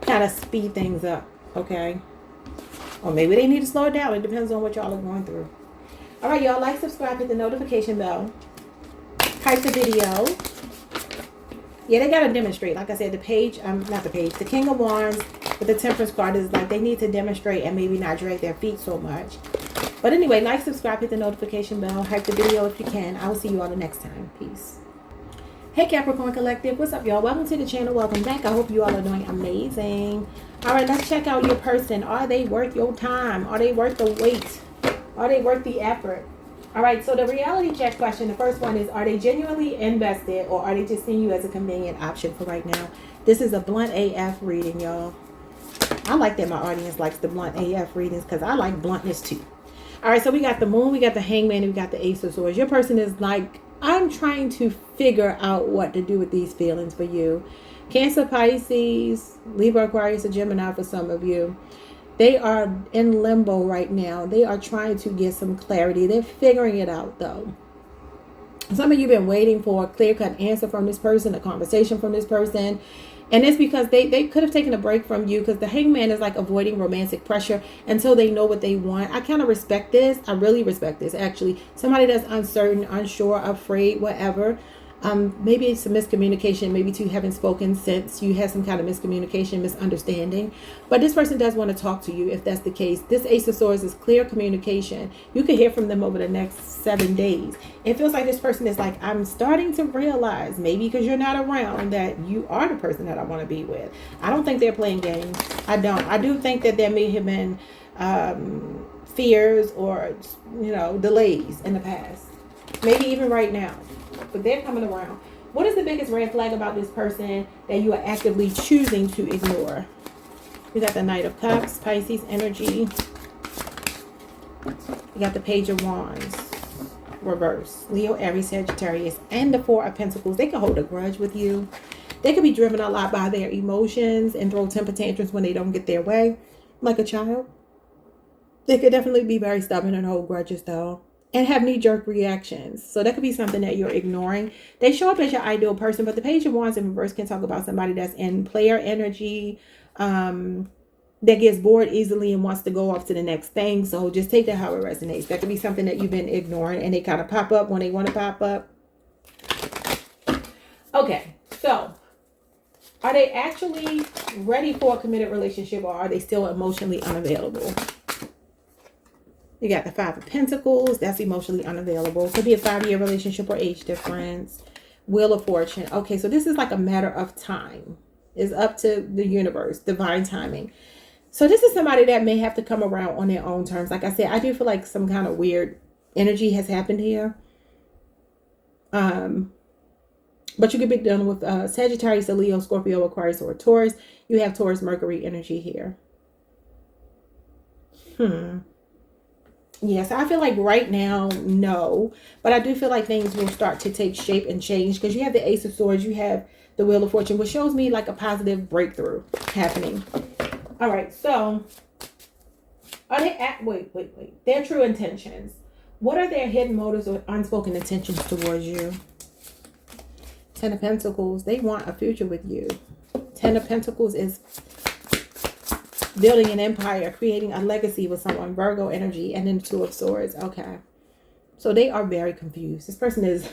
kind of speed things up. Okay. Or maybe they need to slow it down. It depends on what y'all are going through. All right, y'all. Like, subscribe, hit the notification bell. Type the video. Yeah, they got to demonstrate. Like I said, the King of Wands with the Temperance card is like they need to demonstrate and maybe not drag their feet so much. But anyway, like, subscribe, hit the notification bell, hype the video if you can. I will see you all the next time. Peace. Hey, Capricorn Collective. What's up, y'all? Welcome to the channel. Welcome back. I hope you all are doing amazing. All right, let's check out your person. Are they worth your time? Are they worth the wait? Are they worth the effort? All right, so the reality check question, the first one is, are they genuinely invested, or are they just seeing you as a convenient option for right now? This is a blunt AF reading, y'all. I like that my audience likes the blunt AF readings, because I like bluntness too. All right, so we got the Moon, we got the Hangman, and we got the Ace of Swords. Your person is like, I'm trying to figure out what to do with these feelings for you. Cancer, Pisces, Libra, Aquarius, or Gemini for some of you. They are in limbo right now. They are trying to get some clarity. They're figuring it out, though. Some of you been waiting for a clear-cut answer from this person, a conversation from this person. And it's because they could have taken a break from you, because the hangman is like avoiding romantic pressure until they know what they want. I kind of respect this. I really respect this, actually. Somebody that's uncertain, unsure, afraid, whatever. Maybe it's some miscommunication. Maybe two haven't spoken since you had some kind of miscommunication, misunderstanding. But this person does want to talk to you if that's the case. This Ace of Swords is clear communication. You can hear from them over the next 7 days. It feels like this person is like, I'm starting to realize, maybe because you're not around, that you are the person that I want to be with. I don't think they're playing games. I don't. I do think that there may have been fears or, delays in the past. Maybe even right now. But they're coming around. What is the biggest red flag about this person that you are actively choosing to ignore? We got the Knight of Cups, Pisces energy. We got the Page of Wands, reverse. Leo, Aries, Sagittarius, and the Four of Pentacles. They can hold a grudge with you. They can be driven a lot by their emotions and throw temper tantrums when they don't get their way, like a child. They could definitely be very stubborn and hold grudges, though. And have knee-jerk reactions. So that could be something that you're ignoring. They show up as your ideal person, but the Page of Wands in reverse can talk about somebody that's in player energy, that gets bored easily and wants to go off to the next thing. So just take that how it resonates. That could be something that you've been ignoring, and they kind of pop up when they want to pop up. Okay, so are they actually ready for a committed relationship, or are they still emotionally unavailable? You got the Five of Pentacles. That's emotionally unavailable. Could be a 5-year relationship or age difference. Wheel of Fortune. Okay, so this is like a matter of time. It's up to the universe, divine timing. So this is somebody that may have to come around on their own terms. Like I said, I do feel like some kind of weird energy has happened here. But you could be dealing with Sagittarius, a Leo, Scorpio, Aquarius, or Taurus. You have Taurus, Mercury energy here. Yes, I feel like right now, no. But I do feel like things will start to take shape and change, because you have the Ace of Swords, you have the Wheel of Fortune, which shows me like a positive breakthrough happening. All right, so are they at, wait. Their true intentions. What are their hidden motives or unspoken intentions towards you? Ten of Pentacles, they want a future with you. Ten of Pentacles is building an empire, creating a legacy with someone, Virgo energy, and then the Two of Swords. Okay. So they are very confused. This person is,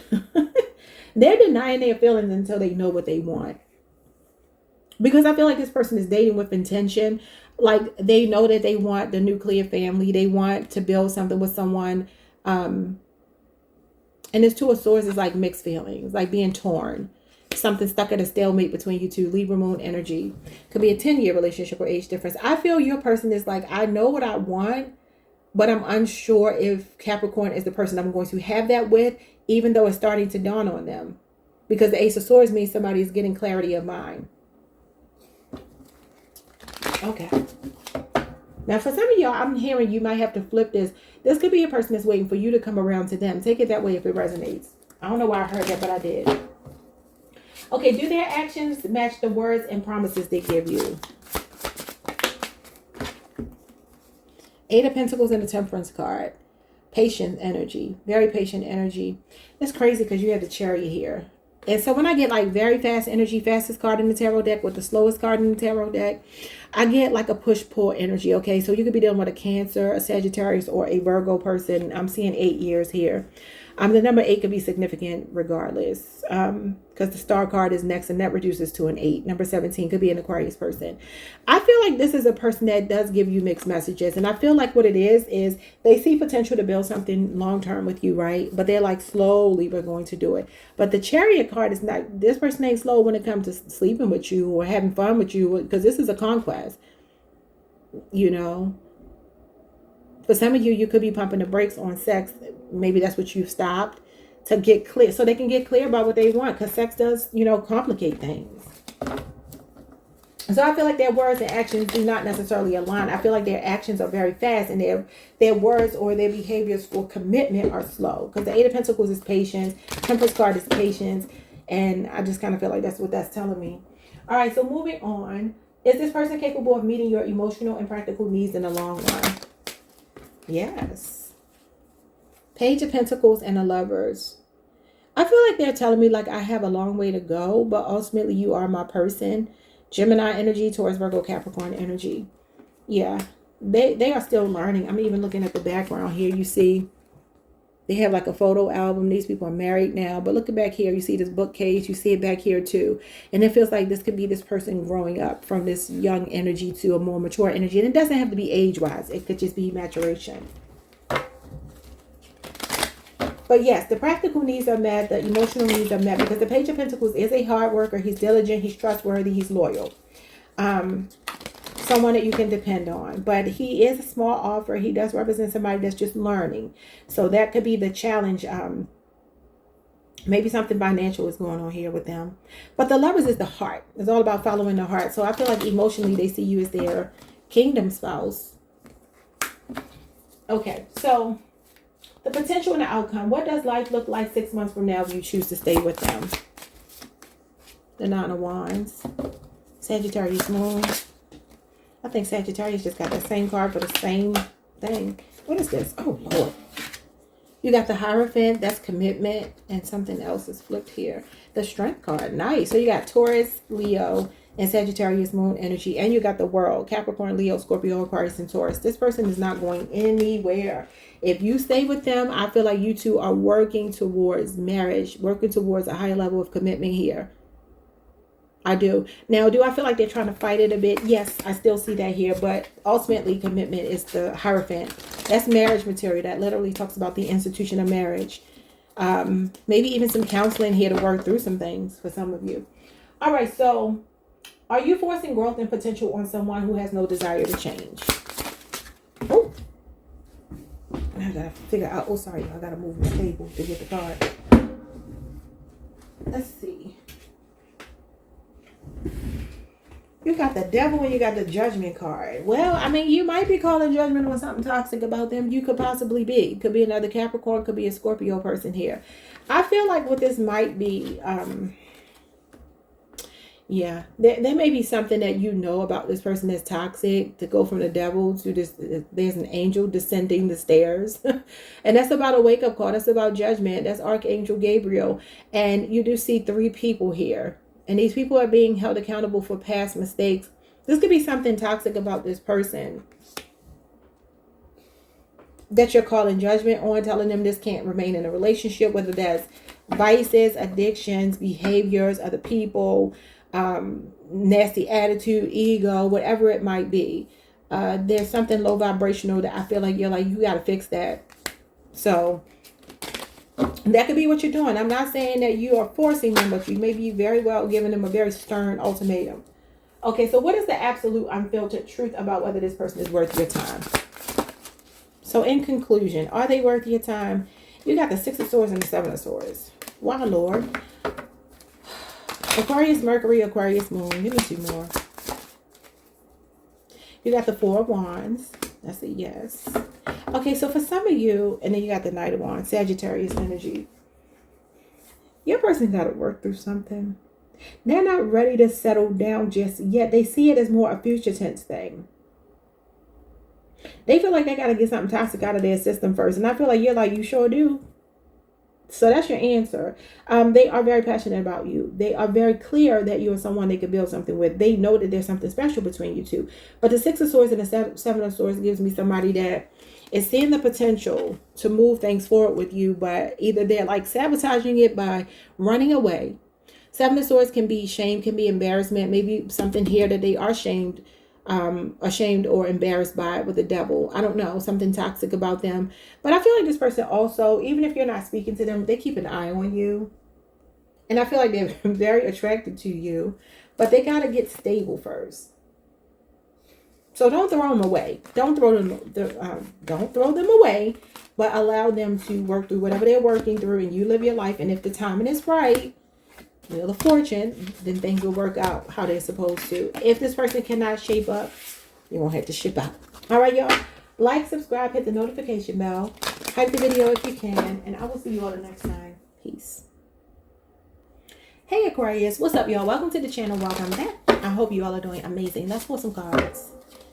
they're denying their feelings until they know what they want. Because I feel like this person is dating with intention. Like they know that they want the nuclear family. They want to build something with someone. And this Two of Swords is like mixed feelings, like being torn. Something stuck at a stalemate between you two. Libra moon energy. Could be a 10-year relationship or age difference. I feel your person is like, I know what I want, but I'm unsure if Capricorn is the person I'm going to have that with, even though it's starting to dawn on them. Because the Ace of Swords means somebody is getting clarity of mind. Okay. Now, for some of y'all, I'm hearing you might have to flip this. This could be a person that's waiting for you to come around to them. Take it that way if it resonates. I don't know why I heard that, but I did. Okay, do their actions match the words and promises they give you? Eight of Pentacles and the Temperance card. Patient energy. Very patient energy. It's crazy because you have the Chariot here. And so when I get like very fast energy, fastest card in the tarot deck with the slowest card in the tarot deck, I get like a push-pull energy, okay? So you could be dealing with a Cancer, a Sagittarius, or a Virgo person. I'm seeing 8 years here. The number 8 could be significant regardless, because the star card is next and that reduces to an 8. Number 17 could be an Aquarius person. I feel like this is a person that does give you mixed messages. And I feel like what it is they see potential to build something long-term with you, right? But they're like, slowly we're going to do it. But the Chariot card is not, this person ain't slow when it comes to sleeping with you or having fun with you, because this is a conquest, you know. For some of you, you could be pumping the brakes on sex. Maybe that's what you've stopped to get clear, so they can get clear about what they want, because sex does, complicate things. So I feel like their words and actions do not necessarily align. I feel like their actions are very fast, and their words or their behaviors for commitment are slow. Because the Eight of Pentacles is patience, Temperance card is patience, and I just kind of feel like that's what that's telling me. All right, so moving on. Is this person capable of meeting your emotional and practical needs in the long run? Yes. Page of Pentacles and the Lovers. I feel like they're telling me like I have a long way to go, but ultimately you are my person. Gemini energy, Taurus, Virgo, Capricorn energy. Yeah, they are still learning. I'm even looking at the background here. You see they have like a photo album. These people are married now. But look back here. You see this bookcase. You see it back here too. And it feels like this could be this person growing up from this young energy to a more mature energy. And it doesn't have to be age-wise. It could just be maturation. But yes, the practical needs are met. The emotional needs are met. Because the Page of Pentacles is a hard worker. He's diligent. He's trustworthy. He's loyal. Someone that you can depend on. But he is a small offer. He does represent somebody that's just learning. So that could be the challenge. Maybe something financial is going on here with them. But the Lovers is the heart. It's all about following the heart. So I feel like emotionally they see you as their kingdom spouse. Okay, so the potential and the outcome. What does life look like 6 months from now if you choose to stay with them? The Nine of Wands. Sagittarius moon. I think Sagittarius just got the same card for the same thing. What is this? Oh, Lord. You got the Hierophant. That's commitment. And something else is flipped here. The Strength card. Nice. So you got Taurus, Leo, and Sagittarius moon energy. And you got the World. Capricorn, Leo, Scorpio, Aquarius, and Taurus. This person is not going anywhere. If you stay with them, I feel like you two are working towards marriage. Working towards a higher level of commitment here. I do. Now, do I feel like they're trying to fight it a bit? Yes, I still see that here. But ultimately, commitment is the Hierophant. That's marriage material. That literally talks about the institution of marriage. Maybe even some counseling here to work through some things for some of you. All right, so are you forcing growth and potential on someone who has no desire to change? Oh, I gotta figure out. Oh, sorry. I gotta move the table to get the card. Let's see. You got the Devil and you got the Judgment card. Well, I mean, you might be calling judgment on something toxic about them. You could possibly be. Could be another Capricorn. Could be a Scorpio person here. I feel like what this might be, yeah, there may be something that you know about this person that's toxic. To go from the Devil to this, there's an angel descending the stairs. And that's about a wake-up call. That's about judgment. That's Archangel Gabriel. And you do see 3 people here. And these people are being held accountable for past mistakes. This could be something toxic about this person that you're calling judgment on, telling them this can't remain in a relationship, whether that's vices, addictions, behaviors, other people, nasty attitude, ego, whatever it might be. There's something low vibrational that I feel like you're like, you got to fix that. So that could be what you're doing. I'm not saying that you are forcing them, but you may be very well giving them a very stern ultimatum. Okay, so what is the absolute unfiltered truth about whether this person is worth your time? So in conclusion, are they worth your time? You got the 6 of Swords and the 7 of Swords. Wow, Lord. Aquarius, Mercury, Aquarius, Moon. Give me 2 more. You got the 4 of Wands. That's a yes. Okay, so for some of you, and then you got the Knight of Wands, Sagittarius energy. Your person got to work through something. They're not ready to settle down just yet. They see it as more a future tense thing. They feel like they got to get something toxic out of their system first. And I feel like you're like, you sure do. So that's your answer. They are very passionate about you. They are very clear that you are someone they could build something with. They know that there's something special between you two. But the 6 of Swords and the 7 of Swords gives me somebody that is seeing the potential to move things forward with you, but either they're like sabotaging it by running away. 7 of Swords can be shame, can be embarrassment. Maybe something here that they are ashamed or embarrassed by with the Devil. I don't know, something toxic about them. But I feel like this person also, even if you're not speaking to them, they keep an eye on you. And I feel like they're very attracted to you, but they got to get stable first. So don't throw them away. Don't throw them away, but allow them to work through whatever they're working through, and you live your life. And if the timing is right, Wheel of Fortune, then things will work out how they're supposed to. If this person cannot shape up, you won't have to ship out. All right, y'all. Like, subscribe, hit the notification bell. Hype the video if you can, and I will see you all the next time. Peace. Hey, Aquarius. What's up, y'all? Welcome to the channel. Welcome back. I hope you all are doing amazing. Let's pull some cards.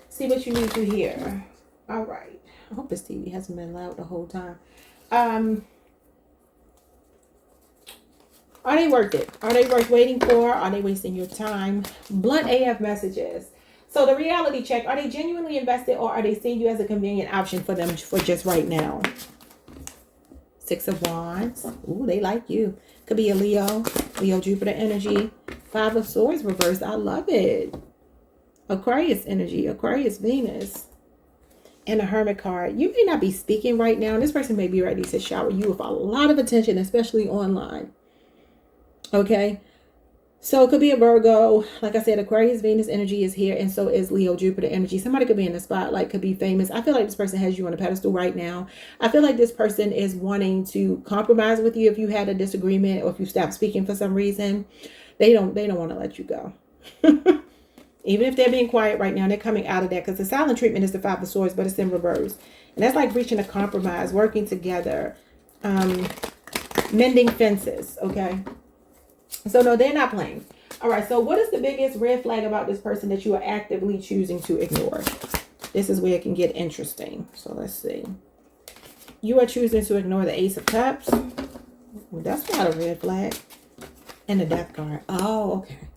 See what you need to hear. All right. I hope this TV hasn't been loud the whole time. Are they worth it? Are they worth waiting for? Are they wasting your time? Blunt AF messages. So the reality check, are they genuinely invested, or are they seeing you as a convenient option for them for just right now? Six of Wands. Ooh, they like you. Could be a Leo, Jupiter energy. Five of Swords reversed. I love it. Aquarius energy, Aquarius, Venus. And a Hermit card. You may not be speaking right now. This person may be ready to shower you with a lot of attention, especially online. Okay. So it could be a Virgo. Like I said, Aquarius, Venus energy is here. And so is Leo, Jupiter energy. Somebody could be in the spotlight, could be famous. I feel like this person has you on a pedestal right now. I feel like this person is wanting to compromise with you if you had a disagreement or if you stopped speaking for some reason. They don't want to let you go. Even if they're being quiet right now, they're coming out of that, because the silent treatment is the Five of Swords, but it's in reverse. And that's like reaching a compromise, working together, mending fences, okay? So no, they're not playing. All right, so what is the biggest red flag about this person that you are actively choosing to ignore? This is where it can get interesting. So let's see. You are choosing to ignore the Ace of Cups. Well, that's not a red flag. And the Death card. Oh, okay.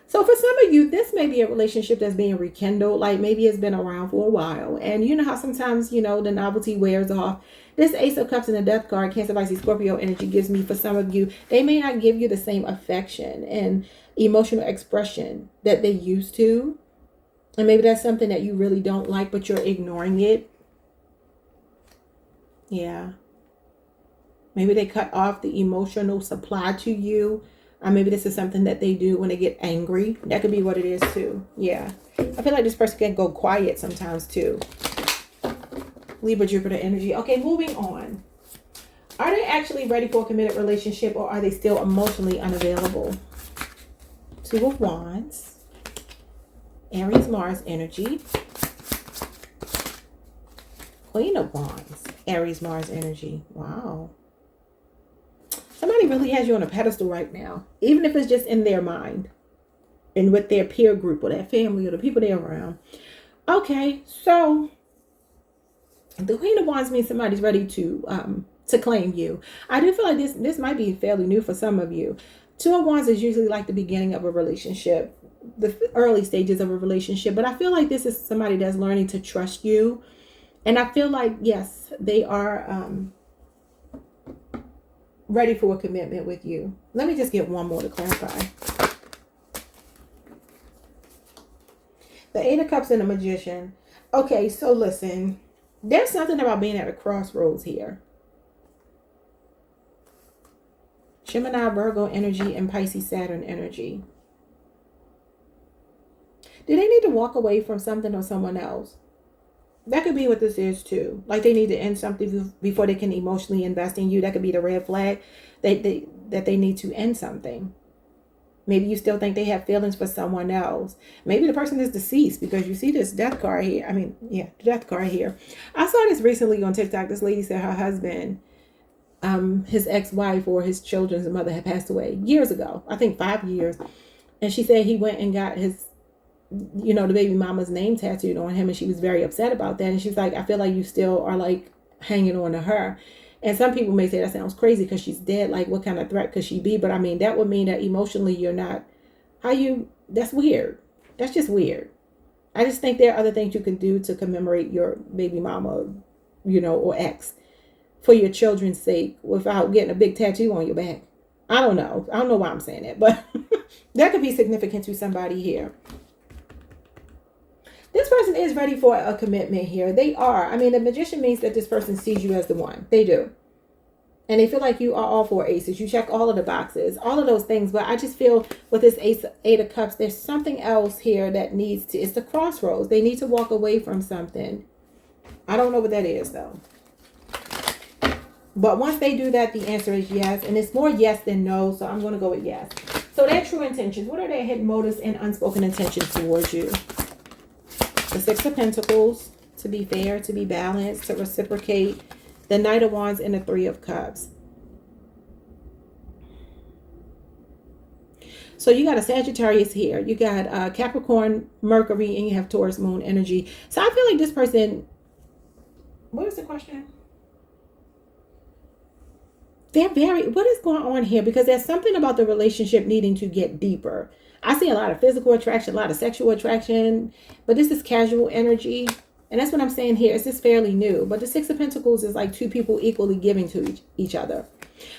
So for some of you, this may be a relationship that's being rekindled. Like maybe it's been around for a while. And you know how sometimes, you know, the novelty wears off. This Ace of Cups and the Death card, Cancer, Pisces, Scorpio energy gives me, for some of you, they may not give you the same affection and emotional expression that they used to. And maybe that's something that you really don't like, but you're ignoring it. Yeah. Maybe they cut off the emotional supply to you. Or maybe this is something that they do when they get angry. That could be what it is too. Yeah. I feel like this person can go quiet sometimes too. Libra, Jupiter energy. Okay, moving on. Are they actually ready for a committed relationship, or are they still emotionally unavailable? Two of Wands. Aries, Mars energy. Queen of Wands. Aries, Mars energy. Wow. Somebody really has you on a pedestal right now, even if it's just in their mind and with their peer group or their family or the people they're around. Okay, so the Queen of Wands means somebody's ready to claim you. I do feel like this might be fairly new for some of you. Two of Wands is usually like the beginning of a relationship, the early stages of a relationship. But I feel like this is somebody that's learning to trust you. And I feel like, yes, they are ready for a commitment with you. Let me just get one more to clarify. The Eight of Cups and the Magician. Okay, so listen. There's something about being at a crossroads here. Gemini, Virgo energy, and Pisces, Saturn energy. Do they need to walk away from something or someone else? That could be what this is too. Like they need to end something before they can emotionally invest in you. That could be the red flag. That they need to end something. Maybe you still think they have feelings for someone else. Maybe the person is deceased, because you see this Death card here. I mean, yeah, the Death card here. I saw this recently on TikTok. This lady said her husband, his ex-wife or his children's mother had passed away years ago. I think 5 years. And she said he went and got his, you know, the baby mama's name tattooed on him, and she was very upset about that. And she's like, I feel like you still are like hanging on to her. And some people may say that sounds crazy because she's dead. Like, what kind of threat could she be? But I mean, that would mean that emotionally you're not, that's weird. That's just weird. I just think there are other things you can do to commemorate your baby mama, you know, or ex for your children's sake without getting a big tattoo on your back. I don't know. I don't know why I'm saying that, but that could be significant to somebody here. This person is ready for a commitment here. They are. I mean, the Magician means that this person sees you as the one. They do. And they feel like you are all four aces. You check all of the boxes, all of those things. But I just feel with this Eight of Cups, there's something else here that needs to, it's the crossroads. They need to walk away from something. I don't know what that is, though. But once they do that, the answer is yes. And it's more yes than no. So I'm going to go with yes. So their true intentions. What are their hidden motives and unspoken intentions towards you? The Six of Pentacles, to be fair, to be balanced, to reciprocate. The Knight of Wands and the Three of Cups. So you got a Sagittarius here. You got Capricorn, Mercury, and you have Taurus moon energy. So I feel like this person, what is the question? what is going on here? Because there's something about the relationship needing to get deeper. I see a lot of physical attraction, a lot of sexual attraction, but this is casual energy. And that's what I'm saying here. It's just fairly new. But the Six of Pentacles is like two people equally giving to each other.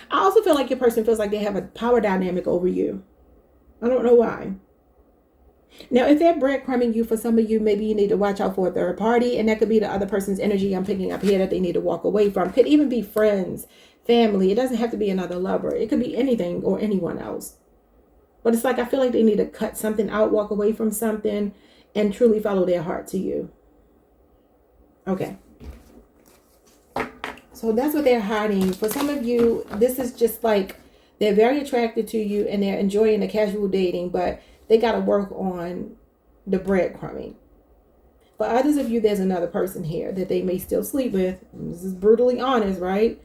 I also feel like your person feels like they have a power dynamic over you. I don't know why. Now, if they're breadcrumbing you, for some of you, maybe you need to watch out for a third party. And that could be the other person's energy I'm picking up here that they need to walk away from. Could even be friends, family. It doesn't have to be another lover. It could be anything or anyone else. But it's like I feel like they need to cut something out, walk away from something, and truly follow their heart to you. Okay. So that's what they're hiding. For some of you, this is just like they're very attracted to you and they're enjoying the casual dating, but they got to work on the breadcrumbing. For others of you, there's another person here that they may still sleep with. This is brutally honest, right?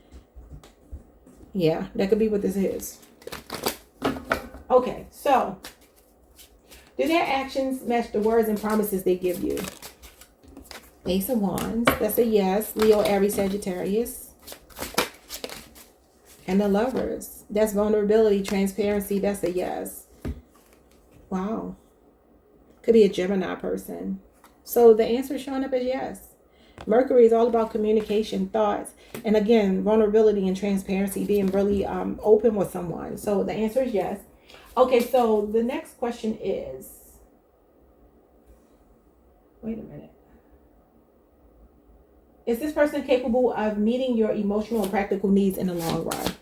Yeah, that could be what this is. Okay, so do their actions match the words and promises they give you? Ace of Wands, that's a yes. Leo, Aries, Sagittarius. And the Lovers, that's vulnerability, transparency, that's a yes. Wow. Could be a Gemini person. So the answer is showing up as yes. Mercury is all about communication, thoughts, and again, vulnerability and transparency, being really open with someone. So the answer is yes. Okay, so the next question is, wait a minute. Is this person capable of meeting your emotional and practical needs in the long run?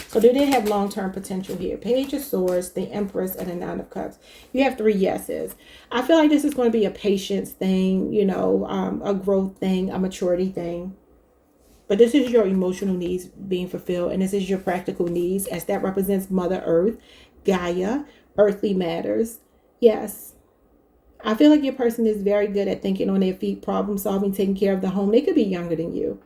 So do they have long-term potential here? Page of Swords, the Empress, and the Nine of Cups. You have 3 yeses. I feel like this is going to be a patience thing, you know, a growth thing, a maturity thing. But this is your emotional needs being fulfilled, and this is your practical needs, as that represents Mother Earth, Gaia, earthly matters. Yes. I feel like your person is very good at thinking on their feet, problem solving, taking care of the home. They could be younger than you.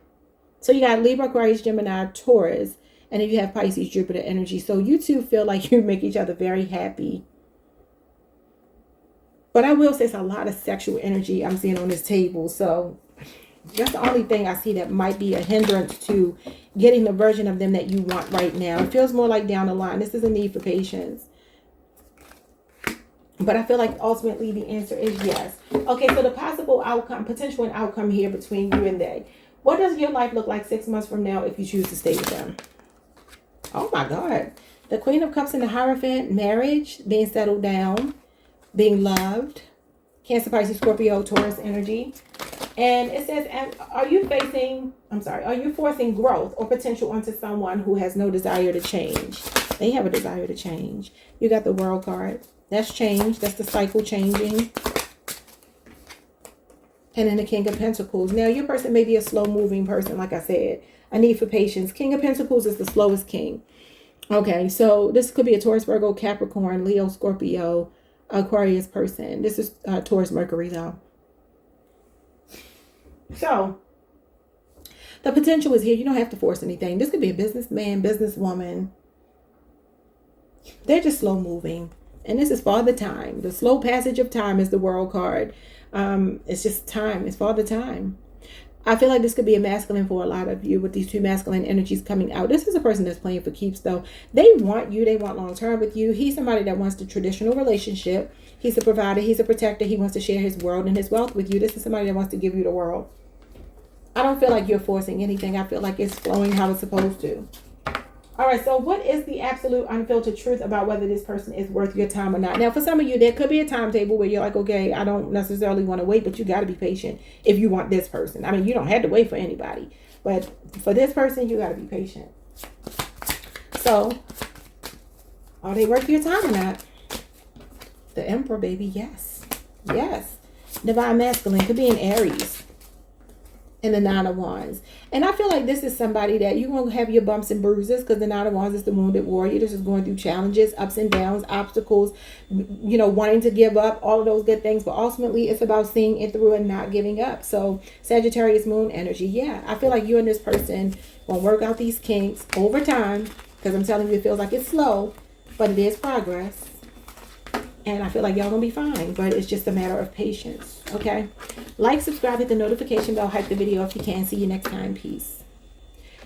So you got Libra, Aquarius, Gemini, Taurus, and then you have Pisces, Jupiter energy. So you two feel like you make each other very happy. But I will say it's a lot of sexual energy I'm seeing on this table. So that's the only thing I see that might be a hindrance to getting the version of them that you want right now. It feels more like down the line. This is a need for patience. But I feel like ultimately the answer is yes. Okay, so the possible outcome, potential and outcome here between you and they. What does your life look like 6 months from now if you choose to stay with them? Oh my God. The Queen of Cups and the Hierophant, marriage, being settled down, being loved. Cancer, Pisces, Scorpio, Taurus energy. And it says, are you forcing growth or potential onto someone who has no desire to change? They have a desire to change. You got the World card. That's change. That's the cycle changing. And then the King of Pentacles. Now, your person may be a slow-moving person, like I said. A need for patience. King of Pentacles is the slowest king. Okay, so this could be a Taurus, Virgo, Capricorn, Leo, Scorpio, Aquarius person. This is Taurus, Mercury, though. So, the potential is here. You don't have to force anything. This could be a businessman, businesswoman. They're just slow-moving. And this is for the time. The slow passage of time is the World card. It's just time. It's for the time. I feel like this could be a masculine for a lot of you with these 2 masculine energies coming out. This is a person that's playing for keeps, though. They want you. They want long-term with you. He's somebody that wants the traditional relationship. He's a provider. He's a protector. He wants to share his world and his wealth with you. This is somebody that wants to give you the world. I don't feel like you're forcing anything. I feel like it's flowing how it's supposed to. All right, so what is the absolute unfiltered truth about whether this person is worth your time or not? Now, for some of you, there could be a timetable where you're like, okay, I don't necessarily want to wait, but you got to be patient if you want this person. I mean, you don't have to wait for anybody, but for this person, you got to be patient. So, are they worth your time or not? The Emperor, baby, yes. Yes. Divine Masculine could be an Aries. And the Nine of Wands. And I feel like this is somebody that you're going to have your bumps and bruises, because the Nine of Wands is the wounded warrior. This is going through challenges, ups and downs, obstacles, you know, wanting to give up, all of those good things. But ultimately, it's about seeing it through and not giving up. So Sagittarius moon energy. Yeah, I feel like you and this person will work out these kinks over time, because I'm telling you, it feels like it's slow, but it is progress. And I feel like y'all gonna be fine, but it's just a matter of patience, okay? Like, subscribe, hit the notification bell, hype the video if you can. See you next time. Peace.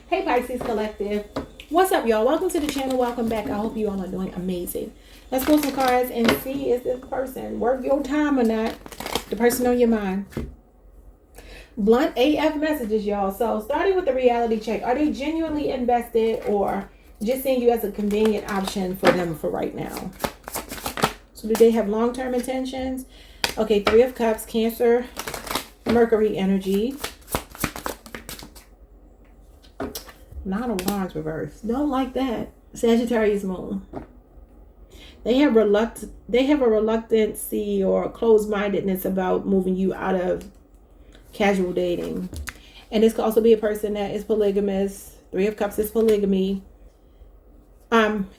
Hey, Pisces Collective. What's up, y'all? Welcome to the channel. Welcome back. I hope you all are doing amazing. Let's pull some cards and see, is this person worth your time or not? The person on your mind. Blunt AF messages, y'all. So starting with the reality check. Are they genuinely invested or just seeing you as a convenient option for them for right now? So do they have long-term intentions? Okay, Three of Cups, Cancer, Mercury energy. Nine of Wands reversed. Don't like that. Sagittarius moon. They have a reluctancy or closed-mindedness about moving you out of casual dating. And this could also be a person that is polygamous. Three of Cups is polygamy.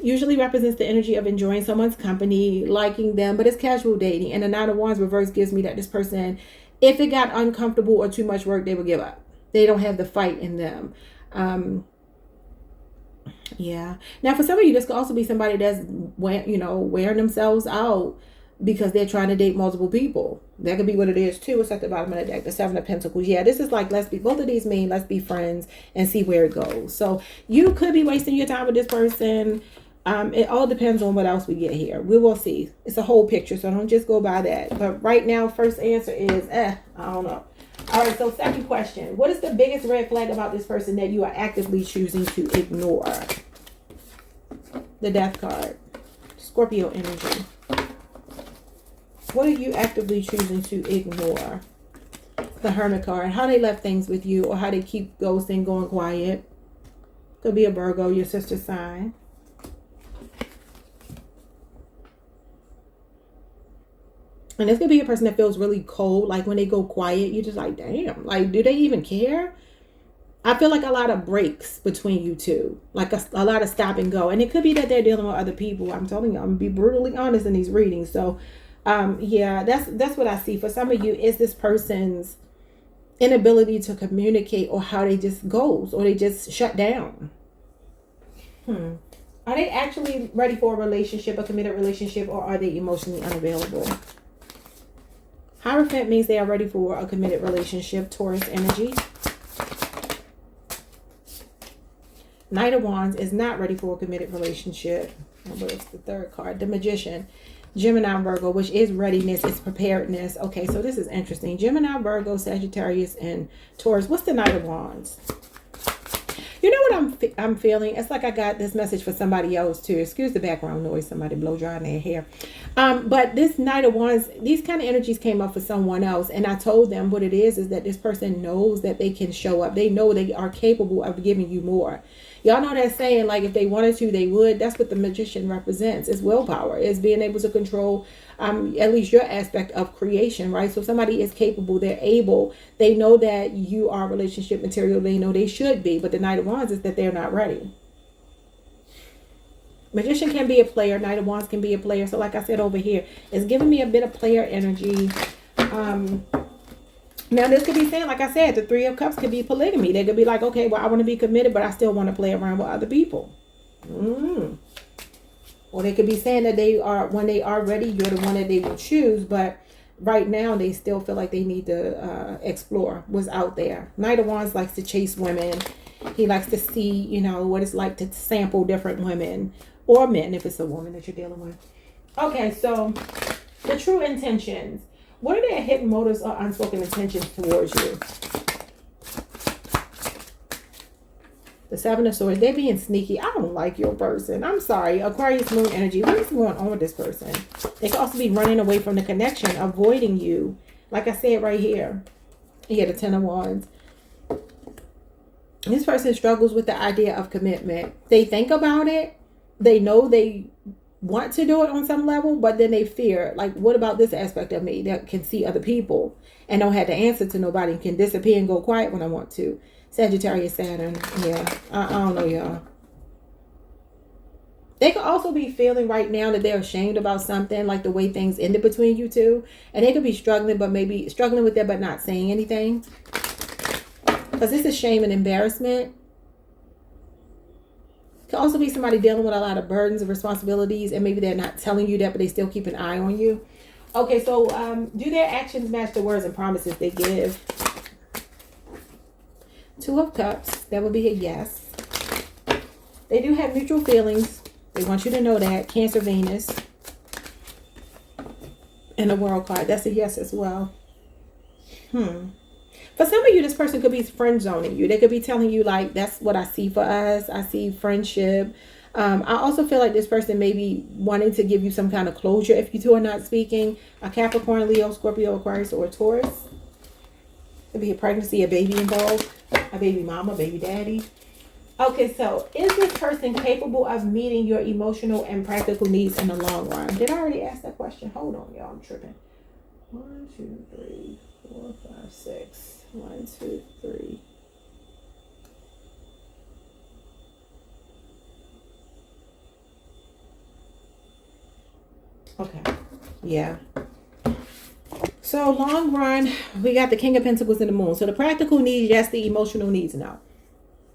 Usually represents the energy of enjoying someone's company, liking them, but it's casual dating. And the Nine of Wands reverse gives me that this person, if it got uncomfortable or too much work, they would give up. They don't have the fight in them. Yeah. Now, for some of you, this could also be somebody that's, wearing themselves out because they're trying to date multiple people. That could be what it is too. It's at the bottom of the deck, the Seven of Pentacles. Yeah, this is like, both of these mean let's be friends and see where it goes. So you could be wasting your time with this person. It all depends on what else we get here. We will see. It's a whole picture, so don't just go by that. But right now, first answer is, I don't know. All right, so second question. What is the biggest red flag about this person that you are actively choosing to ignore? The Death card. Scorpio energy. What are you actively choosing to ignore? The Hermit card. How they left things with you or how they keep ghosting, going quiet. Could be a Virgo, your sister sign. And this could be a person that feels really cold. Like when they go quiet, you're just like, damn, like, do they even care? I feel like a lot of breaks between you two, like a lot of stop and go. And it could be that they're dealing with other people. I'm telling you, I'm going to be brutally honest in these readings. So, yeah, that's what I see. For some of you, is this person's inability to communicate or how they just goes or they just shut down. Are they actually ready for a relationship, a committed relationship, or are they emotionally unavailable? Hierophant means they are ready for a committed relationship. Taurus energy. Knight of Wands is not ready for a committed relationship. But it's the third card. The Magician. Gemini, Virgo, which is readiness, it's preparedness. Okay, so this is interesting. Gemini, Virgo, Sagittarius, and Taurus. What's the Knight of Wands? You know what I'm feeling? It's like I got this message for somebody else too. Excuse the background noise. Somebody blow drying their hair. But this Knight of Wands, these kind of energies came up for someone else. And I told them what it is that this person knows that they can show up. They know they are capable of giving you more. Y'all know that saying, like, if they wanted to, they would. That's what the Magician represents. It's willpower. It's being able to control at least your aspect of creation, right? So if somebody is capable, they're able, they know that you are relationship material. They know they should be. But the Knight of Wands is that they're not ready. Magician can be a player. Knight of Wands can be a player. So like I said over here, it's giving me a bit of player energy. Now, this could be saying, like I said, the Three of Cups could be polygamy. They could be like, okay, well, I want to be committed, but I still want to play around with other people. Or they could be saying that they are, when they are ready, you're the one that they will choose. But right now, they still feel like they need to explore what's out there. Knight of Wands likes to chase women. He likes to see, what it's like to sample different women or men if it's a woman that you're dealing with. Okay, so the true intentions. What are their hidden motives or unspoken intentions towards you? The Seven of Swords. They're being sneaky. I don't like your person. I'm sorry. Aquarius moon energy. What is going on with this person? They could also be running away from the connection, avoiding you. Like I said right here. Here, the Ten of Wands. This person struggles with the idea of commitment. They think about it. They know they want to do it on some level, but then they fear, like, what about this aspect of me that can see other people and don't have to answer to nobody and can disappear and go quiet when I want to? Sagittarius, Saturn. Yeah, I don't know, y'all. They could also be feeling right now that they're ashamed about something, like the way things ended between you two, and they could be struggling, but maybe struggling with that but not saying anything, because this is shame and embarrassment. Could also be somebody dealing with a lot of burdens and responsibilities, and maybe they're not telling you that, but they still keep an eye on you. Okay, so do their actions match the words and promises they give? Two of Cups. That would be a yes. They do have mutual feelings. They want you to know that. Cancer, Venus. And the World card. That's a yes as well. For some of you, this person could be friend zoning you. They could be telling you, like, that's what I see for us. I see friendship. I also feel like this person may be wanting to give you some kind of closure if you two are not speaking. A Capricorn, Leo, Scorpio, Aquarius, or a Taurus. Could be a pregnancy, a baby involved. A baby mama, baby daddy. Okay, so is this person capable of meeting your emotional and practical needs in the long run? Did I already ask that question? Hold on, y'all. I'm tripping. 1, 2, 3, 4, 5, 6. 1, 2, 3. Okay. Yeah. So long run, we got the King of Pentacles and the Moon. So the practical needs, yes. The emotional needs, no.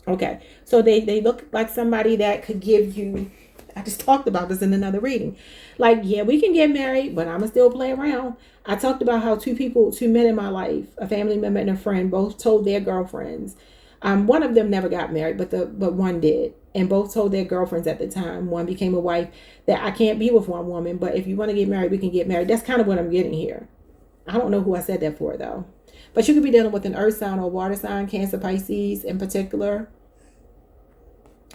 Okay. So they look like somebody that could give you, I just talked about this in another reading. Like, yeah, we can get married, but I'ma still play around. I talked about how two men in my life, a family member and a friend, both told their girlfriends. One of them never got married, but one did. And both told their girlfriends at the time, one became a wife, that I can't be with one woman, but if you want to get married, we can get married. That's kind of what I'm getting here. I don't know who I said that for, though. But you could be dealing with an earth sign or water sign, Cancer, Pisces in particular.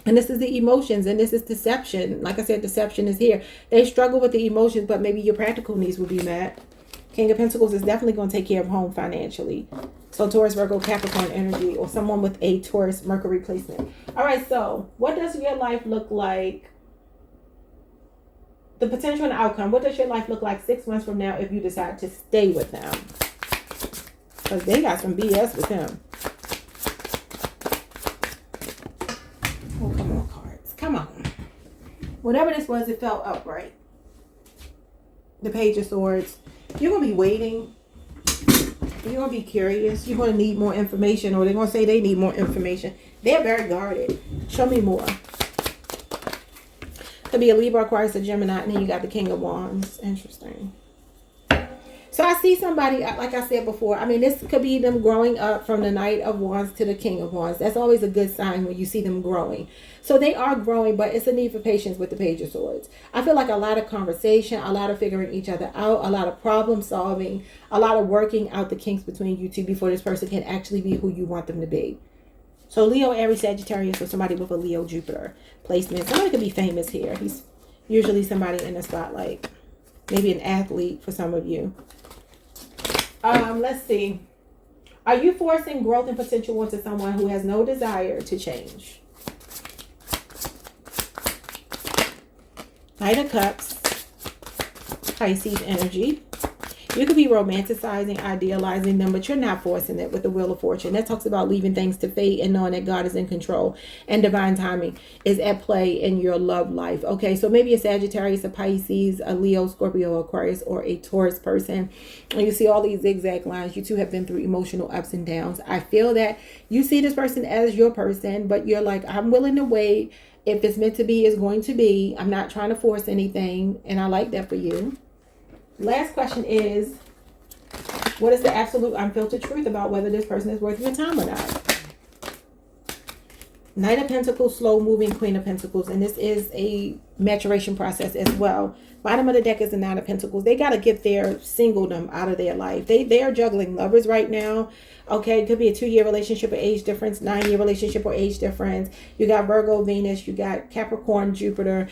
And this is the emotions, and this is deception. Like I said, deception is here. They struggle with the emotions, but maybe your practical needs will be met. King of Pentacles is definitely going to take care of home financially. So Taurus, Virgo, Capricorn energy, or someone with a Taurus Mercury placement. All right, so what does your life look like? The potential and outcome. What does your life look like 6 months from now if you decide to stay with them? Because they got some BS with him. Oh, come on, cards. Come on. Whatever this was, it felt upright. The Page of Swords. You're going to be waiting. You're going to be curious. You're going to need more information, or they're going to say they need more information. They're very guarded. Show me more. Could be a Libra, Aquarius, a Gemini, and then you got the King of Wands. Interesting. So I see somebody, like I said before, I mean, this could be them growing up from the Knight of Wands to the King of Wands. That's always a good sign when you see them growing. So they are growing, but it's a need for patience with the Page of Swords. I feel like a lot of conversation, a lot of figuring each other out, a lot of problem solving, a lot of working out the kinks between you two before this person can actually be who you want them to be. So Leo, Aries, Sagittarius, or somebody with a Leo, Jupiter placement. Somebody could be famous here. He's usually somebody in the spotlight. Maybe an athlete for some of you. Let's see. Are you forcing growth and potential onto someone who has no desire to change? Knight of Cups. Pisces energy. You could be romanticizing, idealizing them, but you're not forcing it with the Wheel of Fortune. That talks about leaving things to fate and knowing that God is in control and divine timing is at play in your love life. Okay, so maybe a Sagittarius, a Pisces, a Leo, Scorpio, Aquarius, or a Taurus person. And you see all these zigzag lines. You two have been through emotional ups and downs. I feel that you see this person as your person, but you're like, I'm willing to wait. If it's meant to be, it's going to be. I'm not trying to force anything, and I like that for you. Last question is, what is the absolute unfiltered truth about whether this person is worth your time or not? Knight of Pentacles, slow moving Queen of Pentacles, and this is a maturation process as well. Bottom of the deck is the Nine of Pentacles. They got to get their singledom out of their life. They are juggling lovers right now. Okay, it could be a 2-year relationship or age difference, 9-year relationship or age difference. You got Virgo, Venus, you got Capricorn, Jupiter.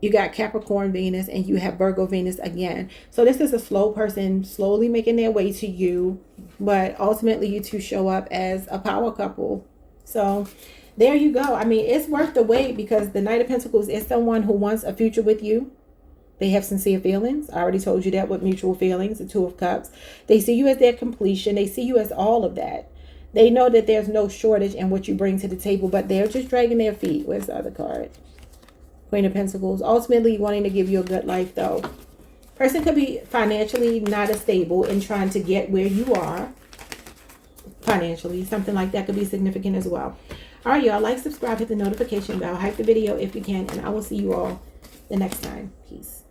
You got Capricorn, Venus, and you have Virgo, Venus again. So this is a slow person slowly making their way to you. But ultimately, you two show up as a power couple. So there you go. I mean, it's worth the wait because the Knight of Pentacles is someone who wants a future with you. They have sincere feelings. I already told you that with mutual feelings, the Two of Cups. They see you as their completion. They see you as all of that. They know that there's no shortage in what you bring to the table, but they're just dragging their feet. Where's the other card? Queen of Pentacles. Ultimately wanting to give you a good life, though. Person could be financially not as stable and trying to get where you are financially. Something like that could be significant as well. All right, y'all. Like, subscribe, hit the notification bell. Hype the video if you can, and I will see you all the next time. Peace.